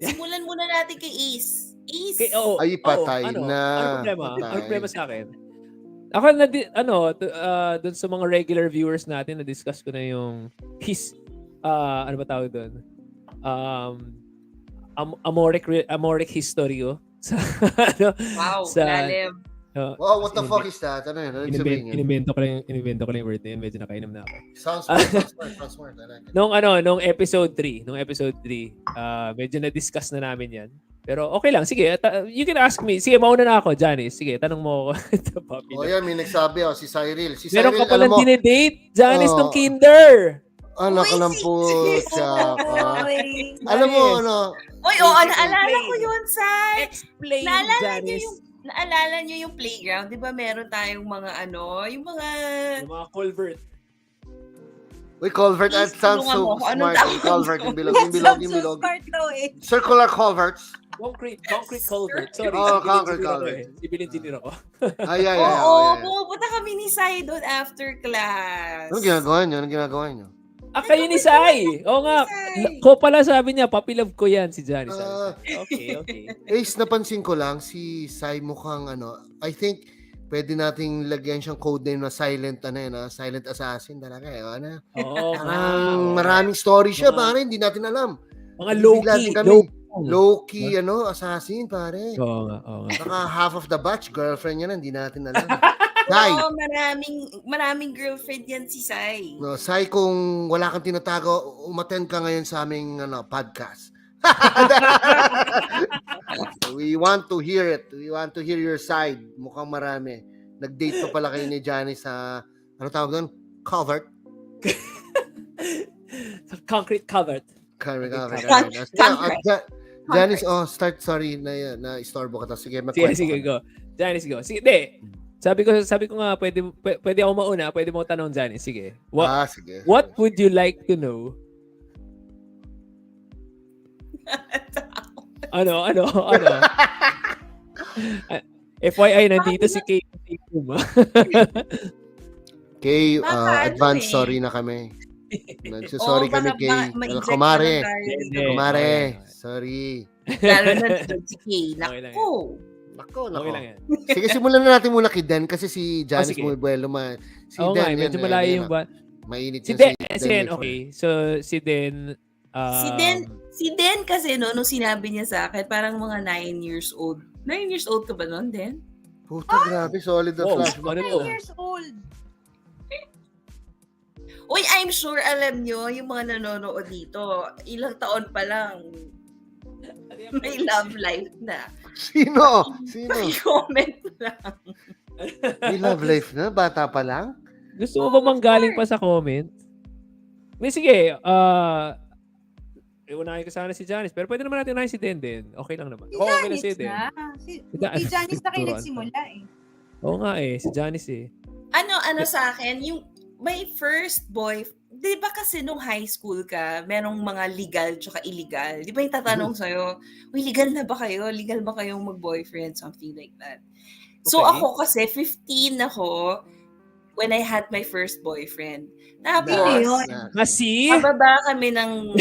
Simulan muna natin kay Ace. Ace. Ay, patay ano, na. Ano problema? Patay. Ano problema sa akin? Ako dun sa mga regular viewers natin, na-discuss ko na yung ano ba tawag doon? Amoric history sa Wow, sa lalim. Wow, what the fuck is that? Ano yun? Ano yung sabihin yun? Inimbento ko lang yung word na yun. Medyo nakainom na ako. Sounds smart. I like it. Nung episode 3, medyo na-discuss na namin yan. Pero okay lang, sige. You can ask me. Sige, mauna na ako, Janice. Sige, tanong mo ako. Yan, may nagsabi si Cyril. Si Meron Cyril, ka palang alam mo, dinedate, Janice, nung Oo. kinder. anak Uy, ng si- putya ka. Uy. Alam mo, Oy, naalala ko yun, Sai. Explain, Naalala niyo Janice. Naalala niyo yung playground? Di ba meron tayong mga yung mga... Yung mga culvert. Uy, culvert, that Please, sounds tulungan so mo ako. Anong smart. tawag Yung culvert, ko? yung bilog. So smart daw eh. Circular culverts. Concrete culvert. Sorry. Oh, civil concrete engineer ako culvert. Civil engineer ako. Ay. Oo, pumupunta kami ni Sai doon after class. Anong ginagawa niyo? Kayo ni Sai. Oo nga. Sai. Ko pala sabi niya, papilove ko yan si Janice. Okay. Ace, napansin ko lang, si Sai mukhang I think, pwede nating lagyan siyang codename na silent, silent assassin talaga. Oo. Maraming story siya, Mga- pare, hindi natin alam. Mga Bigla din kami. low-key. Low-key, assassin, pare. Oo nga. Baka half of the batch, girlfriend niya na, hindi natin alam. Sai, Oo, maraming girlfriend yan si Sai. no, Sai, kung wala kang tinatago, umattend ka ngayon sa aming podcast. We want to hear it. We want to hear your side. Mukhang marami. Nag-date pa pala kayo ni Janice sa, ano tawag doon? Covert. Concrete covered. Janice, start. Sorry na istorbo ka. Sige, Sige, go. Janice, go. Sige, sabi ko nga, pwede ako mauna. Pwede mo tanong, Janice. Sige. Sige. What would you like to know? Ano? FYI, nandito si Kate. Kay, Baka advance eh. sorry na kami. Sorry kami baka kay ma-inject Kumare. na tayo. Hindi. Kumare, Okay. sorry. Lalo na si Kay. Okay lang Naku. Nako. Okay lang yan. Sige, simulan na natin muna kay Dan kasi si Janice sige. Muebuelo si Oo nga, Dan, medyo yan, malayo yan, yung ba? mainit Si yan Den, okay. So, si Den, Si Den kasi nung sinabi niya sa akin, parang mga 9 years old. 9 years old ka ba noon, Den? Puta, grabe, solid na Oh, flashback. ano to? 9 years old. Uy, I'm sure alam nyo, yung mga nanonood dito, ilang taon pa lang, may love life na. Sino? Comment lang. May love life na? Bata pa lang? Gusto mo ba manggaling pa sa comment? May sige, unahin ko sana si Janice, pero pwede naman natin unahin si Den. Okay lang naman. Si Okay na Janice si Den. na. Si Janice na kayo nagsimula eh. Oo nga si Janice eh. Ano sa akin, yung my first boy, di ba kasi nung high school ka, merong mga legal tsaka illegal. Di ba yung tatanong sa'yo, uy, legal na ba kayo? Legal ba kayong mag-boyfriend? Something like that. So Okay. ako kasi, 15 ako when I had my first boyfriend. Tapos, yun? Kasi? pababa kami ng...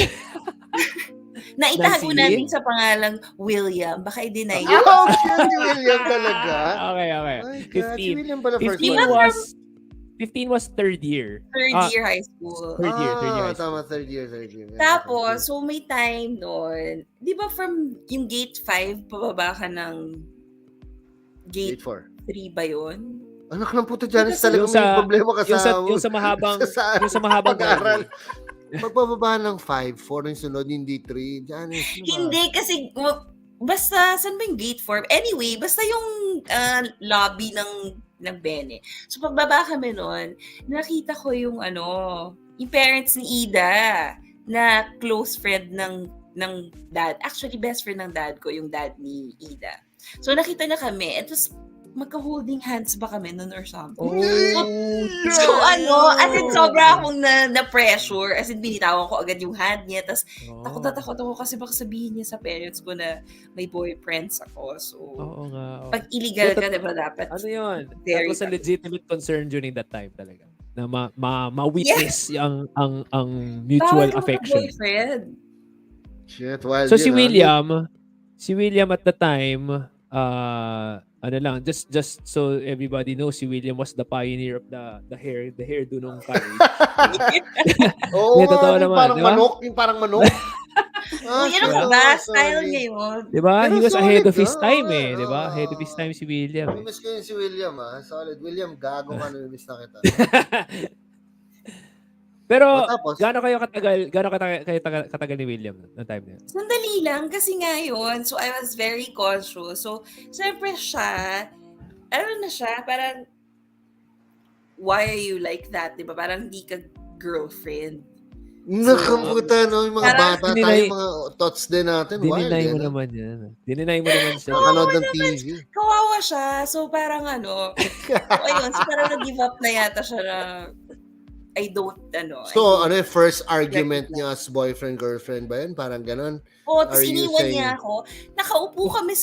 Naitago Nancy? namin sa pangalang William. Baka i-deny yun. Oh, shit, si William talaga. Okay. My God, si 15. William pala first 15 one. was 15 was third year. Third Ah, year high school. Third year high school. Tama, third year. Yeah, Tapos, so may time nun, di ba from yung gate 5, pababa ka ng Gate gate 4. 3 ba yun? Anak ng puto Janice, Kasi talagang yung sa- may problema ka Yung sa mahabang yung sa mahabang pag-aaral. driveway. Magbababa ng 5, 4 yung sunod, hindi 3. Janice, ano ba? Hindi, kasi basta, saan ba yung gate 4? Anyway, basta yung lobby ng Bene. So, pagbaba kami nun, nakita ko yung yung parents ni Ida na close friend ng dad. Actually, best friend ng dad ko, yung dad ni Ida. So, nakita na kami. At tapos, magka-holding hands ba kami nun or something? Oh, So, as in, sobra akong na-pressure. As in, binitawan ko agad yung hand niya. Tapos, takot na takot ako kasi baka sabihin niya sa parents ko na may boyfriends ako. So, Oo nga. Oo. pag illegal ka, diba dapat? Ano yun? That Very was a legitimate concern during that time talaga. Na ma-witness ang mutual Bawal ka affection. boyfriend. Shit, wild So yun, si William at the time, just so everybody knows, si William was the pioneer of the hairdo nung college. Oo, Hindi, totoo yung naman, parang di ba? manok. Yung parang manok. Uy, ano ka ba? Style niya yun. Di ba? He Pero was ahead solid, of his no? time eh. Di ba? Oo. Ahead of his time si William. Eh. Miss ko yun si William, solid. William, gago ka na miss na kita. Pero Tapos, gaano kayo katagal ni William noong time niya? Sandali lang, kasi nga yun. So, I was very conscious. So, syempre siya, na siya, parang, why are you like that? Diba? Parang hindi ka girlfriend. nakamuta, no? Yung mga Parang bata tayo, mga thoughts din natin. Wild, Dininay mo no? naman yan. Dininay mo naman siya. Nakanood ng TV. Kawawa siya. So, parang so, ayun. So, parang nag-give up na yata siya na, I don't. So, yung first argument niya as boyfriend-girlfriend ba yun? Parang ganun? Oo, Are tapos you iniwan saying- niya ako. Nakaupo kami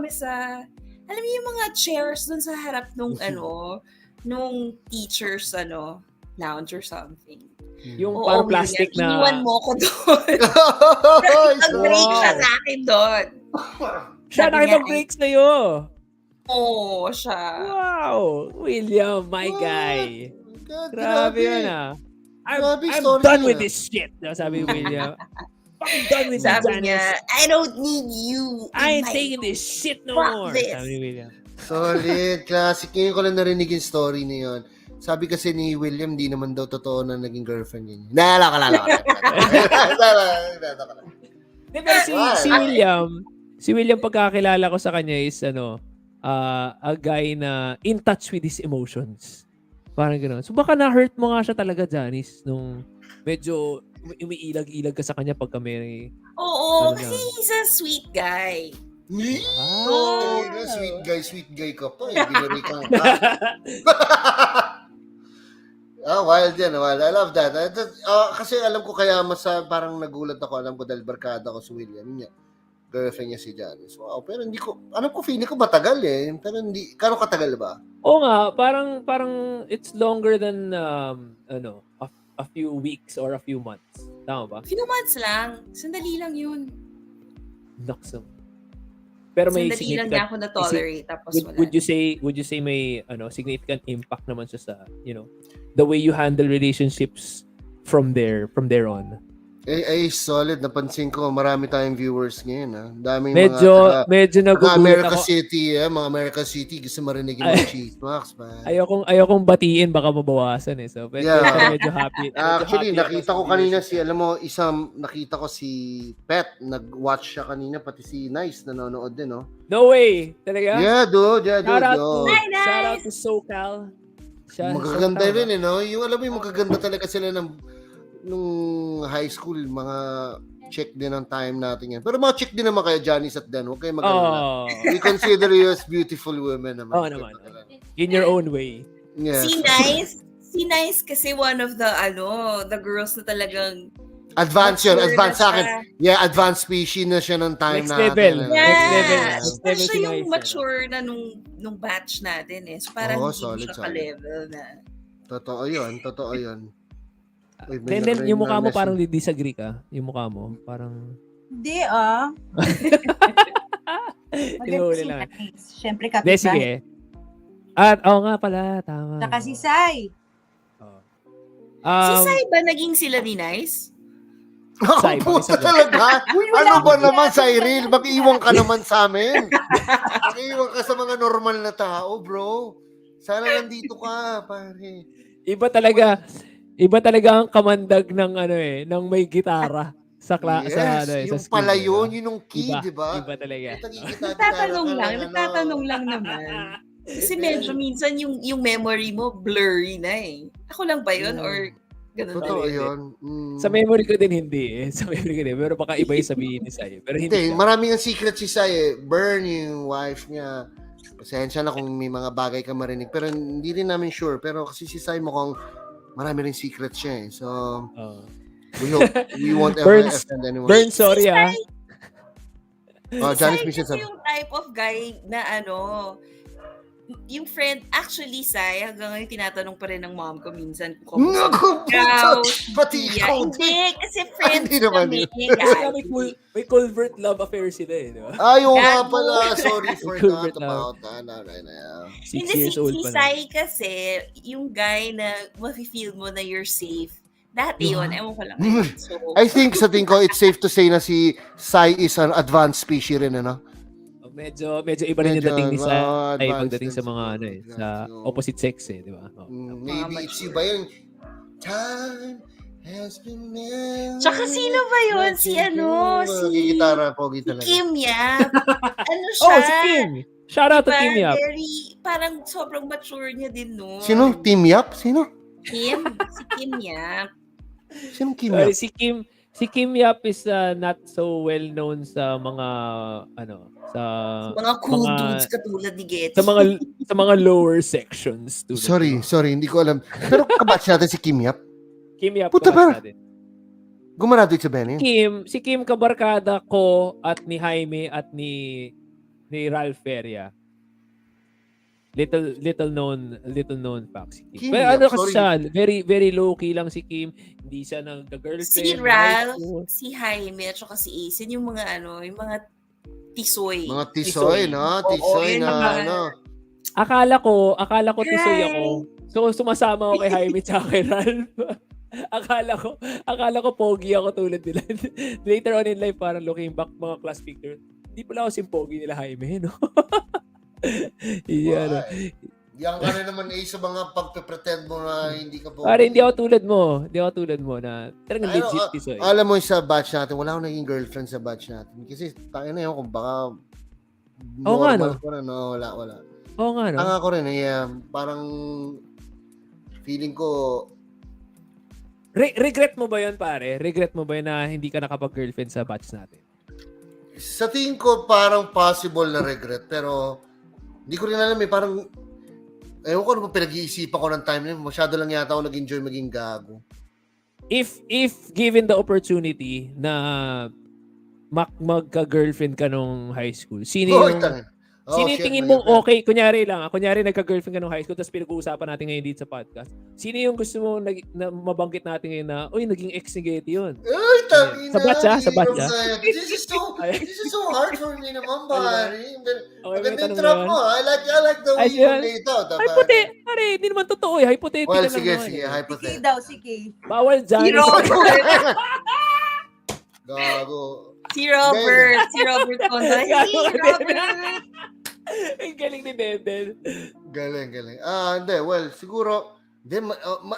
sa, alam niyo yung mga chairs dun sa harap nung, nung teachers, lounge or something. Yung Oo, parang William, plastic na... iniwan mo ko doon. Nag-break siya sa akin doon. Siya Sabi niya, nakipag-break sa'yo. Oo, siya. Wow! William, my What? guy. God, Grabe yun Grabe I'm story done niya. with this shit. Sabi ni William. I'm done with this, Sabi niya, Janice. I don't need you. I in ain't my taking this shit no Fuck more. this. Sabi ni William. Solid. Classic. Ngayon ko lang narinig yung story na yun. Sabi kasi ni William, di naman daw totoo na naging girlfriend niya. Naalala ka. Di, pero si William pagkakilala ko sa kanya is a guy na in touch with his emotions. Parang gano'n. So baka na-hurt mo nga siya talaga, Janice, nung medyo umiilag-ilag ka sa kanya pagka may... Oo, Ano kasi lang. he's a sweet guy. Oh, sweet guy ka pa. Binarikan ka. Wild yan. Wild. I love that. Kasi alam ko kaya parang nagulat ako. Alam ko dahil barkada ko si William. Niya. Girlfriend niya si Janice. Wow, pero hindi ko, alam ko feeling ko matagal eh. Pero hindi, kano katagal ba? Oo nga, parang it's longer than a few weeks or a few months. Tama ba? Few months lang. Sandali lang yun. Naksam. Pero may Sandali lang niya ako na-tolerate. Tapos wala. would you say may significant impact naman siya sa, the way you handle relationships from there on? Solid. Napansin ko, marami tayong viewers ngayon. Daming Medyo mga nagugulat America ako. City, mga America City. Gusto marinig yung mga chismax, man. Ayokong batiin, baka mabawasan eh. So, pero medyo happy. Actually, happy nakita ako ko sa kanina viewers. nakita ko si Pet, nag-watch siya kanina, pati si Nice, nanonood din, no? No way! Talaga? Yeah, dude. Shout out Yo. to SoCal. Magaganda rin, no? Yung alam mo, yung magaganda talaga sila nung high school, mga check din ang time natin yan. Pero mga check din naman kayo, Janice at Dan. Huwag kayo mag-alala. We consider you as beautiful women naman. Oo naman. In your own way. Yes. Si Nice kasi one of the girls na talagang Advance yun. mature Advance na sa akin. siya. Yeah, advanced species na siya ng time Next natin. level. Yeah. Next level. Pero siya si yung Nice, mature na nung batch natin eh. So parang Oo, hindi solid, siya solid. ka-level na. Totoo yun. Uy, Then, may nag-ring yung mukha na mo message. parang disagree ka. Yung mukha mo parang... Hindi Tinuli Maganda si lang. Nice. Siyempre, Hindi, sige. kapitbahay. At, oo nga pala, tama. Saka si Sai. Oo. Si Sai ba naging sila ni Nice? Sai, Puta pakisagot. talaga. Uy, wala Ano ba akong naman, sinabi. Cyril? Mag-iwan ka naman sa amin. Mag-iwan ka sa mga normal na tao, bro. Sana nandito ka, pare. Iba talaga ang kamandag ng ng may gitara sa Yes, sa yung school. pala Di ba? yun, yun yung key, Iba, di ba? iba talaga. Nagtatanong lang naman. Kasi medyo minsan yung memory mo blurry na eh. Ako lang ba yun or ganun Totoo talaga? yun. Sa memory ko din hindi eh. Sa memory ko din. Pero baka iba yung sabihin ni Sai. Pero hindi Hindi, siya. maraming ang secret si Sai eh. Burn yung wife niya. Pasensya na kung may mga bagay ka marinig. Pero hindi rin namin sure. Pero kasi si Sai mukhang marami rin secret siya eh. So, we hope we won't ever offend anyone. Burn, sorry ah. Janice Sai Mission kasi yung type of guy na yung friend, actually, Sai, hanggang ngayon tinatanong pa rin ng mom ko minsan kung kamusta ikaw. Ba't ikaw? Hindi, kasi friends Hindi naman kami. yun. May culvert love affair sila eh. Di ba? Ayaw nga Gago. pala. Sorry, forgot about that. Six Hindi, years old si pa lang. Sai kasi, yung guy na mafe-feel mo na you're safe. Dati yun, ewan ko lang. So, I think sa tingin ko, it's safe to say na si Sai is an advanced species rin, ano? Medyo iba rin yung Medyo, dating ni Sai advanced pagdating sa din mga siguro. sa opposite sex eh, di ba? Maybe it's you ba yun? Time has been meant. tsaka sino ba yun? Si Gitara, pogi si talaga. Kim Yap. Siya? Oh, si Kim! Shout out to Diba? Kim Yap. Parang sobrang mature niya din noon. Sino? Team Yap? Sino? Si Kim Yap. Sinong Kim Sorry, Yap? si Kim Yap is not so well known sa mga sa Mga cool dudes katulad ni Getty. sa mga lower sections. Sorry, hindi ko alam. Pero kabatch natin si Kim Yap. Kim Yap Puta kabatch natin. Gumaraduate sa Benin. Si Kim kabarkada ko at ni Jaime at ni Ralph Feria. Little known fact si Kim. Kim Pero Yap, ano kasi sorry. siya, very low key lang si Kim. Hindi siya nag-girlfriend. Si Ralph, si Jaime, at saka si Ace, yun yung mga yung mga tisoy. Mga tisoy, no? Tisoy yun na, yung mga- ano. Akala ko tisoy ako. So sumasama ako kay Jaime at kay Ralph. akala ko pogi ako tulad nila. Later on in life, parang looking back mga class picture, hindi pala ako simpogi nila Jaime, no? Yan. Yan ka na naman sa mga pagpe-pretend mo na hindi ka pogi. Pare, hindi ako tulad mo na talagang legit tisoy. Alam mo sa batch natin, wala akong naging girlfriend sa batch natin. Kasi tayo na yun, kung baka Oo nga, normal no? ko na, no? Wala. Oo nga, no? Tanga ko rin, parang feeling ko, Regret mo ba yun, pare? Regret mo ba yun na hindi ka nakapag-girlfriend sa batch natin? sa tingin ko parang possible na regret, pero hindi ko rin alam parang, ewan ko ano ba pinag-iisipan ko ng time na yun, masyado lang yata ako nag-enjoy maging gago. If given the opportunity na magka-girlfriend ka nung high school, sino yung tingin mong okay? Kunyari nagka-girlfriend ka nung high school, tapos pinag-uusapan natin ngayon dito sa podcast. Sino yung gusto mo na mabanggit natin ngayon na, uy, naging ex ni Getty yun? Ay, tangina. Sa batch. This is so hard for me naman, pare. Maganda yung may tanong trap na mo. I like the way you lay it out. Pare, hindi naman totoo eh. Hypothetical Well, lang sige, naman. sige. Si Kay Hypothetical. daw, si Kay. Bawal dyan. Si Robert. Gago. Si Robert Conda. Si Robert. Ang galing ni Dendel. Galing. Hindi. Well, siguro,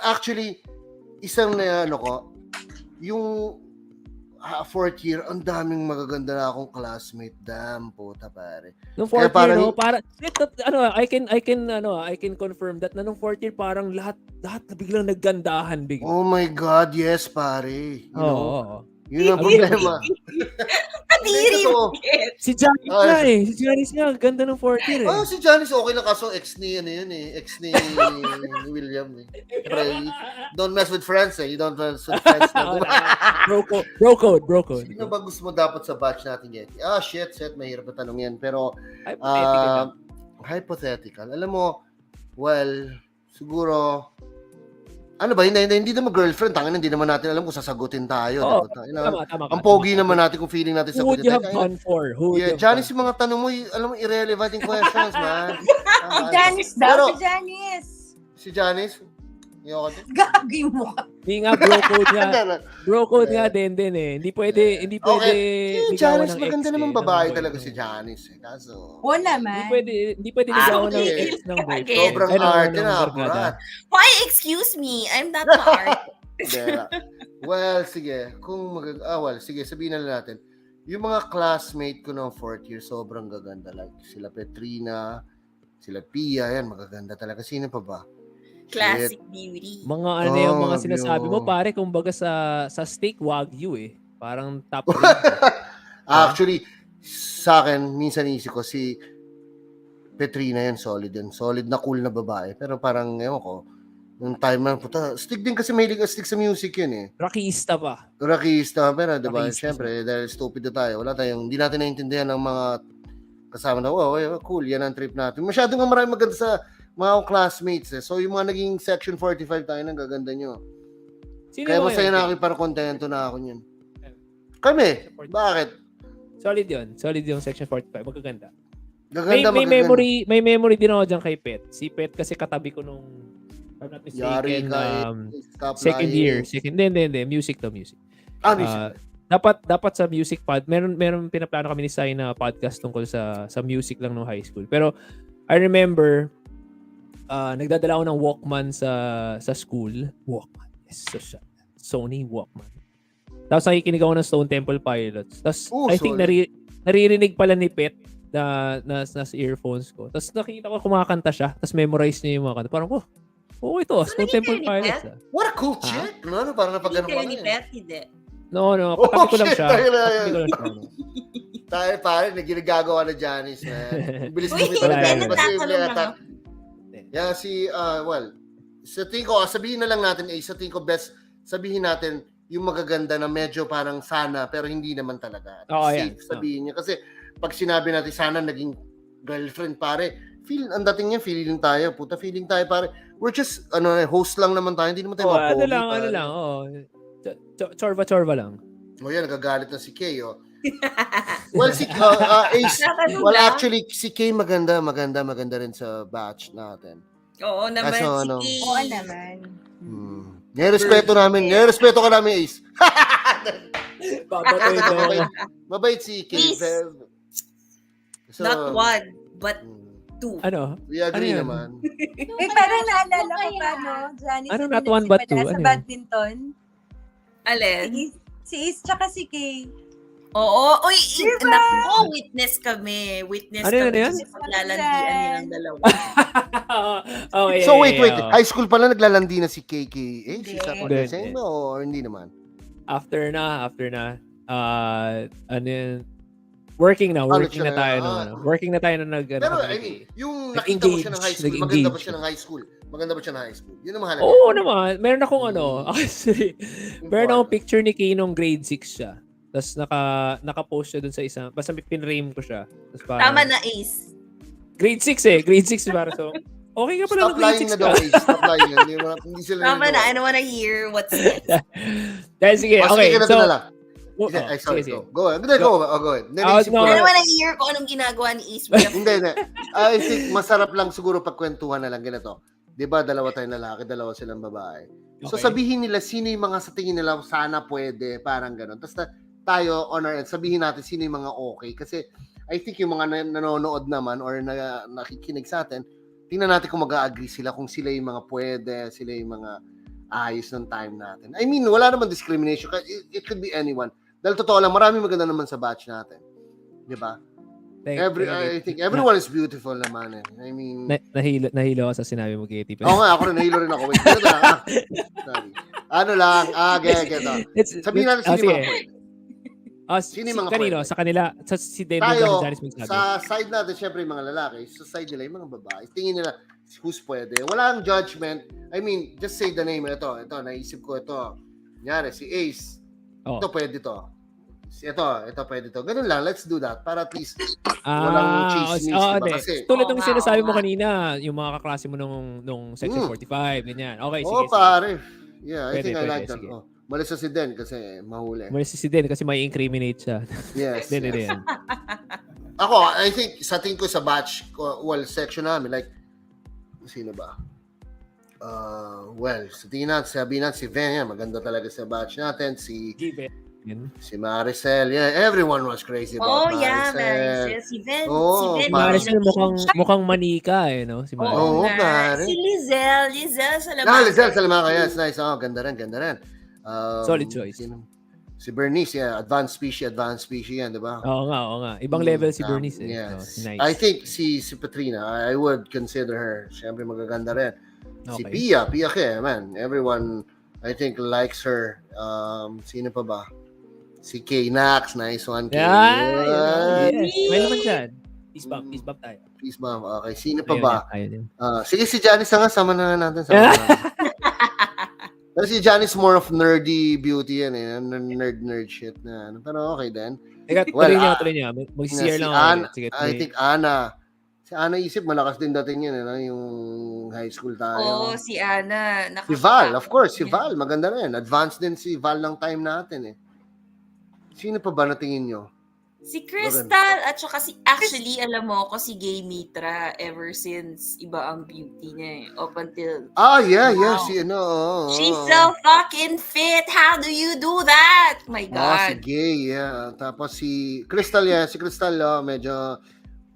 actually, isang yung fourth year, ang daming magaganda na akong classmate. Damn, puta, pare. Nung fourth Kaya year, I can confirm that na nung fourth year, parang lahat na biglang naggandahan bigla. Oh my God, yes, pare. You know, Oo. yun ang problema. Kadiri. Totoo. Si Janice nga eh. Si Janice nga, ganda ng fourth year eh. Si Janice okay lang kaso ex ni William eh. Pero don't mess with friends eh. You don't mess with friends na. Bro code. Sino ba gusto mo dapat sa batch natin, Getty? Shit, mahirap na tanong yan. Pero, Hypothetical lang. hypothetical. Alam mo, well, siguro, Ano ba, hindi naman girlfriend, tangin, hindi naman natin alam kung sasagutin tayo. Oo, Diba? tama Ang ka. pogi naman natin kung feeling natin Who would sagutin you have tayo. gone for? Who would you have Janice, gone yung mga tanong mo, alam mo, irrelevant yung questions, man. Si Janice daw, Pero, si Janice. si Janice, yung Gagi mo ka. Hindi nga bro code nga. Bro code nga din eh. Hindi pwede Si ligawan Janice, ng maganda ex naman eh, babae ng talaga boyfriend. si Janice. Kaso, Oo naman. Hindi pwede ligawan ng okay. ex ng boyfriend. Again. sobrang Ay, ng arte na, barkada. akurat. Why, excuse me? I'm not the art. Well, sige. Sige, sabihin na lang natin. Yung mga classmate ko ng 4th year, sobrang gaganda. Like, sila Petrina, sila Pia, yan, magaganda talaga. Sino pa ba? Classic beauty. Mga ano yung mga Oh, sinasabi mo yun. pare kumbaga sa steak wagyu eh. Parang top 3. Actually, sa akin, minsan isip ko si Petrina yan, solid yan. Solid na cool na babae. Pero parang, ewan ko, nung time na, puta, stick din kasi mahilig stick sa music yun eh. Rockista pa. Rockista, pero diba, Rockista, syempre, dahil stupid na tayo, hindi natin naintindihan ng mga kasama na, wow, cool, yan ang trip natin. Masyado nga marami maganda sa mga classmates eh. So, yung mga naging section 45 tayo, nang gaganda nyo. Sino Kaya yung masaya yun? na ako, parang kontento na ako yun. Kami, bakit? Solid yun. Solid yung section 45. Magaganda. Gaganda, May magaganda. memory din ako dyan kay Pet. Si Pet kasi katabi ko nung if I'm not Yari mistaken, ka stop second lying. year. Hindi. Music to music. Music. Dapat sa music pod, meron pinaplano kami ni Sai na podcast tungkol sa music lang nung high school. Pero I remember nagdadala ako ng Walkman sa school. Walkman. Yes, Sony Walkman. Tapos nakikinig ako ng Stone Temple Pilots. Tapos I think naririnig pala ni Pet na sa earphones ko. Tapos nakita ko kumakanta siya. Tapos memorize niya yung mga kanta. Parang, ito. Stone Temple naging Pilots. What a cool chick. Ano, parang Hindi napagano kayo ka ni na Pet, hindi. No. Katabi ko lang shit, siya. tayo na Katabi yan. ko lang siya. Tayo pare, ginagawa na Janice, man. Bilis Uy, lumitaw na wala, Janice. wala. Posible Nagtatanong attack. lang Yeah, sa tingin ko, sabihin na lang natin, sa tingin ko best, sabihin natin yung magaganda na medyo parang sana, pero hindi naman talaga. Yan. Safe sabihin niya. Kasi pag sinabi natin sana naging girlfriend, pare, ang dating niya, feeling tayo. Puta, feeling tayo, pare. We're just, host lang naman tayo. Hindi naman tayo Ano mapogi, lang. Chorba lang. Yan, nagagalit na si Kay, oh. Well, si Ace, Tatanong well, lang. actually, si Kay maganda rin sa batch natin. Oo naman, Kaso, si Oo naman. Nirespeto namin. Nirespeto ka namin, Ace. Babatoy daw. Mabait si Kay. Ace. Not one, but two. Ano? We agree Ano yun? naman. Parang naalala ko pa, no? Janice, Ano, yung not one but two? nagsimula Ano Sa yun? badminton. Alin? Si Ace tsaka si Kay. Oo. Uy, Diba? witness kami. Witness Ano kami yan? sa paglalandian nilang dalawa. Okay. So, wait. High school pala naglalandi na si KK. Hindi. Is that what Hindi. you're saying? No, or hindi naman? After na. Ano yun? Working na siya, tayo. Working na tayo na Pero, I mean, yung nakita mo siya ng high school, maganda ba siya ng high school? Maganda ba siya ng high school? Yun ang mahalaga. Oo naman. Meron akong actually, meron akong picture ni Kay nung grade 6 siya. Tapos naka-post siya dun sa isang, basta pinrame ko siya. Tapos parang, Tama na, Ace. grade 6 eh. Grade 6 para so, okay ka pala Stop ng grade lying 6 na ka. daw, Ace. Stop lying. Hindi sila Tama na. nagawa. I don't wanna hear what's next. Dahil sige, okay. Sige, So, na lang. Ay, sorry. sige. Go ahead. Go ahead. Naisip ko No. I don't lang. wanna hear kung anong ginagawa ni Ace with the Hindi. I think masarap lang siguro pagkwentuhan na lang ganito. 'Di ba, dalawa tayong lalaki, dalawa silang babae. So Okay. sabihin nila sino yung mga sa tingin nila sana pwede, parang gano'n. Tapos tayo on our end, sabihin natin sino yung mga okay kasi I think yung mga nanonood naman or nakikinig sa atin, tingnan natin kung mag-agree sila kung sila yung mga pwede, sila yung mga ayos ng time natin. I mean, wala naman discrimination. It could be anyone. Dahil totoo lang, marami maganda naman sa batch natin. 'Di ba? I think everyone is beautiful naman eh. I mean, Nahilo ako sa sinabi mo, Katie. oo nga, ako rin, nahilo rin ako. Wait, ganito lang. Sorry. Ano lang, geto. Sabihin natin sino yung mga pwede. Sino yung mga kanino? pwede? Sa kanila? Si David Tayo, and Janice magsabi. sa side natin, syempre yung mga lalaki. Sa side nila, yung mga babae. Tingin nila, who's pwede. Walang judgment. I mean, just say the name. Ito, naisip ko ito. Kunyari, si Ace. Oh. Ito, pwede to. ito pwede to. Ganun lang, let's do that. Para at least walang chismis, diba? hindi. Kasi, Tulad Oo ng nga, sinasabi oo mo nga. kanina, yung mga kaklase mo nung Section 45, ganyan. Okay, sige, sige. pare. Yeah, I think I Pwede, like that. sige. Malis na si Den kasi mahuli. Umalis si Den kasi may incriminate siya. Yes. Hindi. Ako, I think, sa tingin ko sa batch, section namin, like, sino ba? Sa tingin natin, sabihin natin si Ven, yan, maganda talaga sa batch natin. Si Maricel, yeah, everyone was crazy about Maricel. Maricel. Si Ven, Maricel mukhang manika no? Si Maricel. Oo nga. pare. Si Lizelle Salamanca. Lizelle Salamanca, yes, nice. Ganda rin. Solid choice. Si Bernice, yeah, advanced species yan, di ba? Oo nga. Ibang level si Bernice. Yes. Nice. I think si Patrina, I would consider her. Siyempre magaganda rin. Si Okay. Pia Ke, man. Everyone, I think, likes her. Sino pa ba? Si Kay Nax, nice one. Kay. Yes. May naman dyan. Peace bump tayo. Peace bomb. Okay, sino pa ba? Ayun. Sige, si Janice nga, sama na natin. Pero si Janice more of nerdy beauty yan eh. Nerd shit na. Pero okay din. Teka, tuloy niya. Mag-share lang ako. Sige, I think Ana. Si Ana isip, malakas din dating yun. Yung high school tayo. Si Ana. Si Val, of course. Si Val, maganda rin. Advanced din si Val ng time natin eh. Sino pa ba na tingin nyo? Si Crystal at saka actually alam mo ako si Gay Mitra ever since iba ang beauty niya eh. Up until Yeah, wow. She's so fucking fit. How do you do that? My God. Si Gay, yeah. Tapos si Crystal, Si Crystal, medyo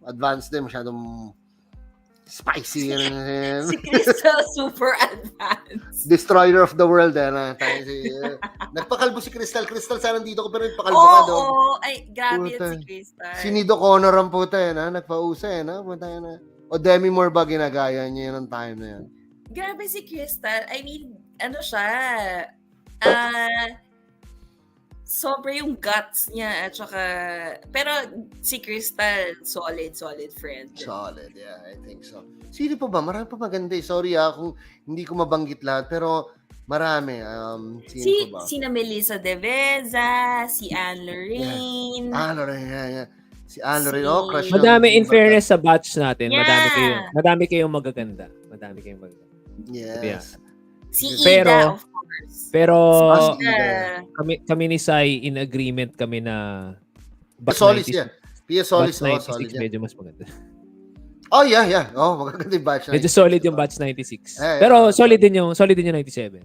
advanced din. Masyadong spicy. Si Crystal super advanced. Destroyer of the world. Nagpakalbo si Crystal. Crystal, sana dito ko pero nagpakalbo ka doon. Ay, grabe si Crystal. Si Nido Connor ang puta nagpausa Puta yan. O Demi Moore ba ginagaya niya yun ng time na yan? Grabe si Crystal. I mean, ano siya? Sobra yung guts niya at saka pero si Crystal solid friend. Solid, yeah, I think so. Sino pa ba? Marami pa maganda. Sorry kung hindi ko mabanggit lahat pero marami. Sino pa ba? Sina Melissa Deveza, si Anne Lorraine. Yeah. Si Anne Lorraine, crush. Madami in fairness sa batch natin. Yeah. Madami kayong magaganda. Yes. Si Ida, of course. Pero Ida. kami ni Sai in agreement kami na Solis, yeah. Pia Solis, batch 96 solid. medyo mas maganda. Yeah. Magaganda yung batch 96. Medyo solid yung batch 96. Yeah. Pero solid din yung 97.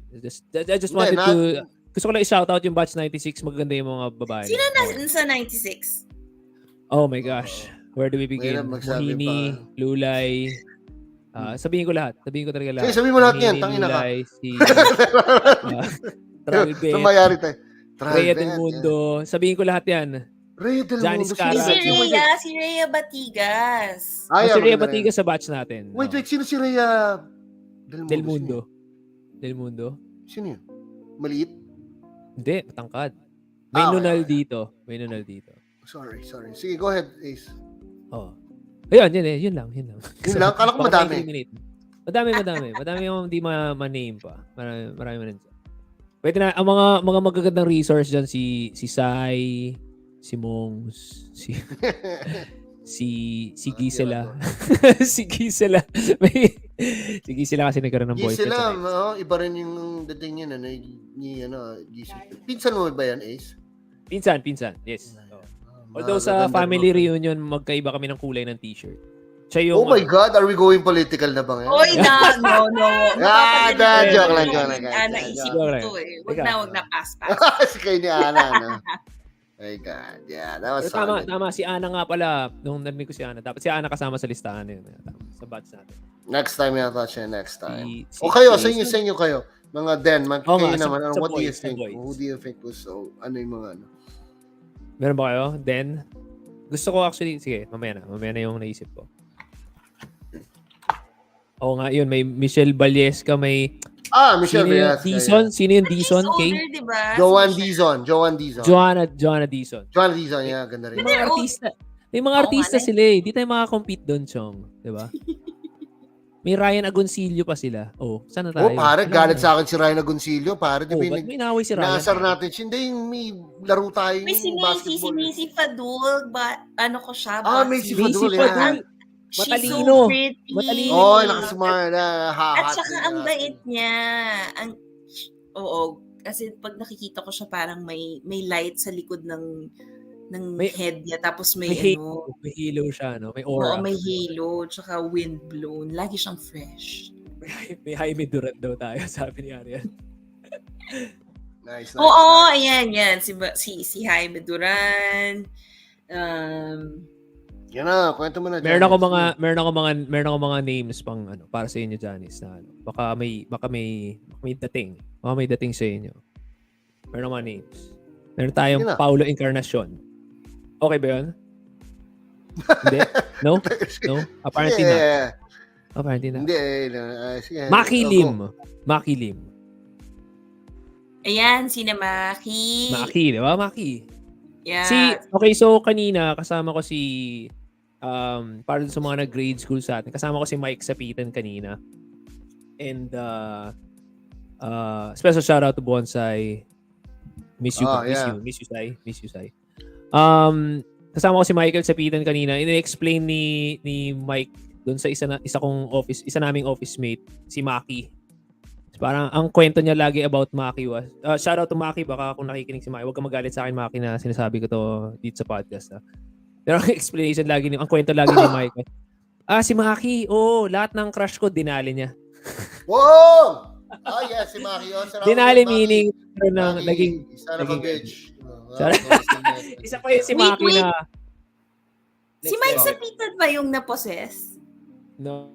I just wanted to gusto ko lang i-shout out yung batch 96, magaganda yung mga babae. Sino sa 96? Oh my gosh. Where do we begin? Mohini, Lulay. Sabihin ko lahat. Sabihin ko talaga lahat. Sige, sabihin mo lahat yan. Tangina ka. Lulay, si Travel mayari tayo. Rhea Del Mundo. Sabihin ko lahat yan. Rhea Del Mundo. Si Rhea Batigas. Si Rhea Batigas sa batch natin. Wait. Sino si Rhea Del Mundo? Del Mundo? Sino yun? Maliit? Hindi, matangkad. May nunal dito. Sorry. Sige, go ahead, Ace. Ayun, yun lang. Yun lang? Kala ko madami. Madami yung hindi ma-name pa. Marami man. Pwede na, ang mga magagandang resource dyan, si Sai, si Mongs, si Gisela. Si Gisela. Si Gisela kasi nagkaroon ng boyfriend. Gisela, iba rin yung dating yun, Gisela. Pinsan mo ba yan, Ace? Pinsan, yes. Although sa family reunion, magkaiba kami ng kulay ng t-shirt. Siya yung, oh my God, are we going political na ba ngayon? Oy, no. Joke lang. Naisip ko to eh. Wag na pass. Si kayo ni Ana, no? My God, yeah, that was solid. Tama, si Ana nga pala. Nung narinig ko si Ana, dapat si Ana kasama sa listahan yun. Sa batch natin. Next time yata siya, next time. Kayo, sa inyo kayo. Mga Den, kayo naman. What do you think? Who do you think was ano yung mga ano? Meron ba kayo? Then, gusto ko actually, sige, mamaya na yung naisip ko. Oo nga, yun, may Michelle Baliesca, may... Michelle Baliesca. Dizon? Sino yung Dizon? Kay? Diba? Joanna Dizon. Joanna Dizon. Joanna Dizon, yeah, ganda rin. May mga artista sila eh. Di tayo makakompete doon, Chong. Diba? May Ryan Agoncillo pa sila. Oh, sana tayo? Pare, galit sa akin si Ryan Agoncillo. Pare, di ba ba't may inaway si Ryan? inaasar natin siya. Hindi, may laro tayong May si basketball. Macy Fadul, ano ko siya, Macy boxing. Fadul, Macy Fadul. She's Matalino. so pretty. Matalino. Nakasmart. At saka ang bait niya. Oo, kasi pag nakikita ko siya parang may light sa likod ng head niya, tapos may halo siya, no? May aura. Oo, may halo, tsaka wind blown. Lagi siyang fresh. May Jaime Durant daw tayo, sabi ni Ariel. Nice. Oo, ayan. Si Jaime Duran. Yan na, kwento mo na. Meron ako mga names pang para sa inyo, Janice, na baka may dating. Baka may dating sa inyo. Meron ako mga names. Meron tayong Paulo Encarnacion. Okay ba yun? Hindi? No? Apparently not. Apparently not. Hindi. Maki Lim. Ayan, si Maki. Maki, di ba? Maki. Yeah. So kanina, kasama ko si, para sa mga nag-grade school sa atin, kasama ko si Mike Sapitan kanina. And, special shout out to Bonsai. Miss you, Sai. Kasama ko si Michael Sapitan kanina. Ini-explain ni Mike doon sa isa naming office mate, si Maki. Parang ang kwento niya lagi about Maki was, shout out to Maki, baka kung nakikinig si Maki, huwag ka magalit sa akin, Maki, na sinasabi ko to dito sa podcast. Pero ang explanation ang kwento lagi ni Mike. Si Maki, lahat ng crush ko dinali niya. Wow! Yes, si Maki. Dinali meaning naging son of a bitch. Isa pa yun si Maki na. Si Mike Sapitan ba yung na-possess? No,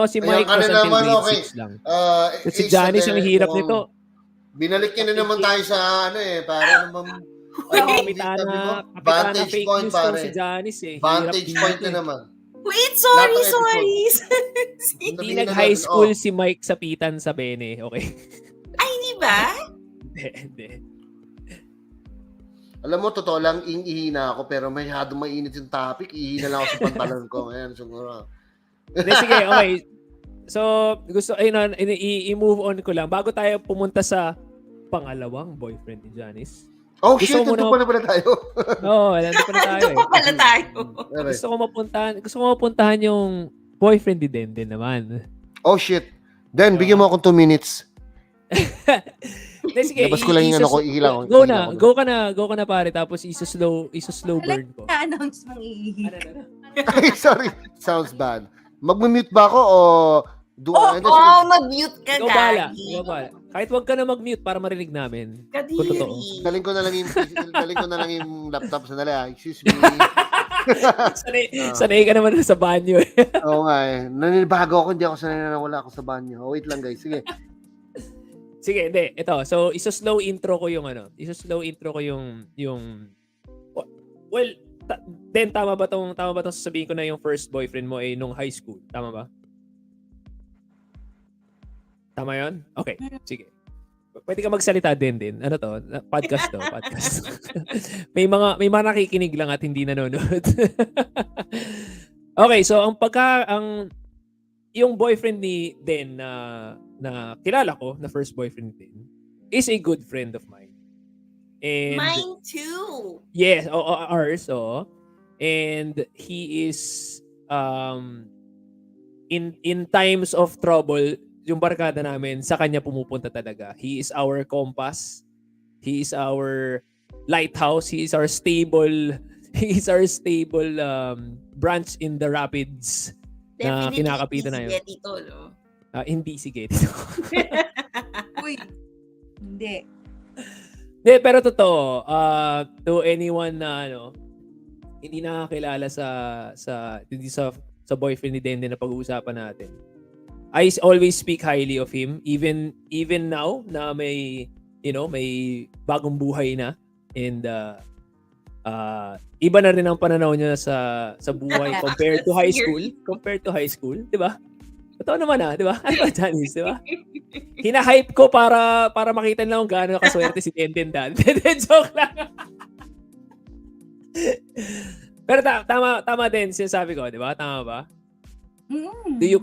si Mike was until grade 6 lang. Si Janice ang hirap nito. Binalik niya na naman tayo sa para naman vantage point pare. Si Janice vantage point na naman. Wait, sorry. Hindi nag-high school si Mike Sapitan sa Bene, okay? Ay, hindi ba? Hindi. Alam mo, totoo lang, ihina ako, pero masyadong mainit yung topic, ihina lang ako sa pantalon ko. Ayan, siguro. Sige, okay. So, gusto, i-move on ko lang. Bago tayo pumunta sa pangalawang boyfriend ni Janice. Oh, shit, nandun pa na pala tayo. Nandun pa na tayo. Nandun pa pala tayo. Gusto ko mapuntahan yung boyfriend ni Denden naman. Oh, shit. Den, bigyan mo akong 2 minutes. Sige, labas ko lang yung ihilang. Go ka na pare, tapos isa-slow burn ko. Na-announce mong iihi. Ay, sorry. Sounds bad. Mag-mute ba ako o mag-mute ka, Ikaw bala. Kahit wag ka na mag-mute para marinig namin. Kadiri. Daling ko na lang yung laptop. Sandali, excuse me. Sanay ka naman sa banyo. Oo nga eh. Nanibago ako, hindi ako sanay na wala ako sa banyo. Wait lang guys, sige. Sige, hindi. Ito. So, isa-slow intro ko yung well, then tama ba tong sasabihin ko na yung first boyfriend mo nung high school? Tama ba? Tama 'yon? Okay, sige. Pwede ka magsalita din. Ano to? Podcast to, podcast. may mga nakikinig lang at hindi nanonood. Okay, so yung boyfriend ni Den na kilala ko, na first boyfriend din, is a good friend of mine. And mine too. Yes, ours, and he is in times of trouble, yung barkada namin sa kanya pumupunta talaga. He is our compass. He is our lighthouse. He is our stable branch in the rapids. Na kinakapitan na yun. Dito, no? Hindi sige dito. Uy, hindi. Hindi, pero totoo. To anyone na hindi nakakilala sa boyfriend ni Dende na pag-uusapan natin, I always speak highly of him, even now na may bagong buhay na, and iba na rin ang pananaw niya sa buhay compared to high school, 'di ba? Totoo naman 'di ba? Ano ba, Janice, 'di ba? Hina-hype ko para makita lang kung gaano kaswerte si Denden dad. Joke lang. Pero tama din sinasabi ko, 'di ba? Tama ba? Mm. Do you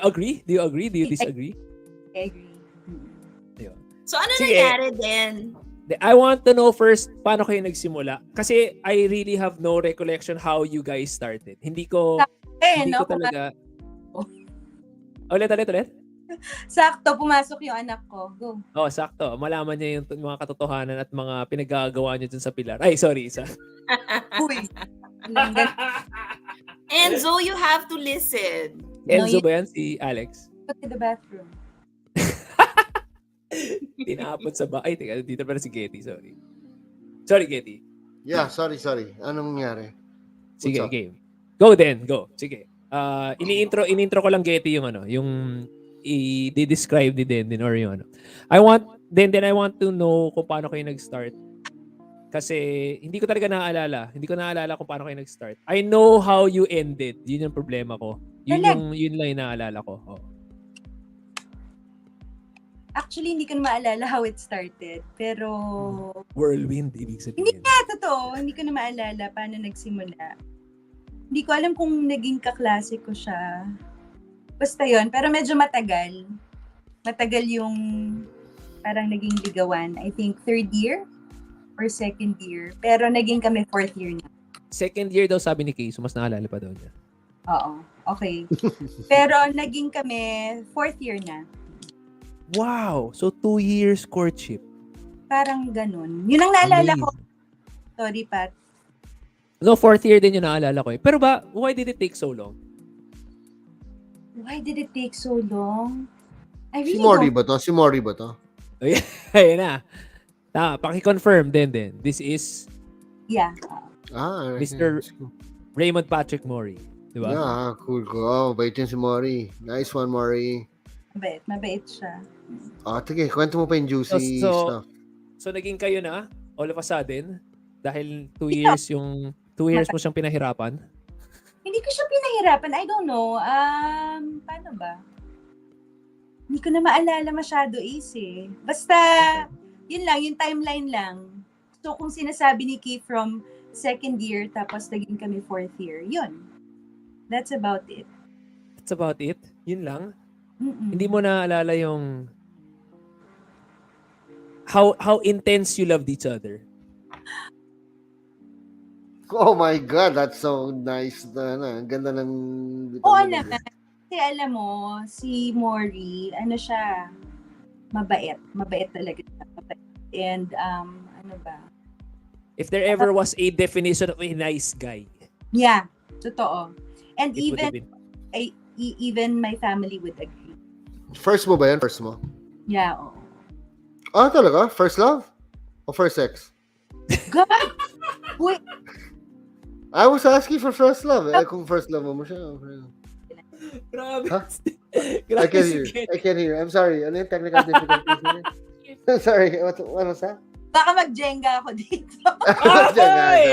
agree? Do you disagree? I agree. Ayun. So, ano Sige. nangyari din? I want to know first paano kayo nagsimula kasi I really have no recollection how you guys started. Hindi ko No? talaga. Ulit. Sakto, pumasok yung anak ko. Go. Oh, sakto. Malaman niya yung mga katotohanan at mga pinagagawa niyo dun sa pilar. Ay, sorry, isa. Uy. Enzo, you have to listen. Enzo ba yan? Si Alex? Go to the bathroom. Tinapon sa Ay, teka, dito pala si Getty, sorry. Sorry, Getty. Yeah, sorry. Anong nangyari? Sige, What's up? game. Go then, go. Sige. Ini-intro ko lang Getty yung yung i-describe ni Den or yung ano. I want to know kung paano kayo nag-start. Kasi hindi ko talaga naaalala. Hindi ko naaalala kung paano kayo nag-start. I know how you ended. Yun yung problema ko. Yun lang yung naaalala ko. Oh. Actually, hindi ko na maalala how it started. Pero, Whirlwind, ibig hindi sabihin. na, totoo. Hindi ko na maalala paano nagsimula. Hindi ko alam kung naging kaklase ko siya. Basta yun. Pero medyo matagal. Matagal yung parang naging ligawan. I think 3rd year or 2nd year. Pero naging kami 4th year na. 2nd year daw sabi ni Kay, so mas naalala pa daw niya. Oo. Okay. Pero naging kami 4th year na. Wow! So 2 years courtship. Parang ganun. Yun ang naalala ko. Amazing. Sorry, Pat. No, 4th year din yung naalala ko eh. Pero ba, why did it take so long? Why did it take so long? I Si really Mori don't. ba to? Si Mori ba to? Ayun na. Paki-confirm din. This is Yeah. Mr. Raymond Patrick Mori. Di ba? Yeah, cool. Oh, bait yun si Mori. Nice one, Mori. Mabait siya. Sige, kwento mo pa yung juicy stuff. So naging kayo na all of a sudden dahil 2 years yung 2 years mo siyang pinahirapan. Hindi ko siya pinahirapan. I don't know. Paano ba? Hindi ko na maalala masyado eh. Basta, yun lang, yung timeline lang. So, kung sinasabi ni Kay from 2nd year, tapos naging kami 4th year, yun. That's about it. That's about it. Yun lang. Mm-mm. Hindi mo naalala yung how intense you loved each other. Oh my God, that's so nice. Ang ganda ng... Oo naman. Kasi alam mo, si Mori, ano siya, mabait. Mabait talaga siya. Mabait. And, ano ba? If there ever was a definition of a nice guy, Yeah, totoo. And it would have been. even my family would agree. First mo ba yan? First mo? Yeah, oo. Talaga? First love? O first sex? God! Wait, I was asking for first love. Kung first love mo siya. Okay. Grabe. Huh? Grabe I can't si hear. Ken. I can't hear. I'm sorry. Ano yung technical difficulties niya? I'm sorry. What was that? baka mag-Jenga ako dito. Ay! Sorry.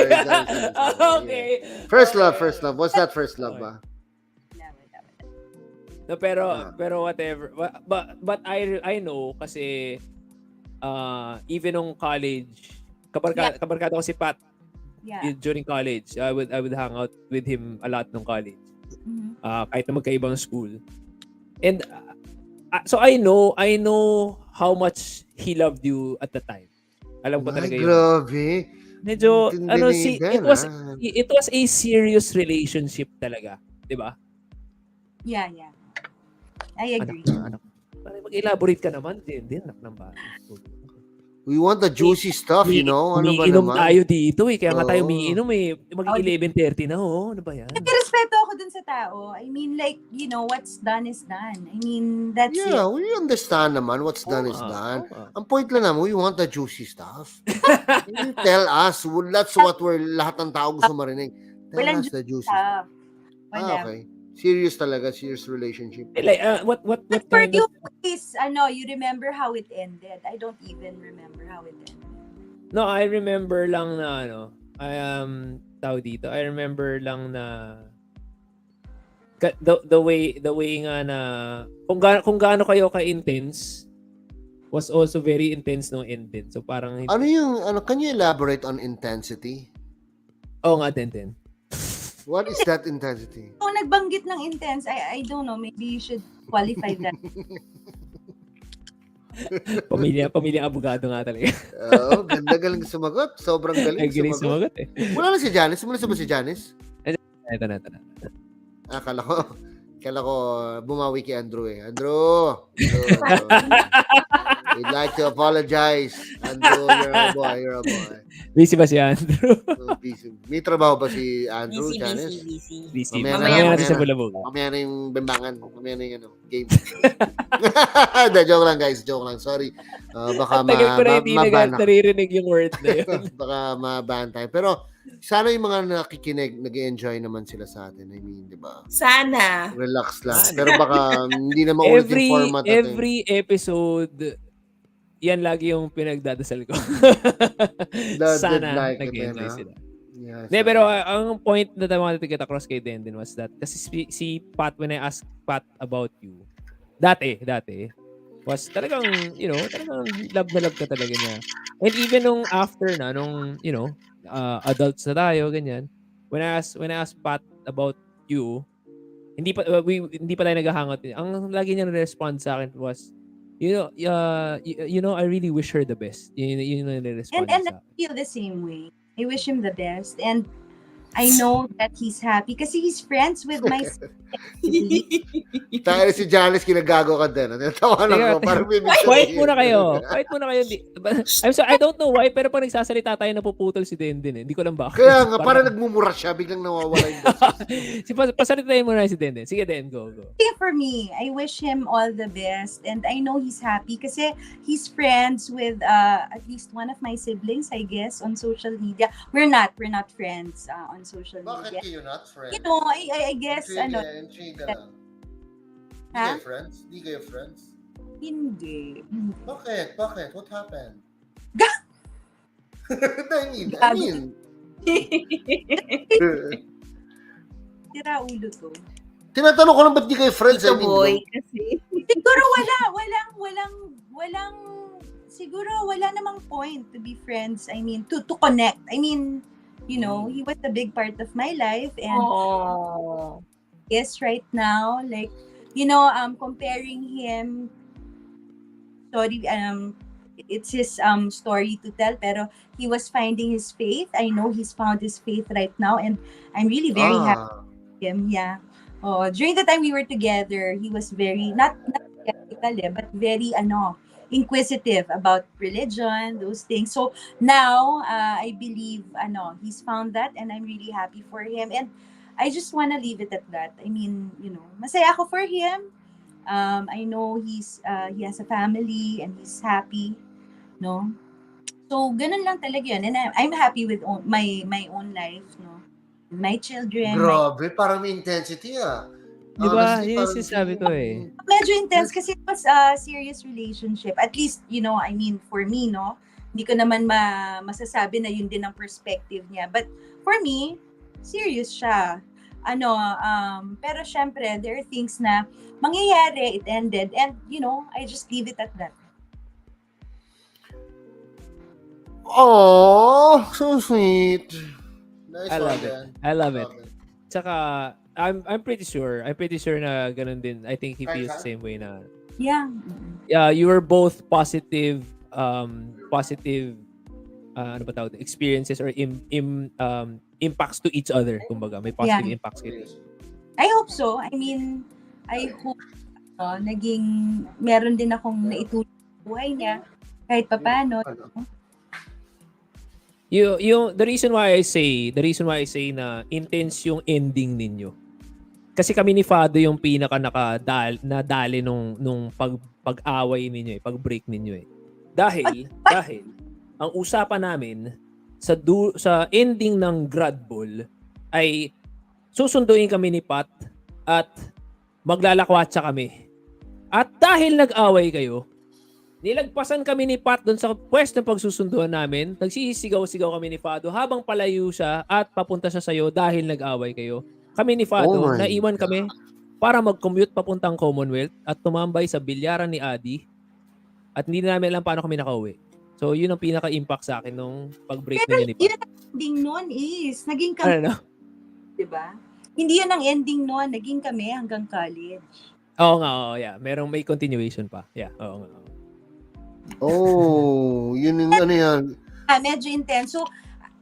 Okay. First love. What's that first love ba? Wala. No, pero whatever. But I know kasi even nung college, kabarkada ko si Pat Yeah. during college. I would hang out with him a lot nung college. Mhm. Kahit na magkaibang school. And so I know how much he loved you at the time. Alam ko talaga yun. Grabe. Medyo Intindi ni Ben, it was a serious relationship talaga, 'di ba? Yeah. I agree. Anak. Para mag-elaborate ka naman din anak ng bata. We want the juicy stuff, you know? Ano ba Umiinom naman? tayo dito eh. Kaya nga tayo Oo. umiinom eh. Mag-11:30 na ano ba yan? May respeto ako dun sa tao. I mean, like, what's done is done. I mean, that's Yeah, it. we understand naman what's done is done. Ang point lang naman, we want the juicy stuff. You tell us. That's what lahat ng tao gusto marinig. Tell Walang us the juicy Ah, stuff. wala. Okay. Serious talaga, serious relationship. Like, what But for kind you, of... please, you remember how it ended. I don't even remember how it ended. No, I remember lang na tao dito. I remember lang na the way nga na kung gaano kayo ka-intense was also very intense no end din. So parang Can you elaborate on intensity? Oo nga, Tenten. What is that intensity? Kung nagbanggit ng intense, I don't know, maybe you should qualify that. Pamilya abogado nga talaga. Oo, galing sumagot. Sobrang galing Ay, galing sumagot. sumagot eh. Wala na si Janice. Wala ba si Janice? Ito na. Kala ko bumawi kay Andrew eh. Andrew. We'd like to apologize. Andrew, you're a boy. Busy ba si Andrew? Busy. May trabaho ba si Andrew, Janice? Busy. Mamaya Mamaya natin sa Bulaboga. Mamaya na yung bimbangan. Mamaya na yung game. Joke lang guys. Joke lang. Sorry. Baka Tagal ko na hindi maban ako. naririnig yung word na yun. Baka maban tayo. Pero sana yung mga nakikinig, nag-enjoy naman sila sa atin. I mean, di ba? Sana. Relax lang. Pero baka hindi na maulit yung format natin. Every episode, yan lagi yung pinagdadasal ko. Sana like nag-enjoy sila. Yes. Pero ang point that I wanted to get across kay Denden was that kasi si Pat, when I asked Pat about you, dati, was talagang, talagang love na love ka talaga niya. And even nung after na, adults na tayo, ganyan, when I asked Pat about you, hindi pa tayo naghahangot. Ang lagi niyang respond sa akin was, I really wish her the best. Yun yung respond And sa I akin. feel the same way. I wish him the best. And I know that he's happy kasi he's friends with my Tayo si Janice, kinagago ka din. Natawanan ko. Parang may Quiet muna kayo. I don't know why, pero pag nagsasalita tayo, napuputol si Denden eh. Hindi ko lang bakit. Kaya nga, parang nagmumura siya, biglang nawawala yung boses. Pasalitain muna si Denden. Sige, Den, go. For me, I wish him all the best. And I know he's happy kasi he's friends with at least one of my siblings, I guess, on social media. We're not friends on social Bakit media. kayo not friends? You know, I guess, Intrigue lang. Ha? Di kayo friends? Hindi. Bakit? What happened? Ga- I mean. Tira ulo to. Tinatanong ko lang ba't di kayo friends? Ito boy kasi. Siguro siguro wala namang point to be friends. I mean, to connect. I mean, he was a big part of my life. And yes, right now, like, comparing him, sorry, it's his story to tell, pero he was finding his faith. I know he's found his faith right now, and I'm really very happy with him. Yeah. During the time we were together, he was very not skeptical, but very inquisitive about religion, those things. So now I believe he's found that, and I'm really happy for him. And I just want to leave it at that. I mean, masaya ako for him. I know he has a family and he's happy, no? So ganun lang talaga yun. And I'm happy with my own life, no? My children. Grabe, parang may intensity Di ba? Honestly, Yun parang sabi ko eh. Medyo intense kasi it was a serious relationship. At least, I mean, for me, no? Hindi ko naman masasabi na yun din ang perspective niya. But for me, serious siya. Pero syempre, there are things na mangyayari, it ended, and, I just leave it at that. Oh, so sweet. Nice I love one, it. Dan. I love it. Tsaka, I'm pretty sure na ganun din. I think he feels the same way na. Yeah. You were both positive experiences or impacts to each other, kumbaga. May positive impacts kayo. I hope so. I mean, I hope meron din akong naitulong sa buhay niya kahit papaano. The reason why I say na intense yung ending ninyo. Kasi kami ni Fado yung pinaka nadali nung pag-away ninyo pag-break ninyo Dahil ang usapan namin sa ending ng grad ball ay susunduin kami ni Pat at maglalakwatsa kami. At dahil nag-away kayo, nilagpasan kami ni Pat doon sa pwesto ng pagsusunduan namin. Nagsisigaw-sigaw kami ni Fado habang palayo siya at papunta siya sa'yo dahil nag-away kayo. Kami ni Fado, naiwan kami para mag-commute papuntang Commonwealth at tumambay sa bilyaran ni Adi at hindi namin alam paano kami nakauwi. So, yun ang pinaka-impact sa akin nung pag-break ninyo ni Pat. Yun ang ending nun is, naging kami. diba? Hindi yun ang ending noon. Naging kami hanggang college. Oo nga, oo, yeah. May continuation pa. Yeah, oo nga. Oh, yun yung ano yan. Medyo intense. So,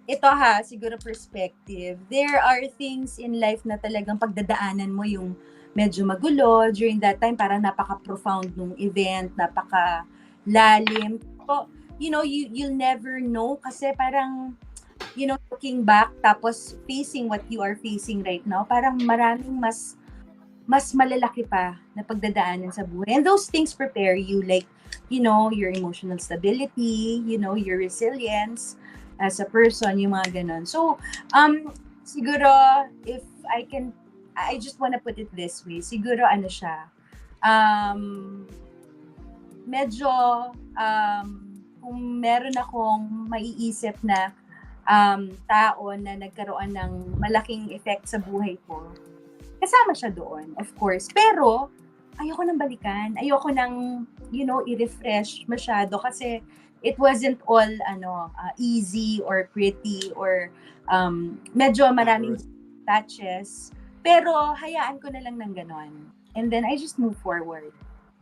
ito siguro perspective. There are things in life na talagang pagdadaanan mo yung medyo magulo. During that time, parang napaka-profound nung event, napaka-lalim. So, you'll never know kasi parang, looking back, tapos facing what you are facing right now, parang maraming mas malalaki pa na pagdadaanan sa buhay. And those things prepare you, like, your emotional stability, your resilience as a person, yung mga ganon. So, siguro, if I just wanna put it this way, siguro siya, medyo, kung meron akong maiisip na tao na nagkaroon ng malaking effect sa buhay ko, kasama siya doon, of course. Pero, ayoko nang balikan. Ayoko nang, i-refresh masyado kasi it wasn't all, easy or pretty or medyo maraming touches. Pero, hayaan ko na lang ng ganon. And then, I just move forward.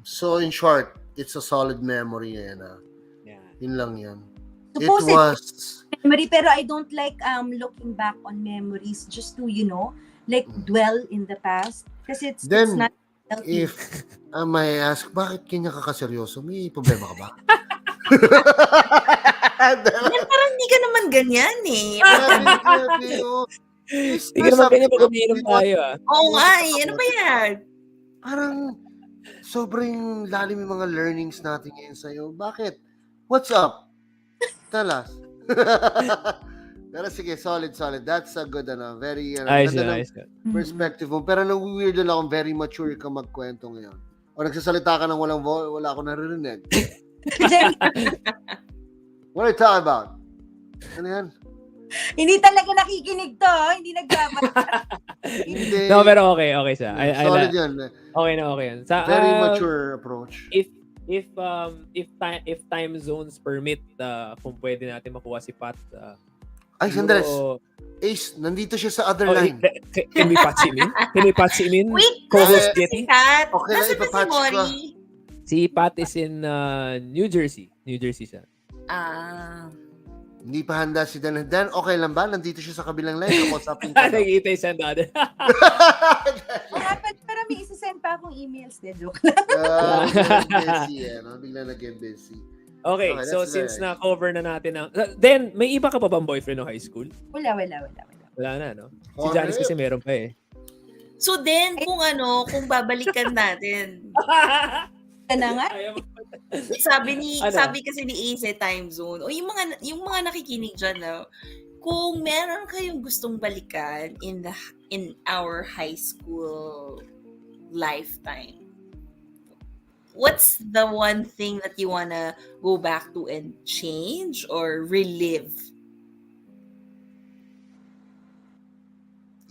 So, in short, it's a solid memory yan. Yeah. Yun lang yan. Supposed It was... memory, pero I don't like looking back on memories just to, dwell in the past. Kasi it's not healthy. If I may ask, bakit kanya ka kaseryoso? May problema ka ba? Parang hindi ka naman ganyan eh. Hindi ka naman ganyan pag umiinom tayo Oo nga eh. Ano ba yan? Parang sobrang lalim yung mga learnings natin ngayon sa'yo. Bakit? What's up? Tell us. Pero sige, solid. That's a good, very, ganda ng perspective mo. Pero nang-weird lang akong very mature ka magkwento ngayon. O nagsasalita ka ng wala akong naririnig. What are you talking about? Ano yan? Hindi talaga nakikinig to. Hindi nagbabasa. Hindi. No, pero okay siya. Solid yan. Okay yan. Very mature approach. If time zones permit, kung pwede natin makuha si Pat. Ay, sandali. Ace, nandito siya sa other line. Can we patch him in? Wait, Co-host nasa Jetty? si Kat? Okay lang, Nasa na si ipapatch ko. Mori? Si Pat is in New Jersey. New Jersey siya. Hindi pa handa si Dan. Dan, okay lang ba? Nandito siya sa kabilang line. Kakusapin ka. Nakikita yung send other. Pero may isa-send pa akong emails. Joke lang. Busy, bigla nag-get busy. Okay, Okay, so that's since nice. na-cover na natin ang... Then, may iba ka pa bang boyfriend no high school? Wala. Wala na, no? Si Okay. Janice kasi meron pa eh. So then, kung babalikan natin, Ito na nga. sabi kasi ni Ace time zone, o yung mga nakikinig dyan, kung meron kayong gustong balikan in our high school lifetime, what's the one thing that you wanna go back to and change or relive?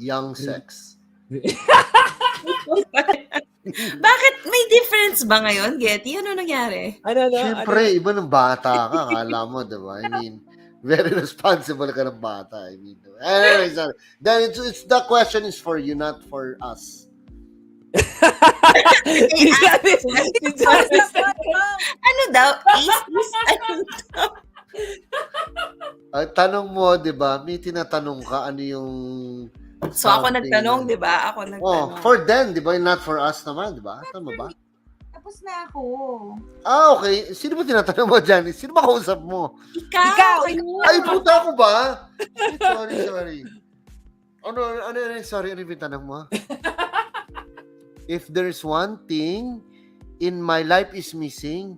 Young sex. Bakit? May difference ba ngayon, Getty? Ano nangyari? Siyempre, iba ng bata ka. Akala mo, diba? I mean, very responsible ka ng bata. I mean, anyway, sorry. Then it's the question is for you, not for us. Si Janice. Ano daw? Ace? Tanong mo, diba? May tinatanong ka, ano yung... So ako nagtanong, di ba? Ako nagtanong. For them, di ba? Not for us naman, di ba? Tama ba? Tapos na ako. Okay. Sino ba tinatanong mo, Janice? Sino ba kausap mo? Ikaw! Ay, puta ko ba? Sorry. Sorry, ano yung tanong mo? If there's one thing in my life is missing.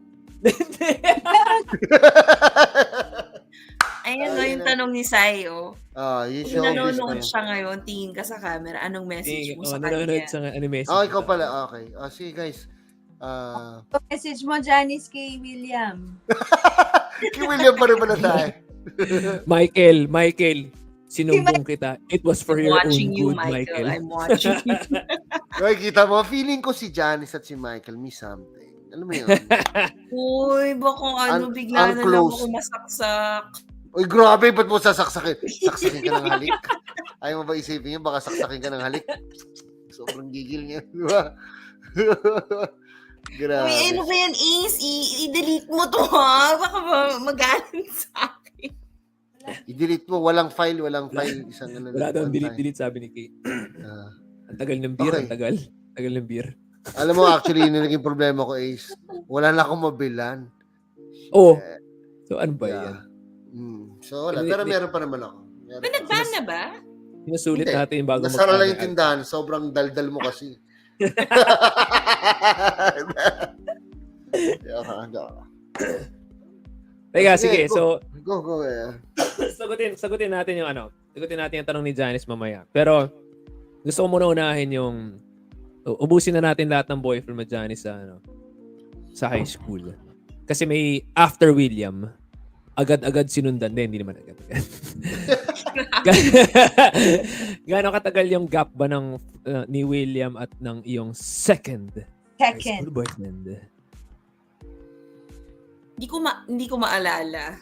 Ayan yung tanong ni Sai, oh. Yun Kung siya. nanonood siya ngayon, tingin ka sa camera, anong message mo sa nanonood kanya? sa animation. Ikaw pala. Okay. Sige, guys. Message mo, Janice, kay William. Kay William pa rin pala tayo. Michael, sinumbong kita. It was for your own Watching you, good, Michael. I'm watching you. Okay, kita mo, feeling ko si Janice at si Michael may something. Alam mo yun? Uy, baka bigla na lang unclose. ako masaksak. Uy, grabe, ba't mo sasaksakin? Saksakin ka ng halik. Ayaw mo ba isipin yun? Baka saksakin ka ng halik. Sobrang gigil niya. Di ba? Grabe. Uy, ano ba yan, Ace? I-delete mo to, ha? Baka magaling sa akin. I-delete mo. Walang file. Isang ano Wala daw one time. delete sabi ni Kate. Ah. Ang tagal ng beer, Okay. ang tagal. Tagal ng beer. Alam mo, actually, yung naging problema ko is, wala na akong mabilan. Oh. So ano ba yan? So wala. Pero meron pa naman ako. May nag-ban na ba? Sinusulit Hindi. natin yung bago Nasara lang yung tindahan. Sobrang daldal mo kasi. Teka, sige. So, Go. sagutin natin yung ano. Sagutin natin yung tanong ni Janice mamaya. Pero, gusto ko muna unahin yung ubusin na natin lahat ng boyfriend mo, Janice, sa high school. Kasi may after William, agad-agad sinundan. Hindi naman agad. Gaano katagal yung gap ba ng ni William at ng iyong second high school boyfriend? Hindi ko maalala.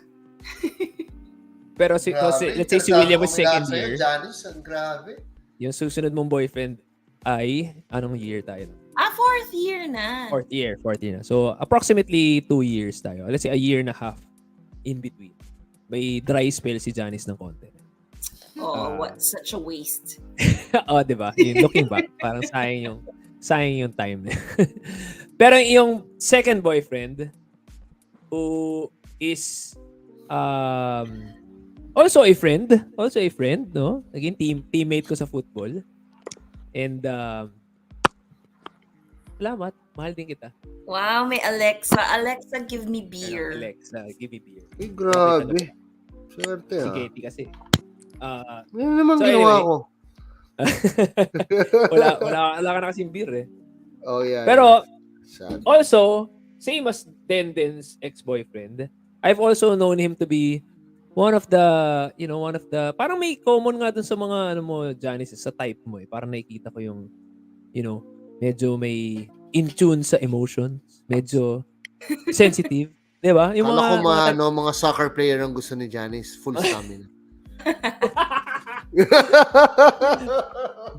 Pero let's say si William was second year. Janice, ang grabe. Yung susunod mong boyfriend ay anong year tayo? Fourth year na. Fourth year na. So approximately 2 years tayo. Let's say a year and a half in between. May dry spell si Janice ng konti. What such a waste. Di ba? Looking back, parang sayang yung time. Pero yung second boyfriend who is also a friend, no? Naging teammate ko sa football. And salamat, mahal din kita. Wow, may Alexa. Alexa, give me beer. Alexa, give me beer. Grabe. Swerte Si Katie kasi. Ano naman So ginawa anyway. ko? wala ka na kasing beer eh. Oh, yeah. Pero, sad. also, same as Denden's ex-boyfriend, I've also known him to be one of the, parang may common nga dun sa mga, Janice, sa type mo eh. Parang nakikita ko yung, medyo may in tune sa emotions, medyo sensitive, di ba? Yung Kala ko mga soccer player ang gusto ni Janice, full stamina.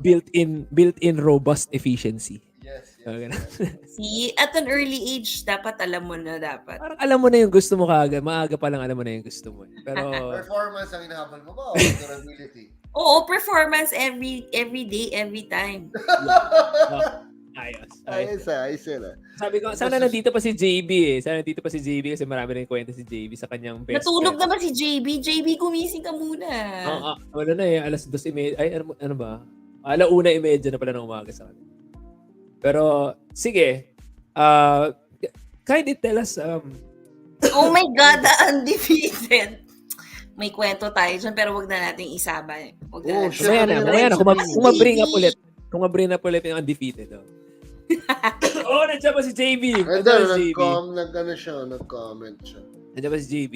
built-in robust efficiency. Yes. See, at an early age, dapat alam mo na dapat. Parang alam mo na yung gusto mo kaagad. Maaga pa lang alam mo na yung gusto mo. Pero Performance ang hinahabol mo ba o durability? Oo, performance every day, every time. ayos. Ayos yun. Sabi ko, sana nandito pa si JB eh. Sana nandito pa si JB kasi marami rin kwento si JB sa kanyang best Natulog friend. naman si JB. JB, gumising ka muna. Wala na eh. Alas 2:30. Ay, ano ba? 1:30 na pala ng umaga sa kanya. Pero, sige. Kindly tell us, Oh my God, the undefeated. May kwento tayo dyan, pero wag na nating isama. Wag na natin. mamaya na. Kung ma-bring up ulit yung undefeated. Nandiyan pa si JB. Nag-comment siya. Nandiyan pa si JB.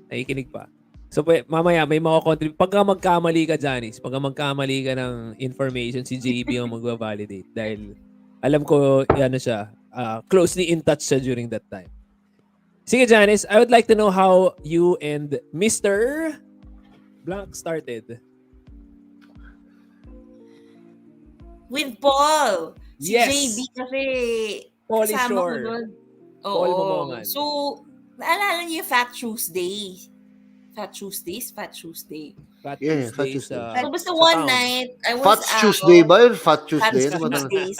Nakikinig pa. So, mamaya, may contribute. Pagka magkamali ka, Janice, pagka magkamali ka ng information, si JB ang magva-validate. Dahil, alam ko, siya, closely in touch siya during that time. Sige, Janice, I would like to know how you and Mr. Blank started. With Paul. Si Yes. JB kasi Paul is kasama ko sure. doon. Paul Oo. Momongan. So, naalala niyo yung Fat Tuesday? Fat Tuesday. Fat Yeah, Fat Tuesdays. Tuesday. So, basta sa one town. night, I was Fats out. Tuesday ba yun? Fat Fat Tuesday? Tuesdays.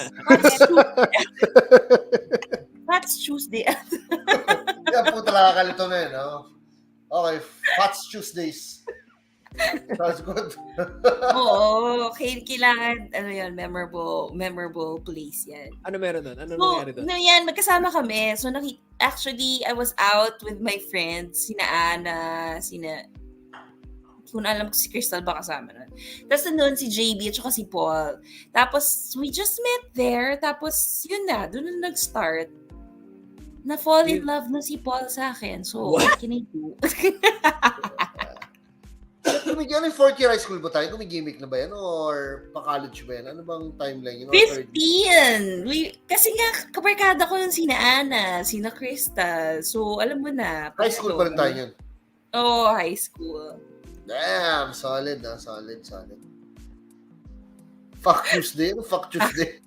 Fats Tuesday. Yan po talaga kalito na yun. Okay, Fats Tuesdays. Sounds good. Oo. Kailangan, memorable place yan. Ano meron doon? Ano So, nangyari doon? yan, magkasama kami. So, actually, I was out with my friends, sina Ana, kung alam ko si Crystal ba kasama nun. Tapos nandun si JB at saka si Paul. Tapos, we just met there. Tapos, yun na, doon na nag-start. Na-fall in love na si Paul sa akin. So, what can I do? Ano yung fourth year high school ba tayo? Gimmick na ba yan? Or pa-college ba yan? Ano bang timeline yun? 15! Kasi nga, kabarkada ko yung sina Ana, sina Crystal. So, alam mo na. High school pa rin tayo yun? Oo, high school. Damn! Solid. Solid. Fuck Tuesday? Ano fuck Tuesday?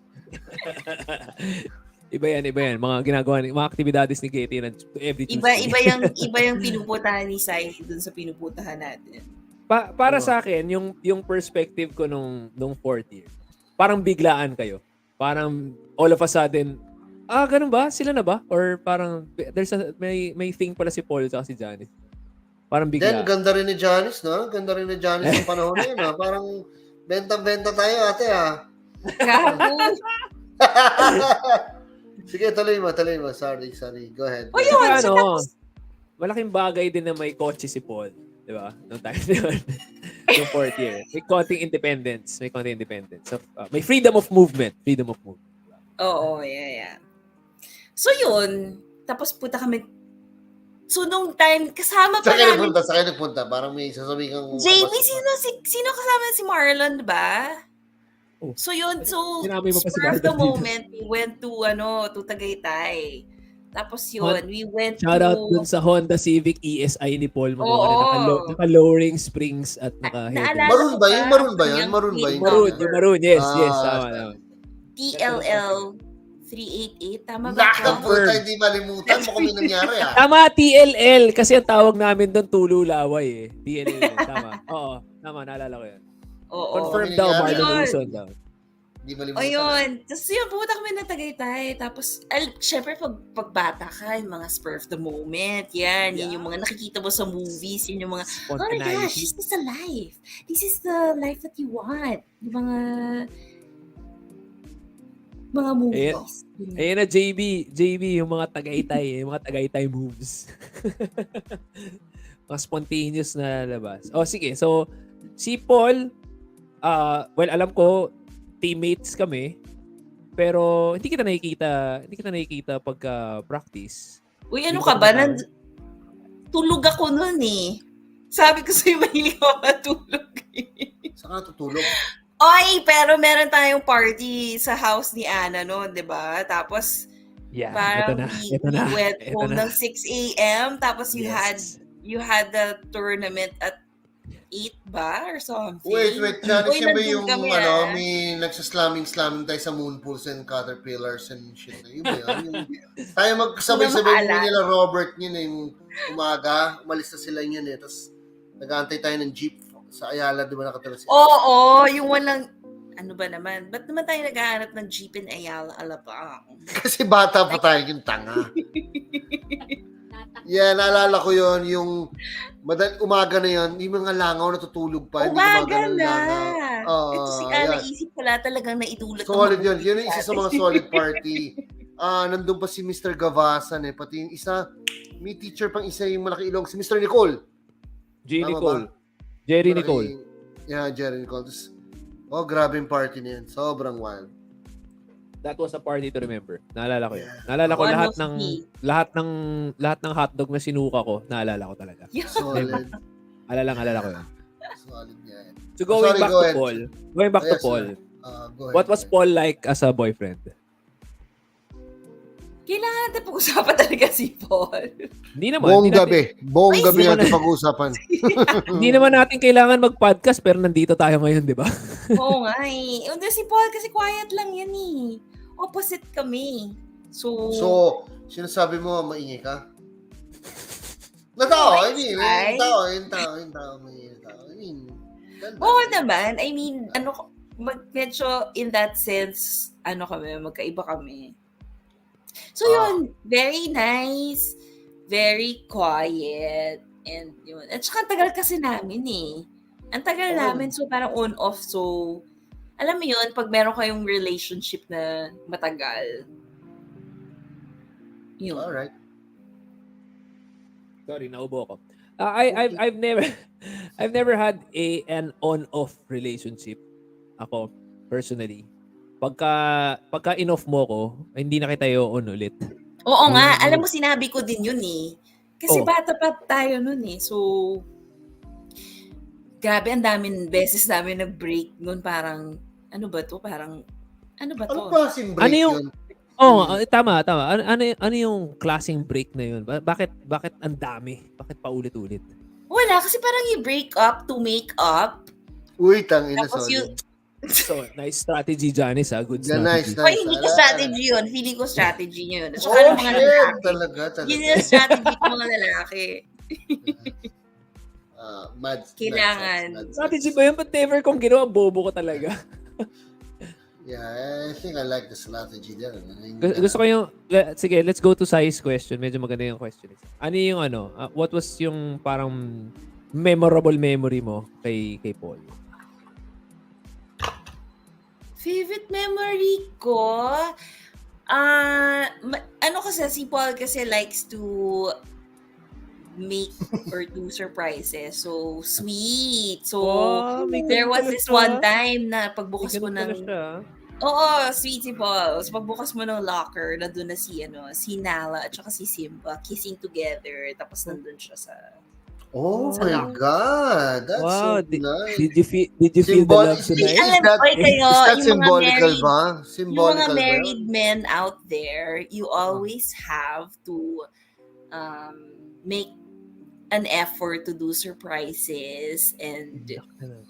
Iba yan. Mga ginagawa, mga aktibidades ni Katie na every Tuesday. Iba yung pinuputahan ni Sai dun sa pinuputahan natin. Para sa akin, yung perspective ko nung fourth year, parang biglaan kayo. Parang all of a sudden, ganun ba? Sila na ba? Or parang may thing pala si Paul at si Janice. Parang bigla. Then, ganda rin ni Janice, no? Ganda rin ni Janice yung panahon na yun, ha? Parang benta-benta tayo, ate, ha? Gago! Sige, tuloy mo. Sorry. Go ahead. O yun, so tapos, Malaking bagay din na may kotse si Paul. Di ba? Nung time na yun. Yung fourth year. May konting independence. So, may freedom of movement. Oo, yeah. So yun, tapos punta kami. So nung time, kasama pa namin. Sa kayo nagpunta. Parang may sasabihin kang... JB, sino kasama si Marlon, ba? Oh. So yun, Sinabi mo pa si spur of the Marlon dito. moment, we went to Tagaytay. Tapos yun, we went Shout out to... dun sa Honda Civic ESI ni Paul. Oo. Naka-lowering springs at naka-heading. Naalala Maroon ko ba pa, yun? Maroon ba yun? yung Maroon ba yun? number. Maroon. Yes. Ah, Tama. TLL 388, tama ba? Nakakang Ko? puta, hindi malimutan mo kung may nangyari, ha? Tama, TLL. Kasi ang tawag namin doon, Tulo Laway eh. TLL. Tama. Oo. Tama, naalala ko yan. Oo. Confirm Yun. daw, Marlon Yun. Luzon daw. Hindi malimutan. O yun. Tapos yun, pumunta kami ng Tagaytay. Tapos, syempre, pagbata ka, yung mga spur of the moment. Yan yung mga nakikita mo sa movies. Yan yung mga, oh my gosh, this is the life. This is the life that you want. Yung mga movies. Ayun na, JB, yung mga Tagaytay moves. Mga spontaneous na labas. Sige. So, si Paul, alam ko, teammates kami, pero hindi kita nakikita pagka practice. Uy, ano ka ba? Tulog ako nun eh. Sabi ko sa'yo, mahilig ako matulog eh. Saan ka tutulog? Oy, pero meron tayong party sa house ni Ana noon, 'di ba? Tapos parang we went home ng 6 a.m. Tapos you had the tournament at 8 ba or something? Wait, Janice, yan ba yung kami, may nagsaslamming tayo sa moon pools and caterpillars and shit. Yun ba yun? Tayo magsabay-sabay nila Robert yun yung umaga. Umalis na sila yun eh. Tapos nag-aantay tayo ng jeep sa Ayala, di ba nakatala siya? Oo, yung walang, ano ba naman? Ba't naman tayo naghahanap ng jeep in Ayala, Alabang? Kasi bata pa tayo yung tanga. Yeah, naalala ko yon yung umaga na yon, yung mga langaw natutulog pa. Umaga na! Oo, Ito si Ana, isip pala talagang naitulad. Solid yun. Yun yung isa sa mga solid party. Nandun pa si Mr. Gavasan eh. Pati yung isa, may teacher pang isa yung malaki ilong, si Mr. Nicole. Jerry Nicole. Yeah, Jerry Nicole. Tapos, grabe yung party na yun. Sobrang wild. That was a party to remember. Naalala ko yun. Naalala ko lahat ng hotdog na sinuka ko. Naalala ko talaga. Solid. Alala ko yun. Solid yan. So going back to Paul. What was Paul like as a boyfriend? Kailangan natin pag-usapan talaga si Paul. Hindi naman. Buong gabi natin pag-usapan. Hindi naman natin kailangan mag-podcast pero nandito tayo ngayon, di ba? Oo nga eh. Hindi si Paul kasi quiet lang yan eh. Opposite kami. So sinasabi mo, maingay ka? Tao, oo naman. I mean, medyo in that sense, magkaiba kami. So yun, very nice, very quiet, and yun. At saka tagal kasi namin eh. Ang tagal namin, so parang on-off. So, alam mo yun, pag meron kayong relationship na matagal, yun. Alright. Sorry, naubo ako. I've never had an on-off relationship. Ako, personally. Pagka in-off mo ko, hindi na kita on ulit. Oo nga, alam mo sinabi ko din yun eh. Kasi bata pa tayo nun eh. So, grabe, ang daming beses namin nag-break nun. Parang, ano ba to? Parang, ano ba to? Ano klaseng break yun? Tama. Ano yung klaseng break na yun? Bakit ang dami? Bakit paulit-ulit? Wala, kasi parang you break up to make up. Uy, tangina, Tapos solid. So, nice strategy, Janice, ha? Good Nice, strategy. Hoy, nice. hindi ko strategy yun. Feeling ko strategy yun. At saka Oh, ng mga shit! lalaki. Talaga. Yun yung strategy ng mga lalaki. Mad Kailangan. Strategy ba yun? But never kong ginawa, bobo ko talaga. Yeah, I think I like the strategy there. Gusto ko yung, sige, let's go to Sai's question. Medyo maganda yung question. Ano yung what was yung parang memorable memory mo kay Paul? Favorite memory ko? Ano kasi, si Paul kasi likes to make or do surprises. So, sweet. So, may there ganun was pala this siya. one time na May pagbukas mo ganun pala ng... siya. Oo, sweet si Paul. So, pagbukas mo ng locker, nandun na si Nala at saka si Simba kissing together. Tapos nandun siya sa... Oh Sa my locker. God, that's Wow, so nice. Did you feel the love Is tonight? Alam mo, kayo, that yung mga symbolical married- ba? Yung mga Symbolical ba? married men out there, you always have to make an effort to do surprises and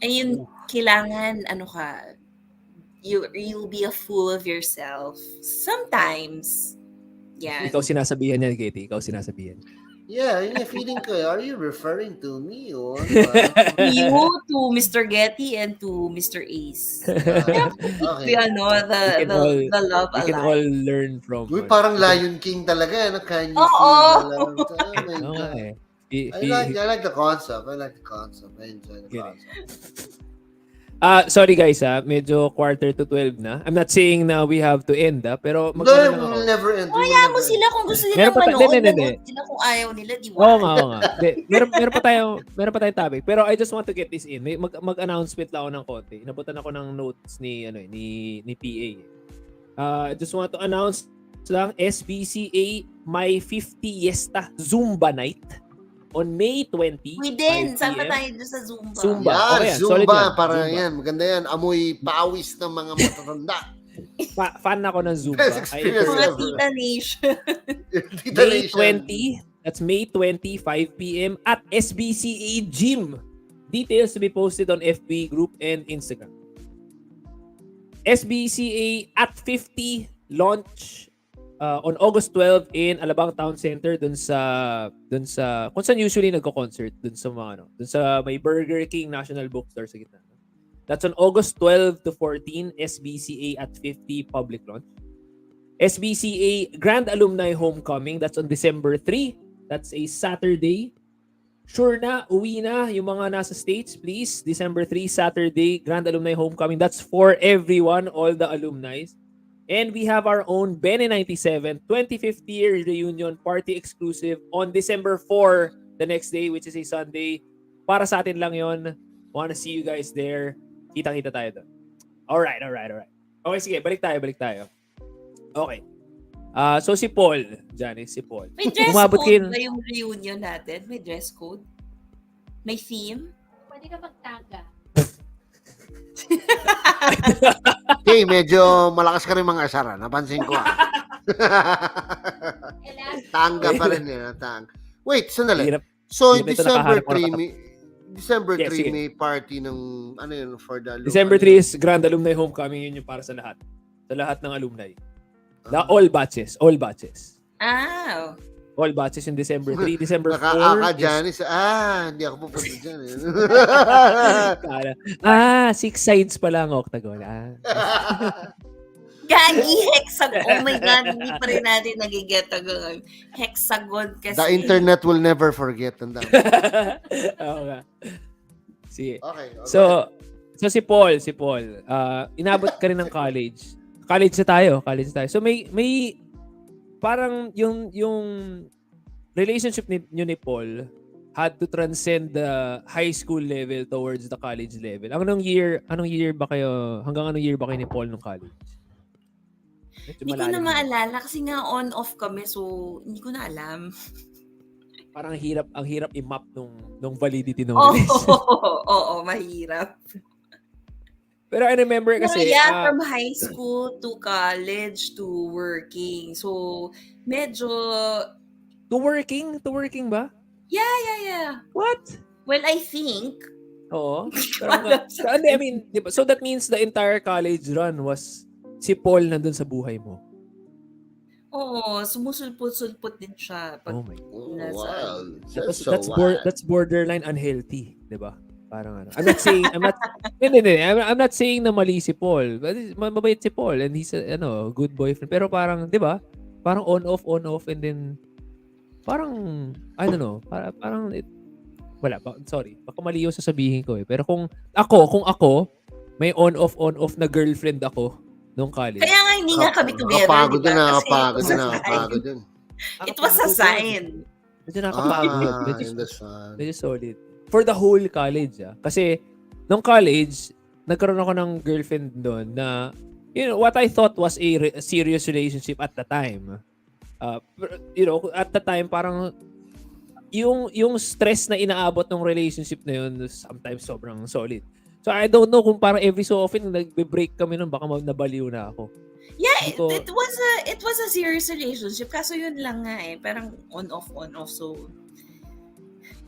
ayun, kailangan you'll be a fool of yourself sometimes. Yeah. Ikaw sinasabihan niya, Katie. Ikaw sinasabihan. Yeah, yun yung feeling ko. Are you referring to me or? You to Mr. Getty and to Mr. Ace. Okay. The love We can alive. all learn from. Uy, parang Lion King talaga. Can you Oo. feel the love? Oh my Oo nga God. eh. I like the concept. I enjoy the Get it. concept. Sorry guys medyo 11:45 na. I'm not saying na we have to end pero No, magkano lang ako. we'll never end. Kaya mo sila kung gusto nila Meron pa manood. hindi. Manood sila kung ayaw nila, di Oo ba? nga. Meron pa tayong topic. Pero I just want to get this in. Mag-announcement lang ako ng konti. Inabutan ako ng notes ni PA. I just want to announce lang SBCA My 50 Yesta Zumba Night on May 20. We din. 5 Saan pa PM. tayo doon sa Zumba? Zumba. Yan, Okay yan. Solid Zumba. yan. Para Zumba. yan. Maganda yan. Amoy pawis ng mga matatanda. Fan ako ng Zumba. Best experience Mga ever. Tita Nation. Tita May Nation. 20. That's May 20, 5 p.m. at SBCA Gym. Details to be posted on FB group and Instagram. SBCA at 50 launch on August 12 in Alabang Town Center dun sa kung saan usually nagko-concert dun sa mga dun sa may Burger King National Bookstore sa gitna. That's on August 12 to 14 SBCA at 50 public launch. SBCA Grand Alumni Homecoming, that's on December 3. That's a Saturday. Sure na, uwi na yung mga nasa States, please. December 3, Saturday, Grand Alumni Homecoming. That's for everyone, all the alumni. And we have our own Bene 97 25th year reunion party exclusive on December 4, the next day, which is a Sunday. Para sa atin lang yon. Wanna see you guys there. Kita-kita tayo doon. Alright. Okay, sige, balik tayo. Okay. So si Paul, Janice, si Paul. May dress Umabot code kayo- ba yung reunion natin? May dress code? May theme? Pwede ka magtaga. Okay, medyo malakas ka rin mga asara. Napansin ko. Tangga pa rin yun. Wait, sandali. Hirap. So, Hirap ito, December nakahanap ko 3, December Yeah, 3 sige. may party ng, ano yun, for the... December 3 is Grand Alumni Homecoming. Yun yung para sa lahat. Sa lahat ng alumni. All batches. Ah. All batches in December 3. December 4 Naka-aka is... Janice. Hindi ako pupunta dyan. Six sides pala ang octagon. Gagi, hexagon. Oh my God, hindi pa rin natin nagiget ang hexagon kasi. The internet will never forget. Tanda. Oo nga. Sige. Okay. So si Paul, inabot ka rin ng college. College na tayo. So may parang yung relationship niyo ni Paul had to transcend the high school level towards the college level. Anong year ba kayo ni Paul nung college? Hindi ko na maalala kasi nga on-off kami so hindi ko na alam. Parang ang hirap i-map nung validity ng Oo, relationship. oo, mahirap. Pero I remember kasi from high school to college to working. So, medyo... to working ba? Yeah. What? Well, I think Oo. Pero I mean, di ba? So that means the entire college run was si Paul nandun sa buhay mo. Oo, sumusulpot-sulpot din siya pag Oh my God. Oh, nasa wow. ano. That's so wild. That's borderline unhealthy, 'di ba? Parang ano. I'm not saying hindi. I'm not saying na mali si Paul. Mabait si Paul and he's a, good boyfriend. Pero parang, 'di ba? Parang on off and then parang I don't know, parang sorry. Baka mali yung sasabihin ko eh. Pero kung ako may on off na girlfriend ako nung college. Kaya nga hindi nga kami together, Nakapagod di ba? din, Kasi nakapagod din. it was a sign. Medyo nakapagod. In the sun. Medyo solid. For the whole college, Kasi, nung college, nagkaroon ako ng girlfriend doon na, what I thought was a serious relationship at the time. At the time, parang, yung stress na inaabot ng relationship na yun, sometimes sobrang solid. So, I don't know kung parang every so often, nagbe-break kami nun, baka nabaliw na ako. Yeah, it was a serious relationship. Kaso yun lang nga eh. Parang on off. So,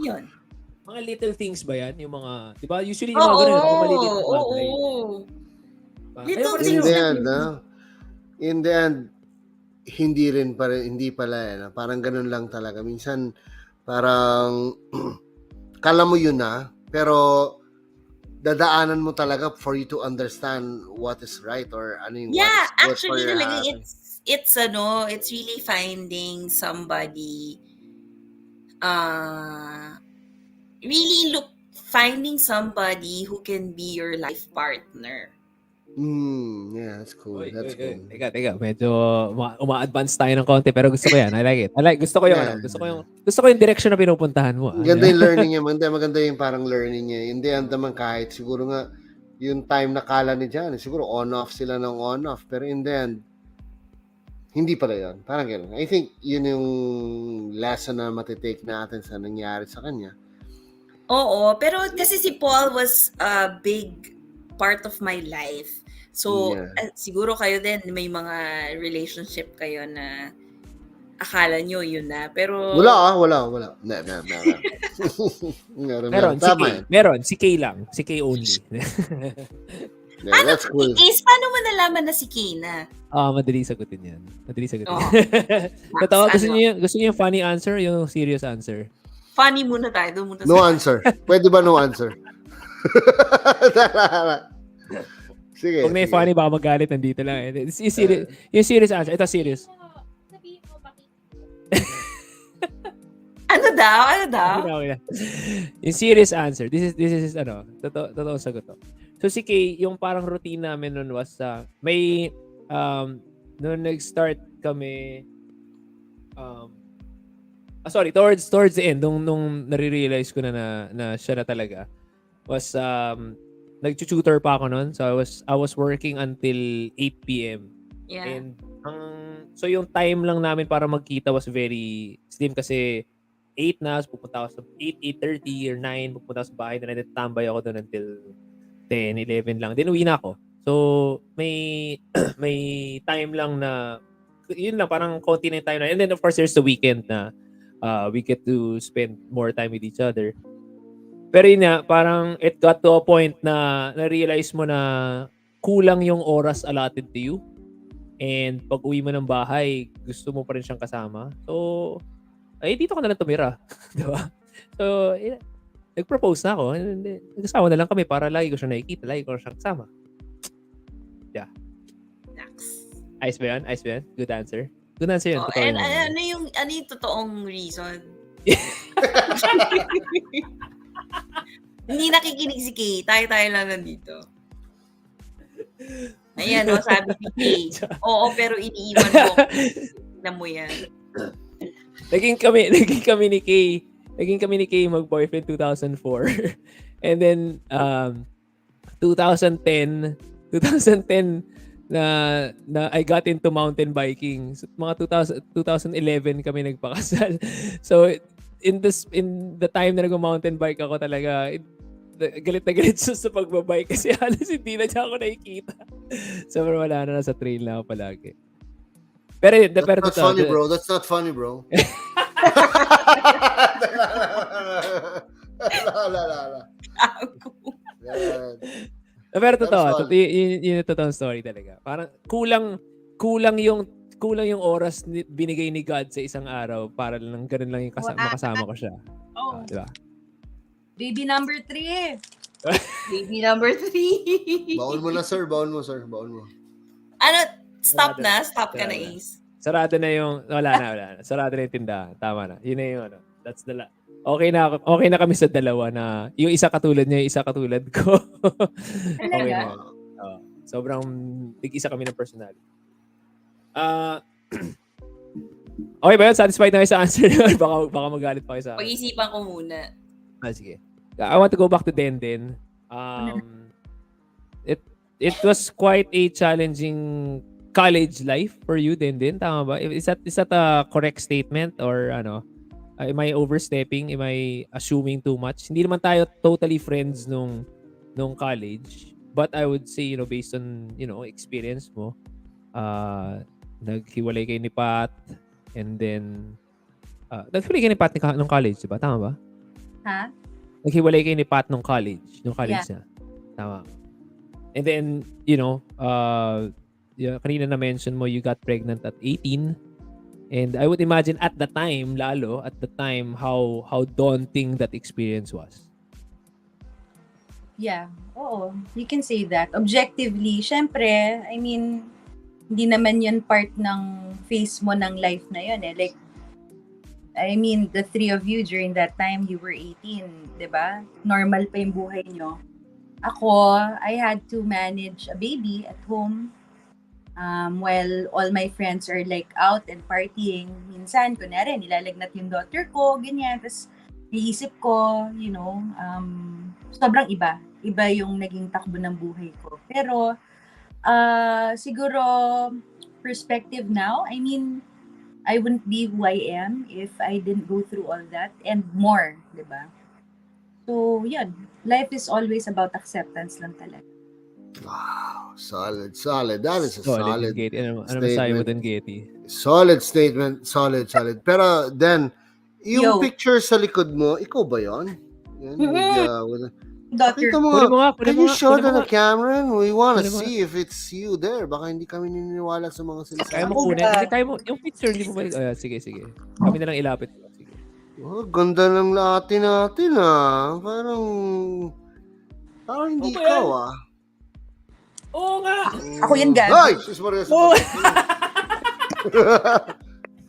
yun. Mga little things ba yan? Yung mga, di ba? Usually yung mga ganun, mga maliliit na bagay. Little In things the that end, in the end, hindi pala parang ganun lang talaga. Minsan, parang, kala mo yun pero, dadaanan mo talaga for you to understand what is right or ano yung yeah, what is good actually for your talaga happy. it's really finding somebody finding somebody who can be your life partner. Yeah, that's cool. That's cool. Teka. Medyo uma-advance tayo ng konti pero gusto ko yan. I like it. Gusto ko yung Yeah. gusto ko yung direction na pinupuntahan mo. Maganda yung learning niya. Maganda yung parang learning niya. Hindi naman kahit siguro nga yung time na kala ni Jan, siguro on-off sila ng on-off. Pero in the end, hindi pala yun. Parang gano'n. I think yun yung lesson na matitake natin sa nangyari sa kanya. Oo, pero kasi si Paul was a big part of my life. So, Yeah. siguro kayo din, may mga relationship kayo na akala nyo yun na. Pero, Wala. Meron. Tama yan. Meron, si Kay lang. Si Kay only. Yeah, that's cool. Is, paano mo nalaman na si Kina? Madali sagutin yan. Oo. Totoo, gusto niyo yung funny answer, yung serious answer? Funny muna tayo. Doon muna No answer. Pwede ba no answer? Sige. Kung may funny, baka magalit, nandito lang. Yung serious answer. Ito, serious. Sabihin mo bakit. Ano daw? Okay. Yung serious answer. This is totoo sagot to. So si Kay, yung parang routine namin nun was may nung nag-start kami towards the end nung nare-realize ko na siya na talaga was nag-tutor pa ako noon. So I was working until 8 p.m. Yeah. And so yung time lang namin para magkita was very slim kasi 8 na, so pupunta ako sa 8:30 or 9, pupunta ako sa bahay na tambay ako doon until 10, 11 lang. Then uwi na ako. So may time lang na yun lang, parang konti na yung time na. And then of course there's the weekend na we get to spend more time with each other. Pero yun nga, parang it got to a point na na-realize mo na kulang yung oras allotted to you. And pag uwi mo ng bahay, gusto mo pa rin siyang kasama. So, dito ka na lang tumira. Diba? So, nag-propose na ako. Nag-asawa na lang kami para lagi ko siya nakikita, lagi ko siya kasama. Yeah. Next. Ayos ba yan? Good answer. Good answer yun. Oh, Totoo and yun. ano yung totoong reason? Hindi nakikinig si Kay. Tayo lang nandito. Ayan, sabi ni Kay. Oo, pero iniiwan mo. Tignan mo yan. Naging kami ni Kay mag-boyfriend 2004. And then 2010 na I got into mountain biking. So, mga 2011 kami nagpakasal. So in the time na nag-mountain bike ako talaga, galit na galit sa pagbabike kasi halos hindi na niya ako nakikita. So wala na, nasa trail na ako palagi. That's not funny, bro. gago. Yan. Pero Pero totoo, solid. yun yung totoong story talaga. Parang kulang yung oras binigay ni God sa isang araw para lang ganun lang yung makasama ko siya. Oh, Di ba? baby number 3. Baby number 3. Baon mo na, sir. Baon mo, sir. Baon mo. Ano, stop Sarado na? Stop ka na, Sarado Ace. Sarado na yung, wala na. Sarado na yung tindahan. Tama na. Yun na yung ano. That's the okay na kami sa dalawa na yung isa katulad niya, yung isa katulad ko. Okay na. Talaga? Sobrang tig-isa kami ng personality. Okay ba yun? Satisfied na kayo sa answer yun? Baka magalit pa kayo sa akin. Pag-isipan ko muna. Sige. I want to go back to Denden. It was quite a challenging college life for you, Denden. Tama ba? Is that a correct statement or ano? Am I overstepping? Am I assuming too much? Hindi naman tayo totally friends nung college. But I would say, based on, experience mo, naghiwalay kayo ni Pat and then naghiwalay kayo ni Pat nung college, diba? Tama ba? Ha? Naghiwalay kayo ni Pat nung college niya. Tama. And then, kanina na-mention mo, you got pregnant at 18. And I would imagine at the time, how daunting that experience was. Yeah. Oo. You can say that. Objectively, syempre, I mean, hindi naman yun part ng phase mo ng life na yun eh. Like, I mean, the three of you during that time, you were 18, di ba? Normal pa yung buhay nyo. Ako, I had to manage a baby at home while all my friends are like out and partying. Minsan, kunwari, nilalagnat yung daughter ko, ganyan. Tapos, iisip ko, sobrang iba. Iba yung naging takbo ng buhay ko. Pero, siguro, perspective now, I mean, I wouldn't be who I am if I didn't go through all that and more, di ba? So, yun. Life is always about acceptance lang talaga. Wow, solid. That is a solid Getty. Ano masabi mo dun, Getty? Solid statement. Solid. Pero then, yung Yo. picture sa likod mo, ikaw ba yun? Yan, with Daughter. Pakita mo Kunin mo nga, Can you show kunin to mo the camera? We wanna Kunin mo see if it's you there. Baka hindi kami naniniwala sa mga sinasabi. Kaya mo kunin. Hindi, kaya mo, yung picture, hindi mo ba, sige. Kami na lang ilapit. Sige. Oh, ganda ng lahat natin Parang hindi Okay. ikaw Oo nga! Ako yan, Gab. Ay! Sus Maria. Oh.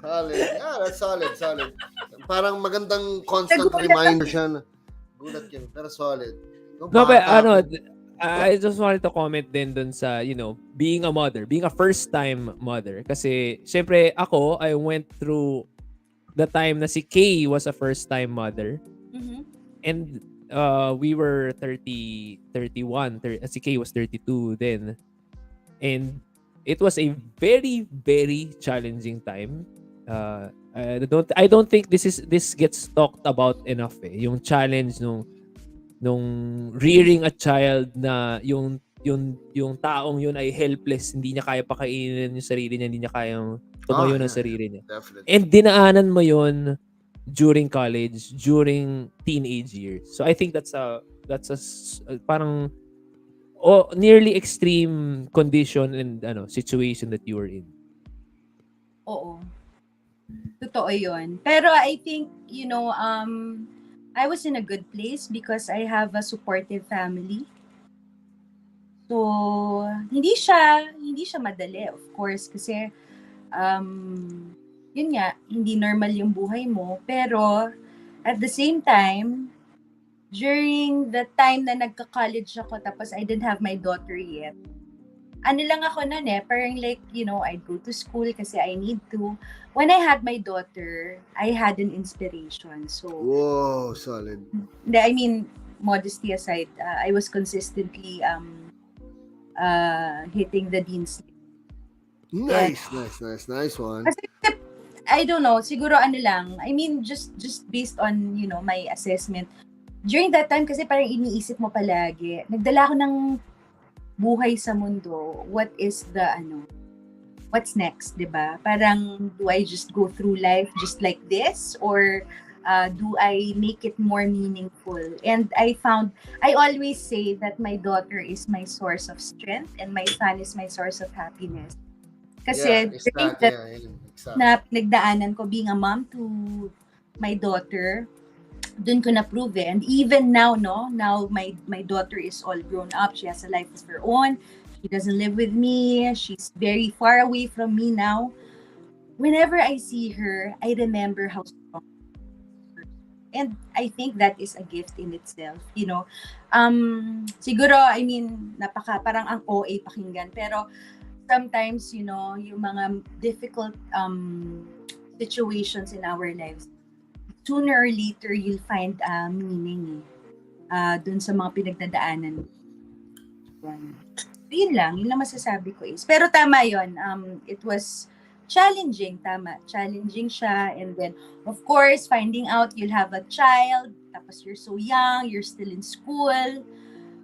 Solid. Yeah, that's solid. Parang magandang constant reminder siya na gulat yun. Pero solid. No, but I just wanted to comment din dun sa, being a mother, being a first-time mother. Kasi, syempre, I went through the time na si Kay was a first-time mother. Mm-hmm. And we were 31. Si Kay was 32 then. And it was a very, very challenging time. I don't think this gets talked about enough yung challenge nung rearing a child na yung taong yun ay helpless, hindi niya kaya pakainin yung sarili niya, hindi niya kayang tumayo ng sarili niya. Definitely. And dinaanan mo yun during college, during teenage years. So I think that's a parang nearly extreme condition and situation that you were in. Oo. Totoo yun. Pero I think, I was in a good place because I have a supportive family. So, hindi siya madali, of course, kasi yun nga, hindi normal yung buhay mo. Pero, at the same time, during the time na nagka-college ako, tapos I didn't have my daughter yet, ano lang ako nun parang like, I'd go to school kasi I need to. When I had my daughter, I had an inspiration. So, whoa, solid. I mean, modesty aside, I was consistently hitting the dean's list. Nice one. Kasi, I don't know, siguro lang, I mean, just based on, my assessment. During that time, kasi parang iniisip mo palagi, nagdala ako ng buhay sa mundo. What is what's next, diba? Parang, do I just go through life just like this? Or do I make it more meaningful? And I always say that my daughter is my source of strength and my son is my source of happiness. Kasi during that exactly. na pinagdaanan ko being a mom to my daughter, dun ko na-prove eh. And even now, now my daughter is all grown up. She has a life of her own. She doesn't live with me. She's very far away from me now. Whenever I see her, I remember how strong she is. And I think that is a gift in itself, you know. Siguro, I mean, parang ang OA pakinggan. Pero sometimes, you know, yung mga difficult situations in our lives, sooner or later, you'll find meaning dun sa mga pinagdadaanan. Yun lang masasabi ko is. Pero tama yun, it was challenging, challenging siya. And then, of course, finding out you'll have a child, tapos you're so young, you're still in school.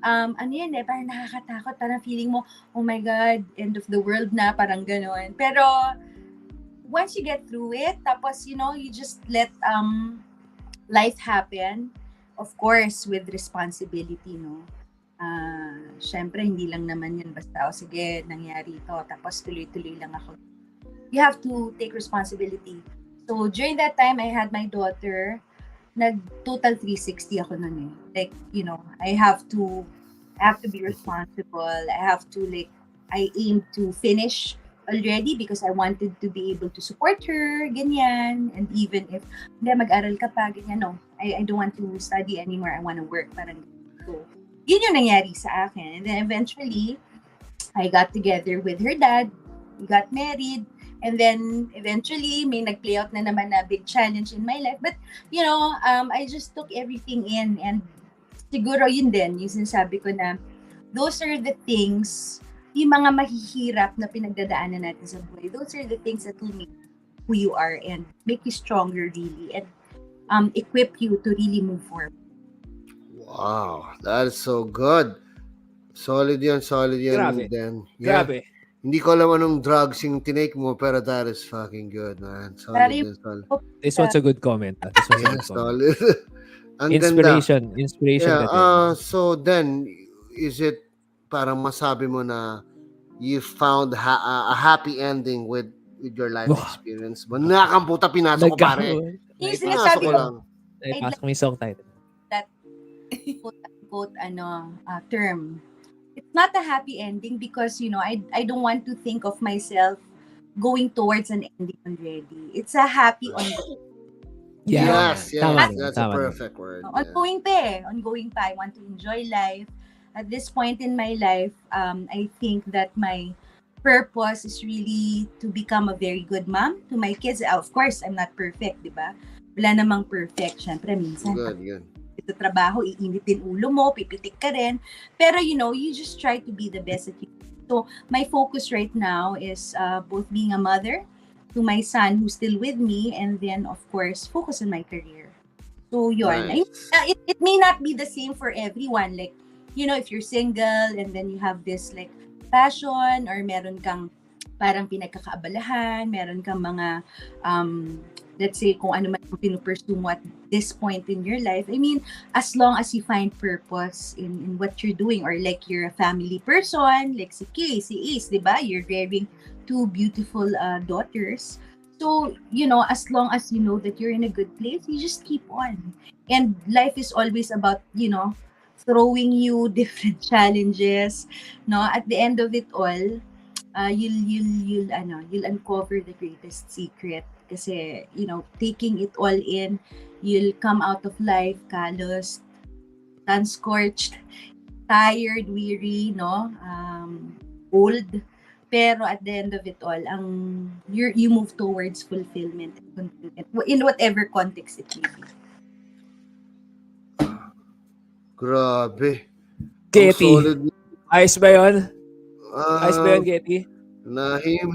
Ano yan parang nakakatakot, parang feeling mo, oh my God, end of the world na, parang gano'n. Pero, once you get through it, tapos, you know, you just let life happen, of course, with responsibility, no? Syempre, hindi lang naman yan basta, sige, nangyari ito, tapos tuloy-tuloy lang ako. You have to take responsibility. So, during that time, I had my daughter, nag-total 360 ako nun eh. Like, you know, I have to be responsible. I have to, like, I aim to finish already because I wanted to be able to support her, ganyan. And even if, hindi, mag-aral ka pa, ganyan, no. I don't want to study anymore. I want to work. Parang, so, yun yung nangyari sa akin. And then eventually, I got together with her dad. We got married. And then, eventually, may nag-play out na naman na big challenge in my life. But, you know, I just took everything in. And siguro yun din, yung sinasabi ko na, those are the things, yung mga mahihirap na pinagdadaanan natin sa buhay, those are the things that will make who you are and make you stronger really and equip you to really move forward. Wow, that is so good. Solid yun. Grabe. Then, yeah. Grabe. Hindi ko alam anong drugs yung tinake mo, pero that is fucking good, man. Solid. This one's a good comment. This one's a good comment. Solid. Ang Inspiration ganda. ka din. So then, is it parang masabi mo na you found a happy ending with your life experience mo? Nakakamputa, pinasok ko pare. Yung Pinasok sinasabi ko lang. Pasok mo yung song title. That quote-unquote term. It's not a happy ending because, you know, I don't want to think of myself going towards an ending already. It's a happy ongoing. Yeah. Yes, Tama that's tama a perfect word. Ongoing pa. I want to enjoy life. At this point in my life, I think that my purpose is really to become a very good mom to my kids. Of course, I'm not perfect, di ba? Wala namang perfect. Siyempre, minsan, Good. sa trabaho, iinit din ulo mo, pipitik ka rin. Pero, you know, you just try to be the best that you can. So, my focus right now is both being a mother to my son who's still with me and then, of course, focus on my career. So, yun. Nice. It may not be the same for everyone. Like, you know, if you're single and then you have this, like, passion or meron kang parang pinagkakaabalahan, meron kang mga let's say, kung ano man yung pinupursue mo at this point in your life. I mean, as long as you find purpose in what you're doing or like you're a family person, like si Kay, si Ace, di ba? You're rearing 2 beautiful daughters. So, you know, as long as you know that you're in a good place, you just keep on. And life is always about, you know, throwing you different challenges. No, at the end of it all, you'll uncover the greatest secret. Kasi, you know, taking it all in, you'll come out of life calloused, sun-scorched, tired, weary, no? Old. Pero at the end of it all, you move towards fulfillment and contentment in whatever context it may be. Grabe. Getty. Ayos ba yun? Ayos ba yun, Getty?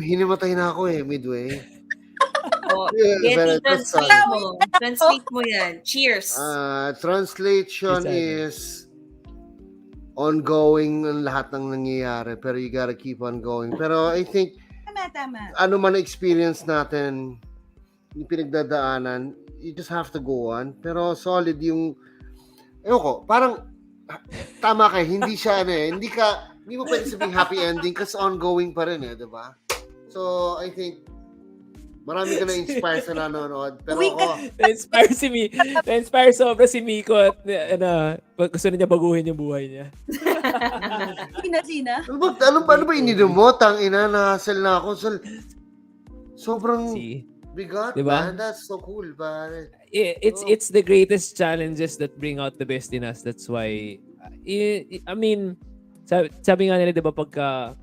Hinimatay na ako midway. Getty, translate mo yan. Cheers. Translation is ongoing ang lahat ng nangyayari, pero you gotta keep on going. Pero I think Tama. ano man experience natin, yung pinagdadaanan, you just have to go on. Pero solid yung, ewan ko, parang, tama ka, hindi siya, hindi mo pwede sabing happy ending kasi ongoing pa rin di ba? So, I think, marami ka na-inspire sa nanonood. Pero Uwi ka. ako, Na-inspire sobra si Miko at gusto niya baguhin yung buhay niya. Sina? ano ba ininom mo? Tangina, na-hassle na ako. Sobrang bigat, diba? man. That's so cool, pare. It's the greatest challenges that bring out the best in us. That's why, I mean, sabi nga nila, diba, pagka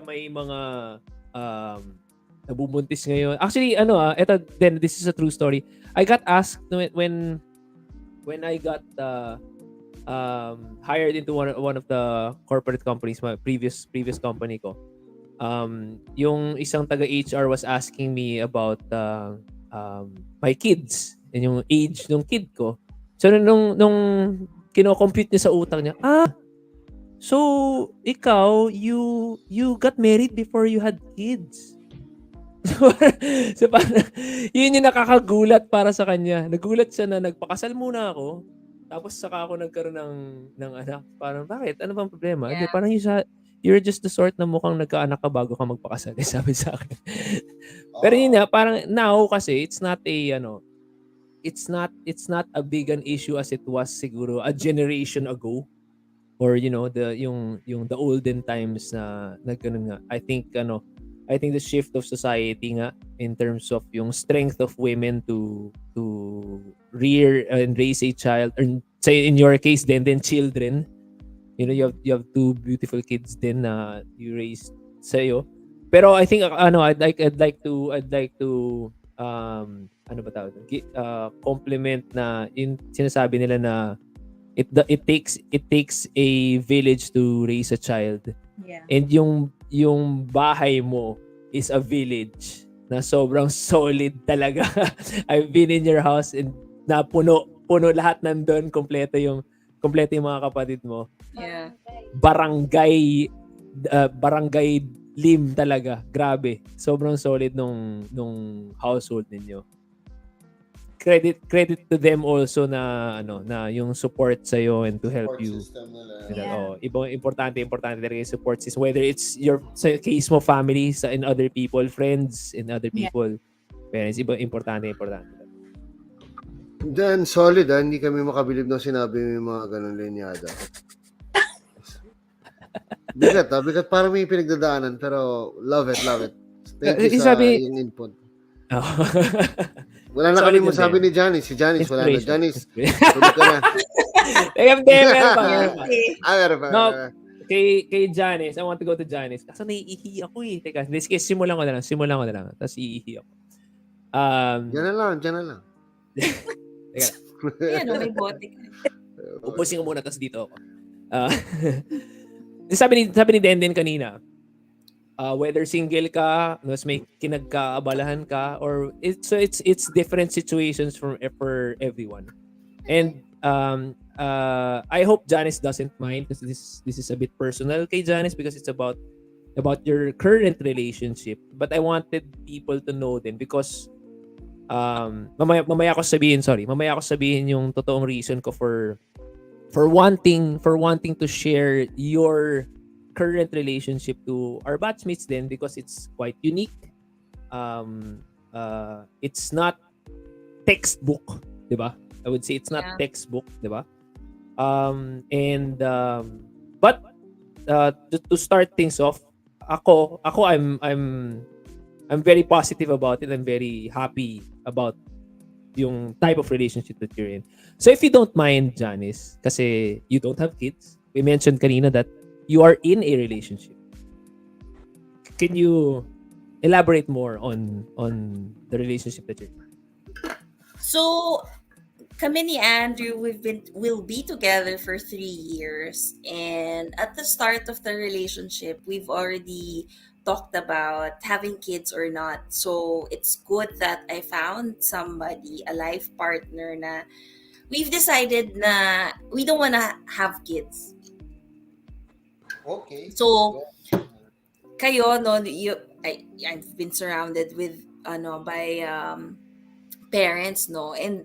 may mga nabubuntis ngayon. Actually, this is a true story. I got asked when I got hired into one of the corporate companies, my previous company ko. Yung isang taga-HR was asking me about my kids and yung age ng kid ko. So nung kino-compute niya sa utak niya, so ikaw you got married before you had kids. So parang, yun yung nakakagulat para sa kanya. Nagulat siya na nagpakasal muna ako, tapos saka ako nagkaroon ng anak. Parang, bakit? Ano bang problema? Hindi, parang you're just the sort na mukhang nagkaanak ka bago ka magpakasal. Sabi sa akin. Pero yun nga, parang now kasi, it's not a big an issue as it was siguro a generation ago. Or yung the olden times na ganun nga. I think the shift of society nga in terms of yung strength of women to rear and raise a child, or say in your case then children, you have two beautiful kids then na you raised sa'yo. Pero I think I'd like to ano ba tawag, compliment na yung sinasabi nila na it takes a village to raise a child. Yeah. And yung bahay mo is a village na sobrang solid talaga. I've been in your house and na puno lahat nandun, kompleto yung mga kapatid mo. Yeah. Barangay lim talaga. Grabe. Sobrang solid nung household ninyo. Credit to them also na yung support sa iyo and to help you. Yeah. Importante talaga yung support system, whether it's sa case mo family, in other people, friends, and other people, parents, importante. Then, solid hindi kami makabilib nung sinabi mo yung mga ganun linyada. Bigat parang may pinagdadaanan, pero love it. Thank you sa yung input. Wala na kami masabi ni Janice. Si Janice, wala na. Janice, tulog ka na. Meron pa. No, kay Janice, I want to go to Janice. Kasi naiihi ako eh. Teka, this case, simulan ko na lang. Tapos iihi ako. Diyan na lang. Teka. May bote ka. Upusin ko muna, tapos dito ako. Sabi ni Denden kanina, whether single ka, mas may kinagkaabalahan ka, or it's different situations for everyone. And I hope Janice doesn't mind, because this is a bit personal kay Janice, because it's about your current relationship. But I wanted people to know din, because mamaya ko sabihin yung totoong reason ko for wanting to share your current relationship to our batchmates then, because it's quite unique. It's not textbook, diba? I would say it's not textbook, diba? But to start things off, ako I'm very positive about it. I'm very happy about yung type of relationship that you're in. So if you don't mind, Janice, kasi you don't have kids, we mentioned kanina that you are in a relationship. Can you elaborate more on the relationship that you're in? So, kami ni Andrew, we'll be together for 3 years, and at the start of the relationship, we've already talked about having kids or not. So it's good that I found somebody, a life partner, na we've decided na we don't wanna have kids. Okay. So kayo, no, I've been surrounded with by parents, no? And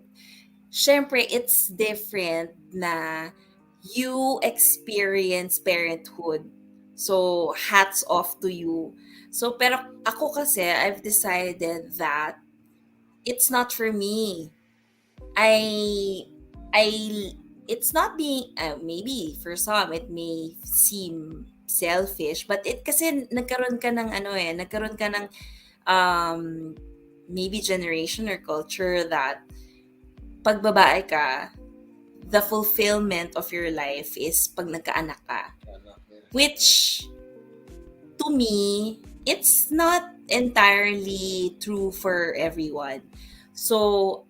syempre, it's different na you experience parenthood. So, hats off to you. So, pero ako kasi, I've decided that it's not for me. I, I, it's not being, maybe for some, it may seem selfish, but it kasi nagkaroon ka ng nagkaroon ka ng, um, maybe generation or culture that pag babae ka, the fulfillment of your life is pag nagkaanak ka. Which, to me, it's not entirely true for everyone. So,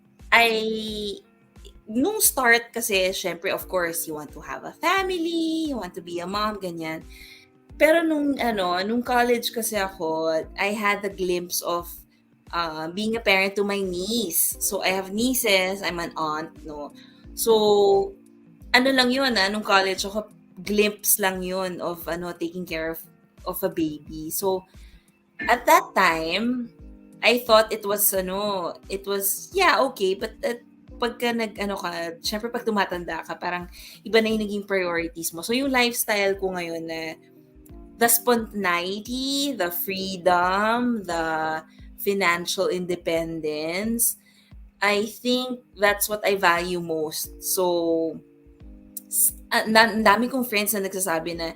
nung start kasi, syempre, of course, you want to have a family, you want to be a mom, ganyan. Pero nung college kasi ako, I had a glimpse of being a parent to my niece. So, I have nieces, I'm an aunt, no? So, lang yun, nung college ako, glimpse lang yun of taking care of a baby. So, at that time, I thought it was, yeah, okay, but pagka syempre pag tumatanda ka, parang iba na yung naging priorities mo. So, yung lifestyle ko ngayon na the spontaneity, the freedom, the financial independence, I think that's what I value most. So, ang dami kong friends na nagsasabi na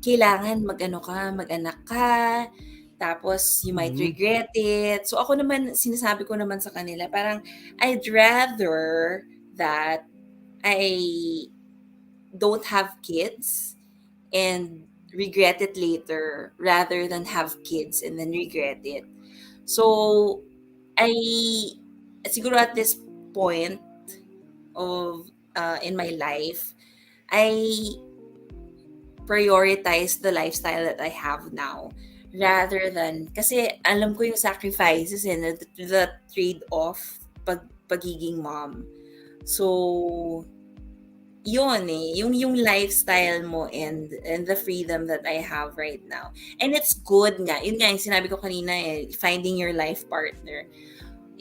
kailangan mag-anak ka, tapos you might regret it. So ako naman, sinasabi ko naman sa kanila, parang I'd rather that I don't have kids and regret it later rather than have kids and then regret it. So, siguro at this point of in my life, I prioritize the lifestyle that I have now rather than, kasi alam ko yung sacrifices and the trade-off pagiging mom. So, yun yung lifestyle mo and the freedom that I have right now. And it's good nga. Yun nga yung sinabi ko kanina finding your life partner.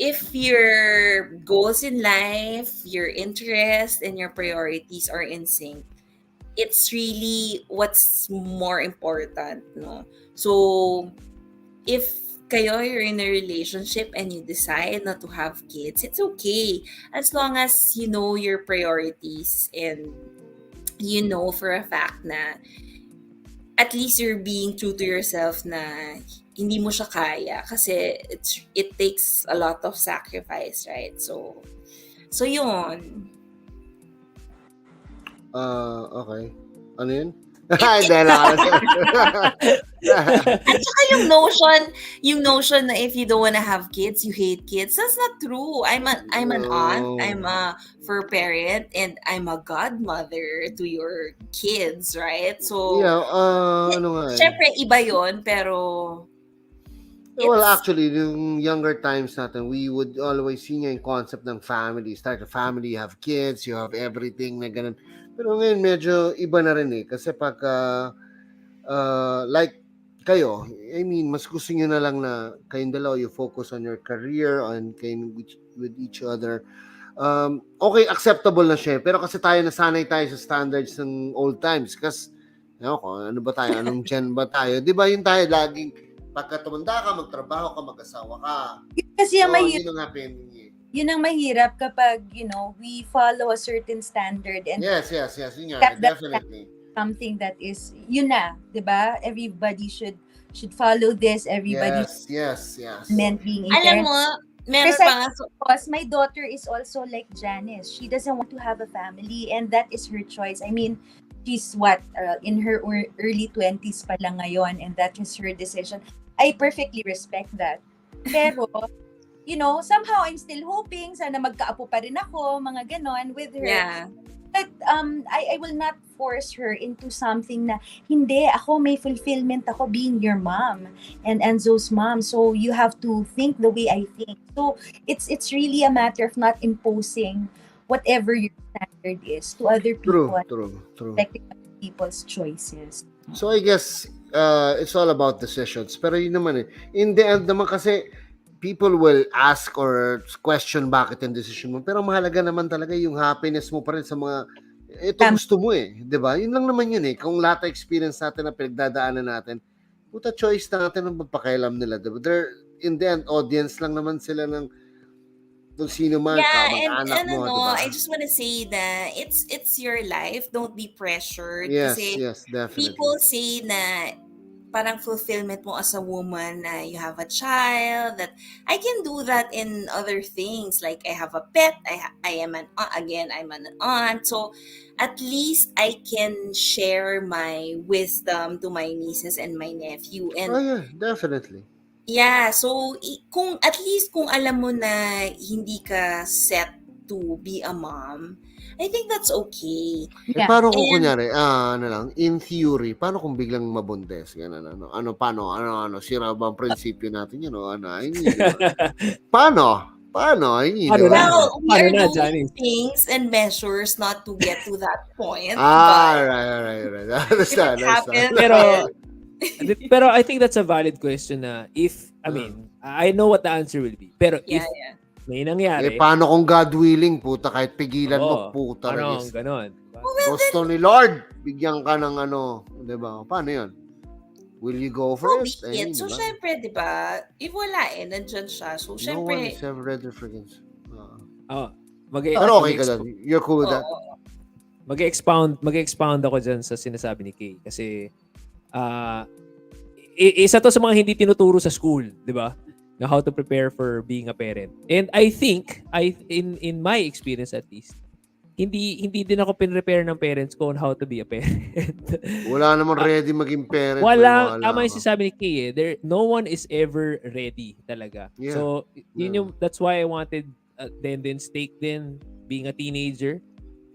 If your goals in life, your interests, and your priorities are in sync, it's really what's more important, no? So, if you're in a relationship and you decide not to have kids, it's okay. As long as you know your priorities and you know for a fact na at least you're being true to yourself na hindi mo siya kaya kasi it takes a lot of sacrifice, right? So yun. Okay. Ano yun? Hindi lang. At saka yung notion na if you don't wanna have kids, you hate kids. That's not true. I'm an aunt, I'm a fur parent, and I'm a godmother to your kids, right? So, Yeah, ano nga syempre iba yon, pero well, actually, yung younger times natin, we would always see yung concept ng family. Start a family, you have kids, you have everything na ganun. Pero ngayon, medyo iba na rin kasi pag like kayo, I mean, mas gusto nyo na lang na kayong dalawa, you focus on your career, on kayo with each other. Okay, acceptable na siya. Pero kasi nasanay tayo sa standards ng old times. Kasi, ano ba tayo? Anong gen ba tayo? Di ba yung tayo laging, pagka tumanda ka, magtrabaho ka, mag-asawa ka. Kasi yung yun ang happening. Yun ang mahirap kapag, we follow a certain standard and Yes. Yun nga, definitely. Something that is, yun na, di ba? Everybody should follow this. Everybody Yes. meant being alam mo, meron pa nga. Because my daughter is also like Janice. She doesn't want to have a family and that is her choice. I mean, she's in her early 20s pa lang ngayon and that is her decision. I perfectly respect that. Pero, somehow I'm still hoping sana magkaapo pa rin ako, mga ganon with her. Yeah. But I will not force her into something na hindi, ako may fulfillment ako being your mom and Enzo's mom. So you have to think the way I think. So it's really a matter of not imposing whatever your standard is to other people. True. Respecting other people's choices. So I guess it's all about decisions. Pero yun naman in the end naman kasi people will ask or question bakit yung decision mo. Pero mahalaga naman talaga yung happiness mo pa rin sa mga ito Tama. gusto mo eh, 'di ba? Yun lang naman yun eh. Kung lahat ng experience natin na pinagdadaanan natin, puta choice natin ang pakialam nila, 'di ba? They're in the end audience lang naman sila ng kung sino man Yeah, kamag-anak mo, 'di ba? I just want to say that it's your life. Don't be pressured. Yes, Kasi definitely. people say na parang fulfillment mo as a woman na you have a child, that I can do that in other things, like I have a pet, I am an again I'm an aunt, so at least I can share my wisdom to my nieces and my nephew. And Oh yeah, definitely. yeah, so kung at least kung alam mo na hindi ka set to be a mom, I think that's okay. Eh, Yeah. paano kung And kunyari, ano lang, in theory, paano kung biglang mabuntis? Ganun, paano, sira ba ang prinsipyo natin yun, o ano, I mean, di ba? Paano, I mean, di Paano ba? na? well, we Paano are na, doing Janice? things and measures not to get to that point, Ah, but right. if Understand. it happens, Pero then pero I think that's a valid question na if, I mean, I know what the answer will be. Pero if yeah. may Eh, nangyari, paano kung God willing, puta, kahit pigilan mo, puta, ano, regis. ganon. Diba? Gusto ni Lord, bigyan ka ng ano, di ba? Paano yun? Will you go for So it? be it. So, di ba? syempre, di ba, if wala nandyan siya. So, No one syempre, is ever ready for it. Oh, Pero okay ka dyan. You're cool with that? mag-expound ako dyan sa sinasabi ni Kay. Kasi, isa to sa mga hindi tinuturo sa school, di ba? Na how to prepare for being a parent. And I think, in my experience at least, hindi din ako pinrepare ng parents ko on how to be a parent. Wala namang ready maging parent. Wala, maniwala tama yung ka. sinasabi ni Kay eh. No one is ever ready talaga. Yeah. So, that's why I wanted then stake din being a teenager.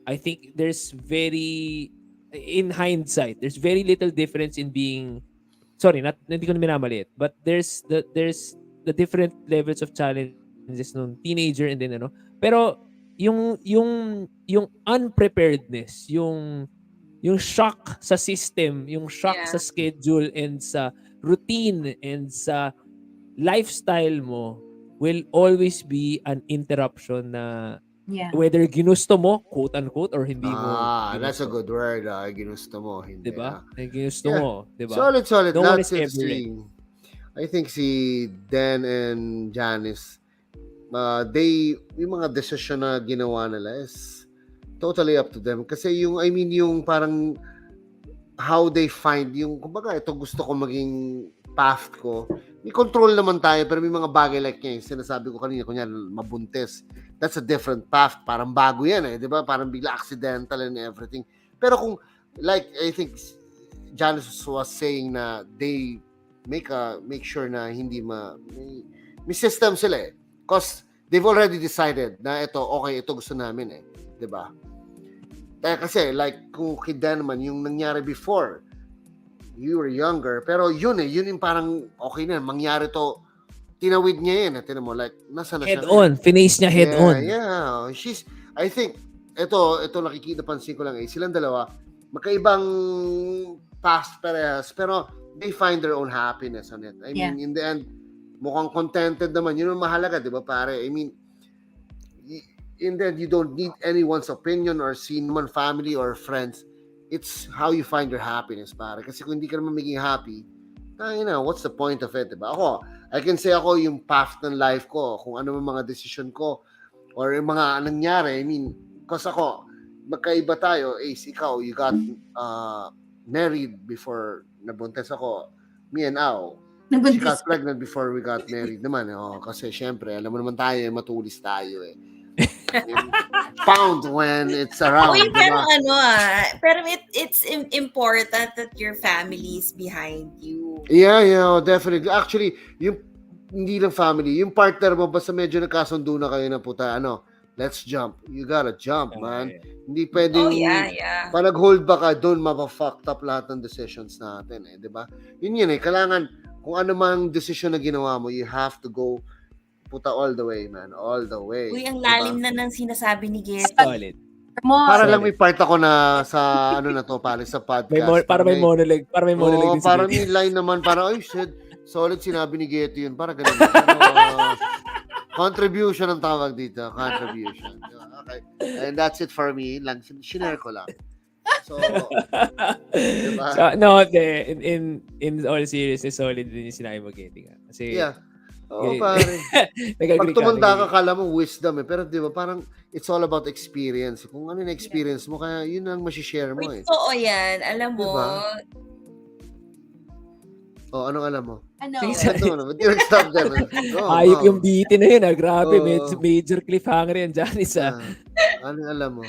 I think in hindsight, there's very little difference in being, hindi ko na minamaliit, but there's the different levels of challenges nung teenager and then pero yung unpreparedness, yung shock sa system, yung shock Yeah. sa schedule and sa routine and sa lifestyle mo will always be an interruption na Yeah. whether ginusto mo, quote unquote, or hindi mo That's a ginusto. good word. Ginusto mo. Hindi. Diba? Ginusto Yeah. mo, diba? Solid. No one Lahat is ever ready. I think si Dan and Janice, yung mga decision na ginawa nila is totally up to them. Kasi yung parang how they find kumbaga, ito gusto ko maging path ko. May control naman tayo, pero may mga bagay like yung sinasabi ko kanina, kunyari mabuntis. That's a different path. Parang bago yan eh, di ba? Parang bigla accidental and everything. Pero kung, like, I think Janice was saying na they make sure na hindi may system sila eh. Because they've already decided na ito gusto namin eh. Di ba? Kasi, like, kung kay Dan naman, yung nangyari before, you were younger, pero yun yung parang okay na, mangyari to, tinawid niya yan, tinan mo, like, nasa na siya. Head on, finish niya head on. Yeah, I think, ito nakikita, pansin ko lang silang dalawa, magkaibang past parehas, pero they find their own happiness on it. I mean, in the end, mukhang contented naman, yun ang mahalaga, di ba pare? I mean, in the end, you don't need anyone's opinion or see naman family or friends. It's how you find your happiness, pare. Kasi kung hindi ka naman maging happy, what's the point of it, diba? I can say ako yung path ng life ko, kung ano mga decision ko, or yung mga nangyari, I mean, kasi ako, magkaiba tayo, ikaw, you got married before nabuntis ako, me and Ao, she got pregnant before we got married naman. Kasi syempre, alam mo naman tayo, matulis tayo eh. Found when it's around. Uy, pero diba? pero it's important that your family is behind you. Yeah, definitely. Actually, yung hindi lang family, yung partner mo, basta medyo nagkasundo na kayo na puta, let's jump. You gotta jump, man. Hindi pwedeng, pag nag-hold ba ka, doon mapa-fucked up lahat ng decisions natin eh, di ba? Yun eh, kailangan, kung ano mang decision na ginawa mo, you have to go puta all the way, man. All the way. Uy, ang lalim na ng sinasabi ni Guest. Solid. Para lang may part ako na sa na to, pare, sa podcast. Para may monologue. Para may monologue din parang may line naman, para, shit, Solid sinabi ni Getty yun. Para ganun. Contribution ang tawag dito. Contribution. Okay. And that's it for me. Lang, shinare ko lang. So, diba? So, no, in all seriousness, solid din yung sinabi mo, Getty nga. Kasi, Yeah. Oo, pare. Pag tumanda ka, kala mo wisdom eh. Pero di ba, parang it's all about experience. Kung ano yung experience mo, kaya yun ang masishare mo eh. Totoo yan. Alam mo, Diba? Oh, anong alam mo? Ano? Sige, Ito naman. Di stop dyan. ayop yung bitin na yun. Grabe, Oo. major cliffhanger yan, Janice. Anong alam mo?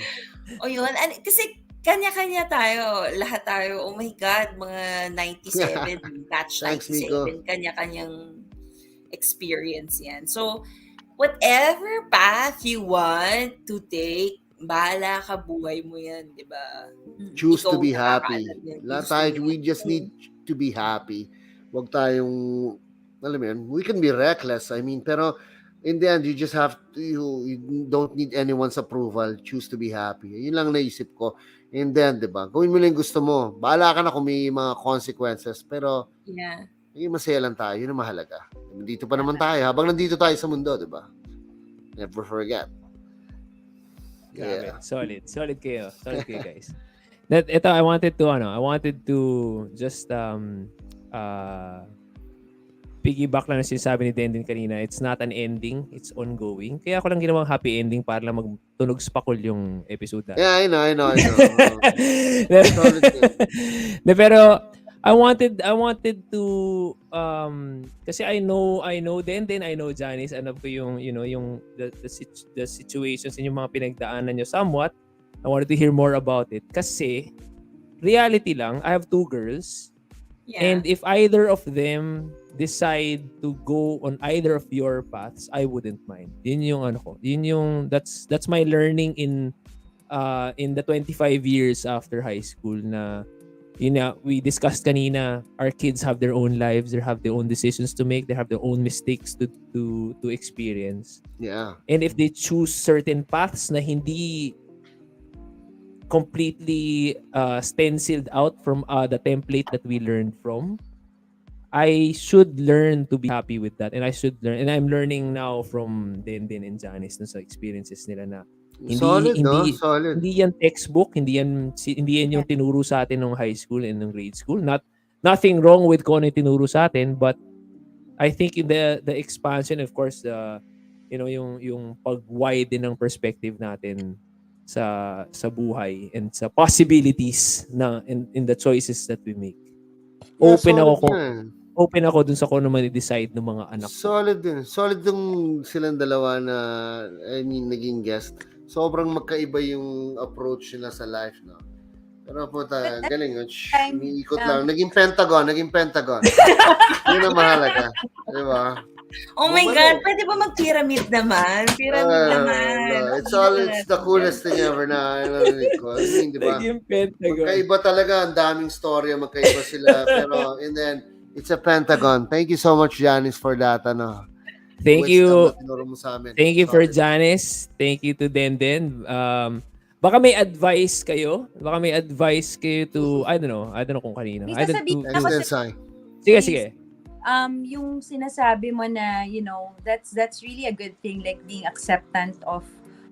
o yun. Kasi kanya-kanya tayo. Lahat tayo. Oh my God, mga 97, batch Thanks, 97. Miko. Kanya-kanyang experience yan. So, whatever path you want to take, bahala ka, buhay mo yan, di ba? Choose to Ikaw be ang happy. nakakaalam yan. Lahat Gusto tayo, mo we yan. just need to be happy. Huwag tayong, alam mo yun, we can be reckless. I mean, pero in the end, you just have to, you don't need anyone's approval. Choose to be happy. Yun lang naisip ko. And then, di ba, gawin mo lang yung gusto mo. Bahala ka na kung may mga consequences. Pero, Yeah. yung masaya lang tayo. Yun ang mahalaga. Nandito pa naman tayo. Habang nandito tayo sa mundo, di ba? Never forget. Grabe. Yeah. Solid kayo. Solid kayo, guys. Ito, I wanted to just piggyback lang na sinasabi ni Dendin kanina. It's not an ending, it's ongoing. Kaya ako lang ginawang happy ending para lang magtunog spakul yung episode natin. Yeah, I know. Solid yun. Pero I wanted to kasi I know Dendin, I know Janice, alam ko yung yung the situations and yung mga pinagdaanan nyo somewhat. I wanted to hear more about it kasi reality lang, I have 2 girls. Yeah. And if either of them decide to go on either of your paths, I wouldn't mind. Yun yung ano ko. Yun yung that's my learning in the 25 years after high school na yun na, we discussed kanina, our kids have their own lives, they have their own decisions to make, they have their own mistakes to experience. Yeah. And if they choose certain paths na hindi completely stenciled out from the template that we learned from, I should learn to be happy with that. And I'm learning now from Dendin and Janice sa experiences nila na Solid. hindi yan textbook, hindi yan yung tinuro sa atin nung high school and nung grade school. Nothing wrong with kung ano yung tinuro sa atin, but I think in the expansion, of course, yung pag-widen ng perspective natin sa buhay and sa possibilities na in the choices that we make. Open ako dun sa kung ano man i-decide ng mga anak ko. Solid din. Solid yung silang dalawa na, I mean, naging guest. Sobrang magkaiba yung approach nila sa life, no? Pero po galing. Umiikot lang. Naging pentagon. Yun ang mahalaga. Di ba? Oh my God, pwede ba mag-pyramid naman? It's the coolest thing ever na narinig ko. I mean, di ba? Naging pentagon. Magkaiba talaga. Ang daming storya. Magkaiba sila. Pero, and then, it's a pentagon. Thank you so much, Janice, for that. Thank you. Tinuro mo sa amin. Thank you for Janice. Thank you to Denden. Baka may advice kayo. To, I don't know kung kanina. May sasabihin Thanks, ako Densai. Sige. Yung sinasabi mo na, that's really a good thing, like being acceptant of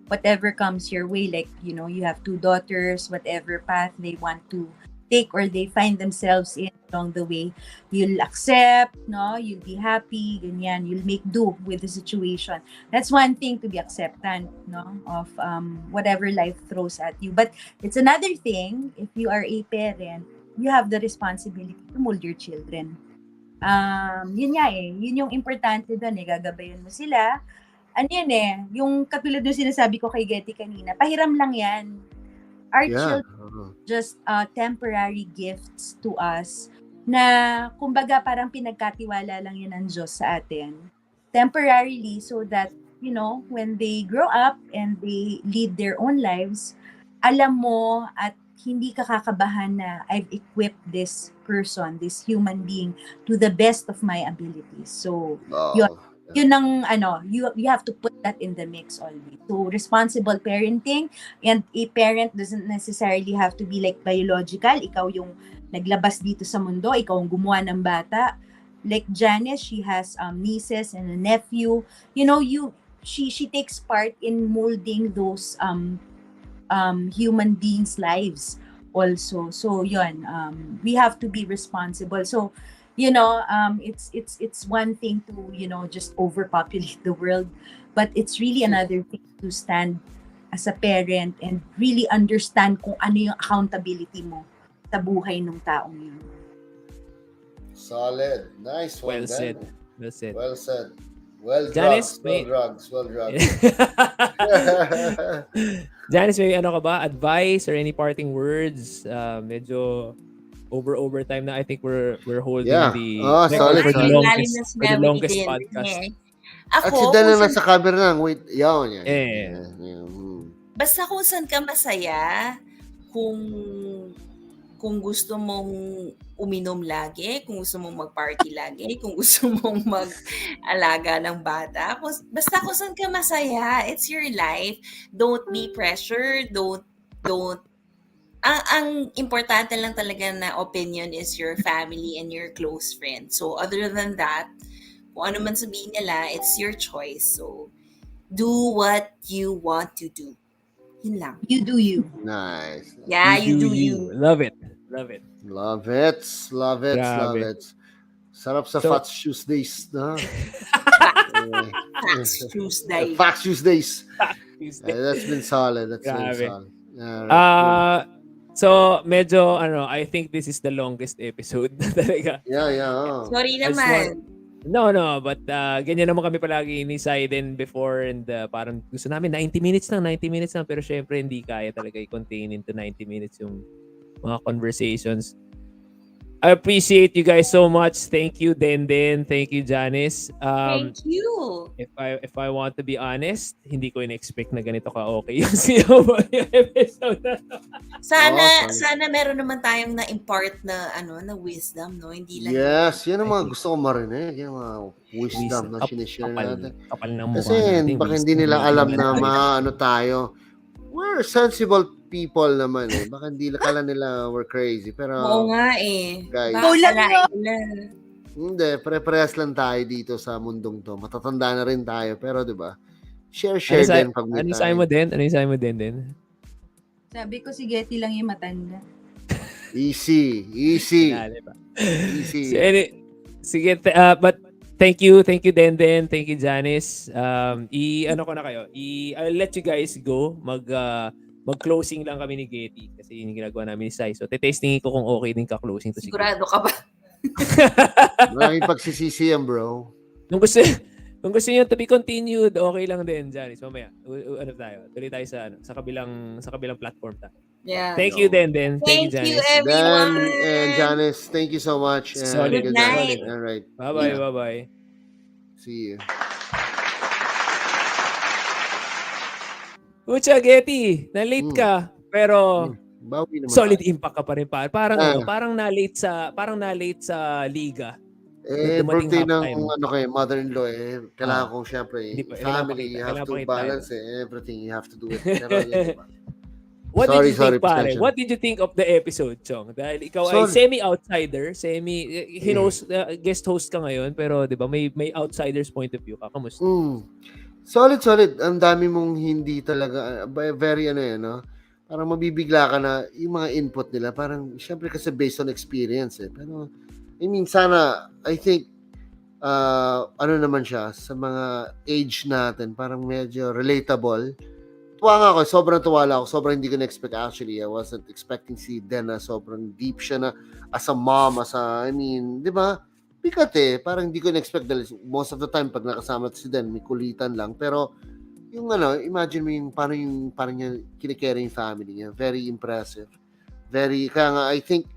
whatever comes your way. Like, you have 2 daughters, whatever path they want to take or they find themselves in along the way, you'll accept, no? You'll be happy, ganyan. You'll make do with the situation. That's one thing, to be acceptant, no? Of whatever life throws at you. But it's another thing, if you are a parent, you have the responsibility to mold your children. Yun nga yun yung importante doon gagabayan mo sila. Ano yan yung katulad ng sinasabi ko kay Getty kanina, pahiram lang yan. Our children just temporary gifts to us na kumbaga parang pinagkatiwala lang yan ng Diyos sa atin. Temporarily so that, when they grow up and they lead their own lives, alam mo at hindi ka kakabahan na I've equipped this person, this human being to the best of my abilities. So, yun ang you have to put that in the mix always. So responsible parenting, and a parent doesn't necessarily have to be like biological, ikaw yung naglabas dito sa mundo, ikaw ang gumawa ng bata. like Janice, she has nieces and a nephew. She takes part in molding those human beings' lives also. So yun, we have to be responsible. So it's one thing to just overpopulate the world, but it's really another thing to stand as a parent and really understand kung ano yung accountability mo sa buhay ng taong yun. Solid. Nice one, Well said. Dan. Well said. Well said. Well Janice, drugs. Well drugs. Janice, may ano ka ba? Advice or any parting words? Medyo overtime na. I think we're holding Yeah. the Oh, solid, for the solid. longest podcast. At si Ako, Dan na kung nasa cover lang. Wait, yan. basta kung saan ka masaya, kung gusto mong uminom lagi, kung gusto mong mag-party lagi, kung gusto mong mag-alaga ng bata, basta kung saan ka masaya, it's your life. Don't be pressured, don't ang importante lang talaga na opinion is your family and your close friends. So other than that, kung ano man sabihin nila, it's your choice. So do what you want to do. Yun lang. You do you. Nice. Yeah, you do you. Love it. Love it. Grabe. Sarap sa So- Fats Tuesdays, na. Facts Tuesday. Fats Tuesdays. Tuesday. That's been solid. Grabe. Alright. So medyo I think this is the longest episode talaga. Yeah. Sorry I just naman. No, but ganyan naman kami palagi ni Saiden before and parang gusto namin 90 minutes lang pero syempre hindi kaya talaga i-contain into 90 minutes yung mga conversations. I appreciate you guys so much. Thank you, Denden. Thank you, Janice. Thank you. If I want to be honest, hindi ko in-expect na ganito ka-okay yung yung episode na to. Sana meron naman tayong na-impart na na wisdom, no? Hindi lang. Yes, yan ang mga gusto ko marinig. Yan ang mga wisdom na sinishare natin. Kapal ng mukha Kasi natin. baka wisdom hindi nila natin. alam na maano tayo. We're sensible people naman eh. Baka hindi kala nila we're crazy. Pero Oo nga eh. guys. Baka Go lang, kalain nila. hindi, pre-press lang tayo dito sa mundong to. Matatanda na rin tayo. Pero di ba? Share din pag may Ano time. yung sign mo din? Sabi ko si Getty lang yung matanda. Easy. Dali ba? Easy. Sige, but thank you Denden, thank you Janice. Ko na kayo. I'll let you guys go. Mag-closing lang kami ni Getty kasi yun yung ginagawa namin ni Sai. So, testingin ko kung okay din ka-closing to si Getty. Sigurado ka ba? Maraming pagsisisi yan, bro. Kung gusto niyo to be continued, okay lang din, Janice. Mamaya, tuloy tayo sa kabilang platform tayo. Yeah. Thank you, Denden. Thank you, Thank you, Janice. everyone. Dan and Janice, thank you so much. And Solid. Good night. All right. Bye-bye, Yeah. bye-bye. See you. Ucha, Getty, na-late ka. Pero, Bawi naman solid tayo. impact ka pa rin. Parang na-late sa liga. dumating Birthday ng halftime. kay mother-in-law kailangan kong syempre Hindi pa- family, you kailangan have to pakita balance everything you have to do it. Pero yun, diba? What Sorry, did you think, pare? pasensya. What did you think of the episode, Chong? Dahil ikaw ay Sorry. semi-outsider, guest host ka ngayon, pero 'di ba may outsider's point of view ka. Kamusta? Solid. Ang dami mong hindi talaga very no? Parang mabibigla ka na yung mga input nila. Parang syempre kasi based on experience Pero I mean sana I think naman siya sa mga age natin, parang medyo relatable. Tuwa nga ako, sobrang tuwala ako, sobrang hindi ko na-expect actually. I wasn't expecting si Den na sobrang deep siya na as a mom, I mean, di ba? Bigat parang hindi ko na-expect dahil most of the time pag nakasama si Den, may kulitan lang. Pero yung imagine mo yung parang niya kinikere yung family niya. Very impressive. Kaya nga, I think,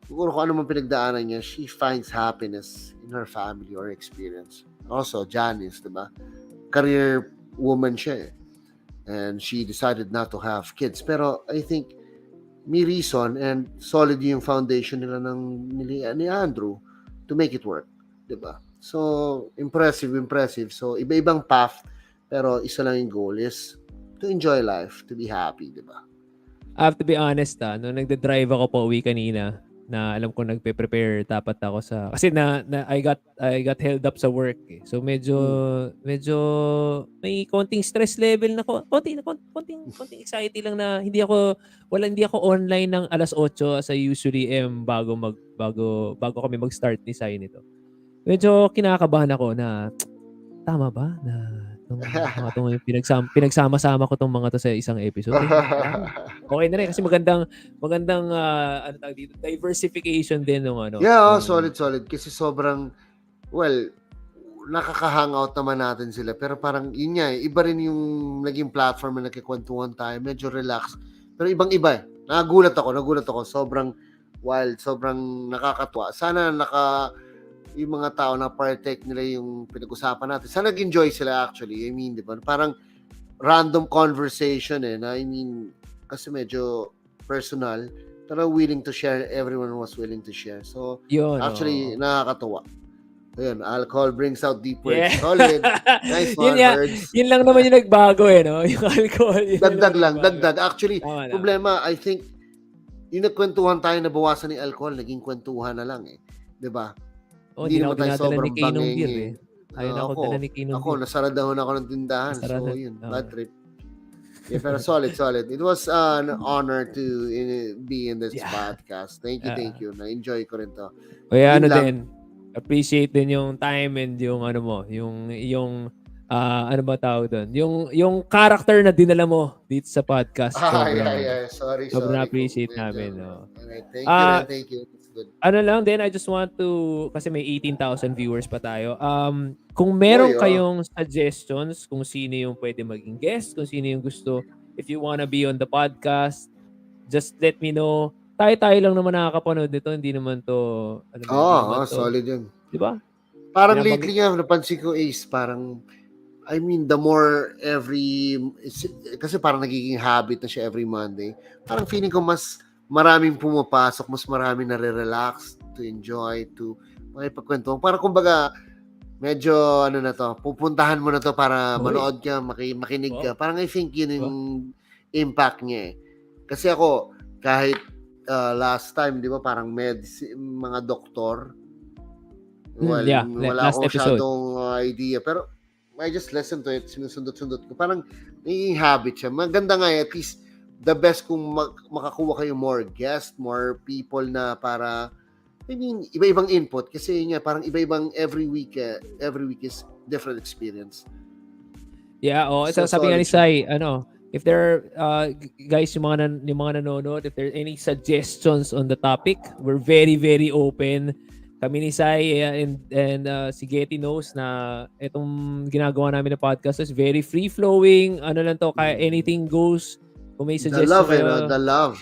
siguro kung ano man pinagdaanan niya, she finds happiness in her family or experience. Also, Janice, di ba? Career woman siya and she decided not to have kids. Pero I think may reason and solid yung foundation nila ni Andrew to make it work, 'di ba? So impressive. So iba-ibang path pero isa lang yung goal is to enjoy life, to be happy, 'di ba? I have to be honest, nung nagde-drive ako pa uwi kanina, na alam ko nagpe-prepare dapat ako sa kasi I got held up sa work eh. So medyo may konting stress level na konting anxiety lang na hindi ako online ng 8:00 as I usually am bago kami mag-start ni Sai nito. Medyo kinakabahan ako na tama ba na tong yung pinagsama-sama ko tong mga to sa isang episode eh. Parang okay na rin kasi magandang ano tawag dito, diversification din ng ano. Yeah, nung- solid. Kasi sobrang, well, nakaka-hangout naman natin sila. Pero parang, yun nga, iba rin yung naging platform na nagkikwentuhan tayo. Medyo relax. Pero ibang-iba eh. Nagulat ako. Sobrang wild, sobrang nakakatuwa. Sana yung mga tao na partake nila yung pinag-usapan natin. Sana nag-enjoy sila actually. I mean, di ba? Parang random conversation eh. Na, I mean, kasi medyo personal. Pero willing to share. Everyone was willing to share. So, Yun. actually, nakakatuwa. Ayun, alcohol brings out deep words. Yeah. Solid. Nice one, words. Yun lang naman yung nagbago eh, no? Yung alcohol. Dagdag. Actually, Tama na. problema, I think, yung nagkwentuhan tayo na bawasan ng alcohol, naging kwentuhan na lang eh. Di ba? Hindi naman tayo dinadala sobrang ni Kay nung bangenge. beer eh. Ayun ako dala ni Kay nung Ako, nasaradahon ako ng tindahan. Nasara So, na. yun, Oo. bad trip. Yeah, pero solid. It was an honor to be in this Yeah. podcast. Thank you. Na-enjoy ko rin to. Kaya Yun ano lang. din, appreciate din yung time and yung ano mo, yung ano ba tawag doon? Yung character na dinala mo dito sa podcast. Sorry. Sobrang appreciate Medyo- namin. No. Alright, thank you. It's good. Ano lang din, I just want to, kasi may 18,000 viewers pa tayo. Kung meron Uy, kayong suggestions, kung sino yung pwede maging guest, kung sino yung gusto, if you wanna be on the podcast, just let me know. Tayo lang naman nakakapanood nito, hindi naman to, hindi naman to, Solid yun. di ba? Parang Pinabag- lately nga, napansin ko Ace, parang, I mean, the more kasi parang nagiging habit na siya every Monday, parang feeling ko mas maraming pumapasok, mas maraming nare-relax, to enjoy, to makipagkwentuhan. Parang kumbaga, medyo ano na to, pupuntahan mo na to para Uy. manood ka, makinig ka. Wow. Parang I think yun yung impact niya eh. Kasi ako, kahit last time, di ba, parang mga doktor, yeah, wala last akong episode. masyadong idea. Pero I just listen to it, sinusundot-sundot ko. Parang naging habit siya. Maganda nga at least the best kung makakuha kayo more guests, more people na para, I mean, iba-ibang input. Kasi yun nga, parang iba-ibang every week is different experience. Yeah, So, sabi nga ni solid Sai, if there are, guys, yung mga nanonood, if there are any suggestions on the topic, we're very, very open. Kami ni Sai and si Getty knows na itong ginagawa namin na podcast is very free-flowing. Ano lang to, kaya anything goes. Kung may The suggestion love, kayo, the love.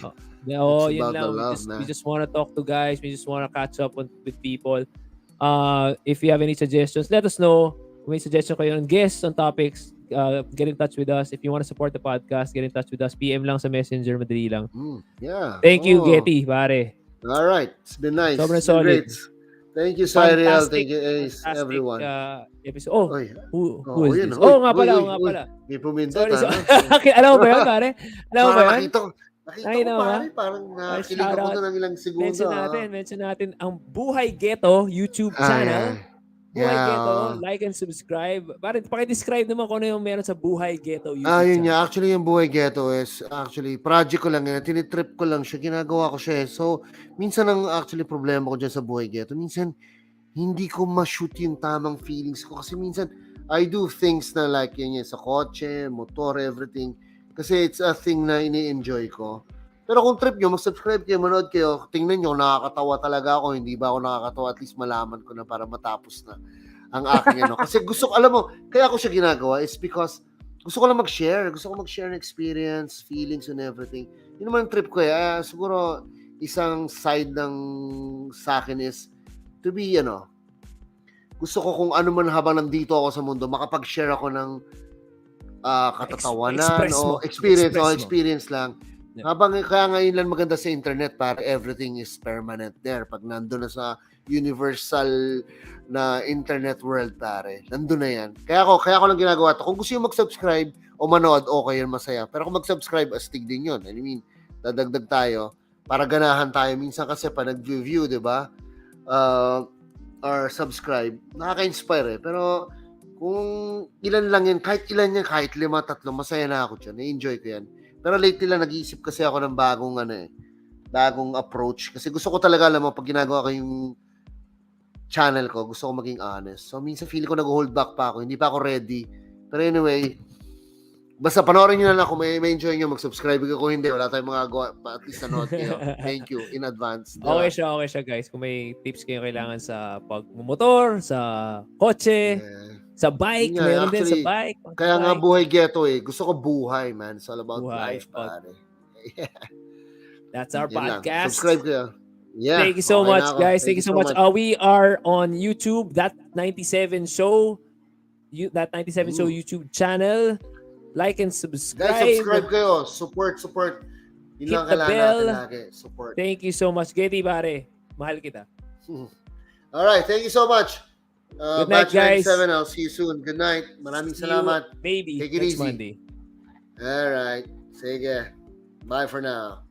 It's yun about the lang. love We just want to talk to guys. We just want to catch up with people. If you have any suggestions, let us know. Kung may suggestion kayo on guests, on topics, get in touch with us. If you want to support the podcast, get in touch with us. PM lang sa Messenger, madali lang. Yeah. Thank you, Oh. Getty, pare. All right. It's been nice. Sobrang It's been solid. great. Thank you, Cyril. Fantastic, Thank you, Ace. fantastic, Everyone. Episode. Oh, Oy, who oh, is yun. this? Uy, Oo nga pala, uy, oo nga uy. pala. may pumindot. Sorry. Ano? Alam mo ba yun, pare? Alam mo ba yun? Nakita ko Nakita mo pare. Parang nakikilig ako shoutout. doon ng ilang segundo. Mention natin ang Buhay Ghetto YouTube channel. Buhay Yeah. Ghetto, like and subscribe. Pare, paki-describe naman kung ano yung meron sa Buhay Ghetto YouTube Yun channel. nga. Actually, yung Buhay Ghetto is actually project ko lang yan. Tinitrip ko lang siya. Ginagawa ko siya. So, minsan ang actually problema ko dyan sa Buhay Ghetto. Minsan, hindi ko ma-shoot yung tamang feelings ko. Kasi minsan, I do things na like yun sa kotse, motor, everything. Kasi it's a thing na ini-enjoy ko. Pero kung trip nyo, mag-subscribe kayo, manood kayo, tingnan nyo, nakakatawa talaga ako. Hindi ba ako nakakatawa? At least malaman ko na para matapos na ang aking ano. Kasi gusto ko, alam mo, kaya ako siya ginagawa is because gusto ko lang mag-share. Gusto ko mag-share ng experience, feelings, and everything. Yun naman ang trip ko eh. Siguro, isang side ng sa akin is to be, gusto ko kung ano man habang nandito ako sa mundo, makapag-share ako ng katatawanan Express o mo. experience Express mo. experience lang. Yeah. Kaya ngayon lang maganda sa internet para everything is permanent there. Pag nandun na sa universal na internet world, pare, nandun na yan. Kaya ako lang ginagawa to. Kung gusto yung mag-subscribe o manood, okay yun, masaya. Pero kung mag-subscribe, astig din yun. I mean, dadagdag tayo. para ganahan tayo. Minsan kasi pa nag-view, di ba? Or subscribe, nakaka-inspire eh. Pero kung ilan lang yan, kahit ilan yan, kahit 5, 3, masaya na ako dyan. Na-enjoy ko yan. Pero lately lang, nag-iisip kasi ako ng bagong approach. Kasi gusto ko talaga, alam mo, pag ginagawa ko yung channel ko, gusto ko maging honest. So, minsan feeling ko nag-hold back pa ako. Hindi pa ako ready. Pero anyway, basta panoorin nyo na lang kung may enjoy nyo, mag-subscribe ko. Kung hindi, wala tayong magagawa. At least nanood kayo. Thank you in advance. Diba? Okay siya guys. Kung may tips kayo kailangan sa pagmumotor, sa kotse, sa bike, Yun nga, meron din sa actually, bike. Kaya nga buhay ghetto eh. Gusto ko buhay, man. It's all about Buhay. life, pare. That's our Yan lang. podcast. Subscribe kayo. Yeah. Thank you so okay much, na ako. guys. Thank you so much. We are on YouTube, That 97 Show. That 97 Show YouTube channel. Like and subscribe. Guys, subscribe kayo. Support. Yun Hit lang the kailangan bell. natin lagi. Support. Thank you so much, Getty, pare. Mahal kita. Alright, thank you so much. Good night, Batch guys. 97, I'll see you soon. Good night. Maraming See you salamat. maybe Take it next easy. Monday. Alright. Sige. Bye for now.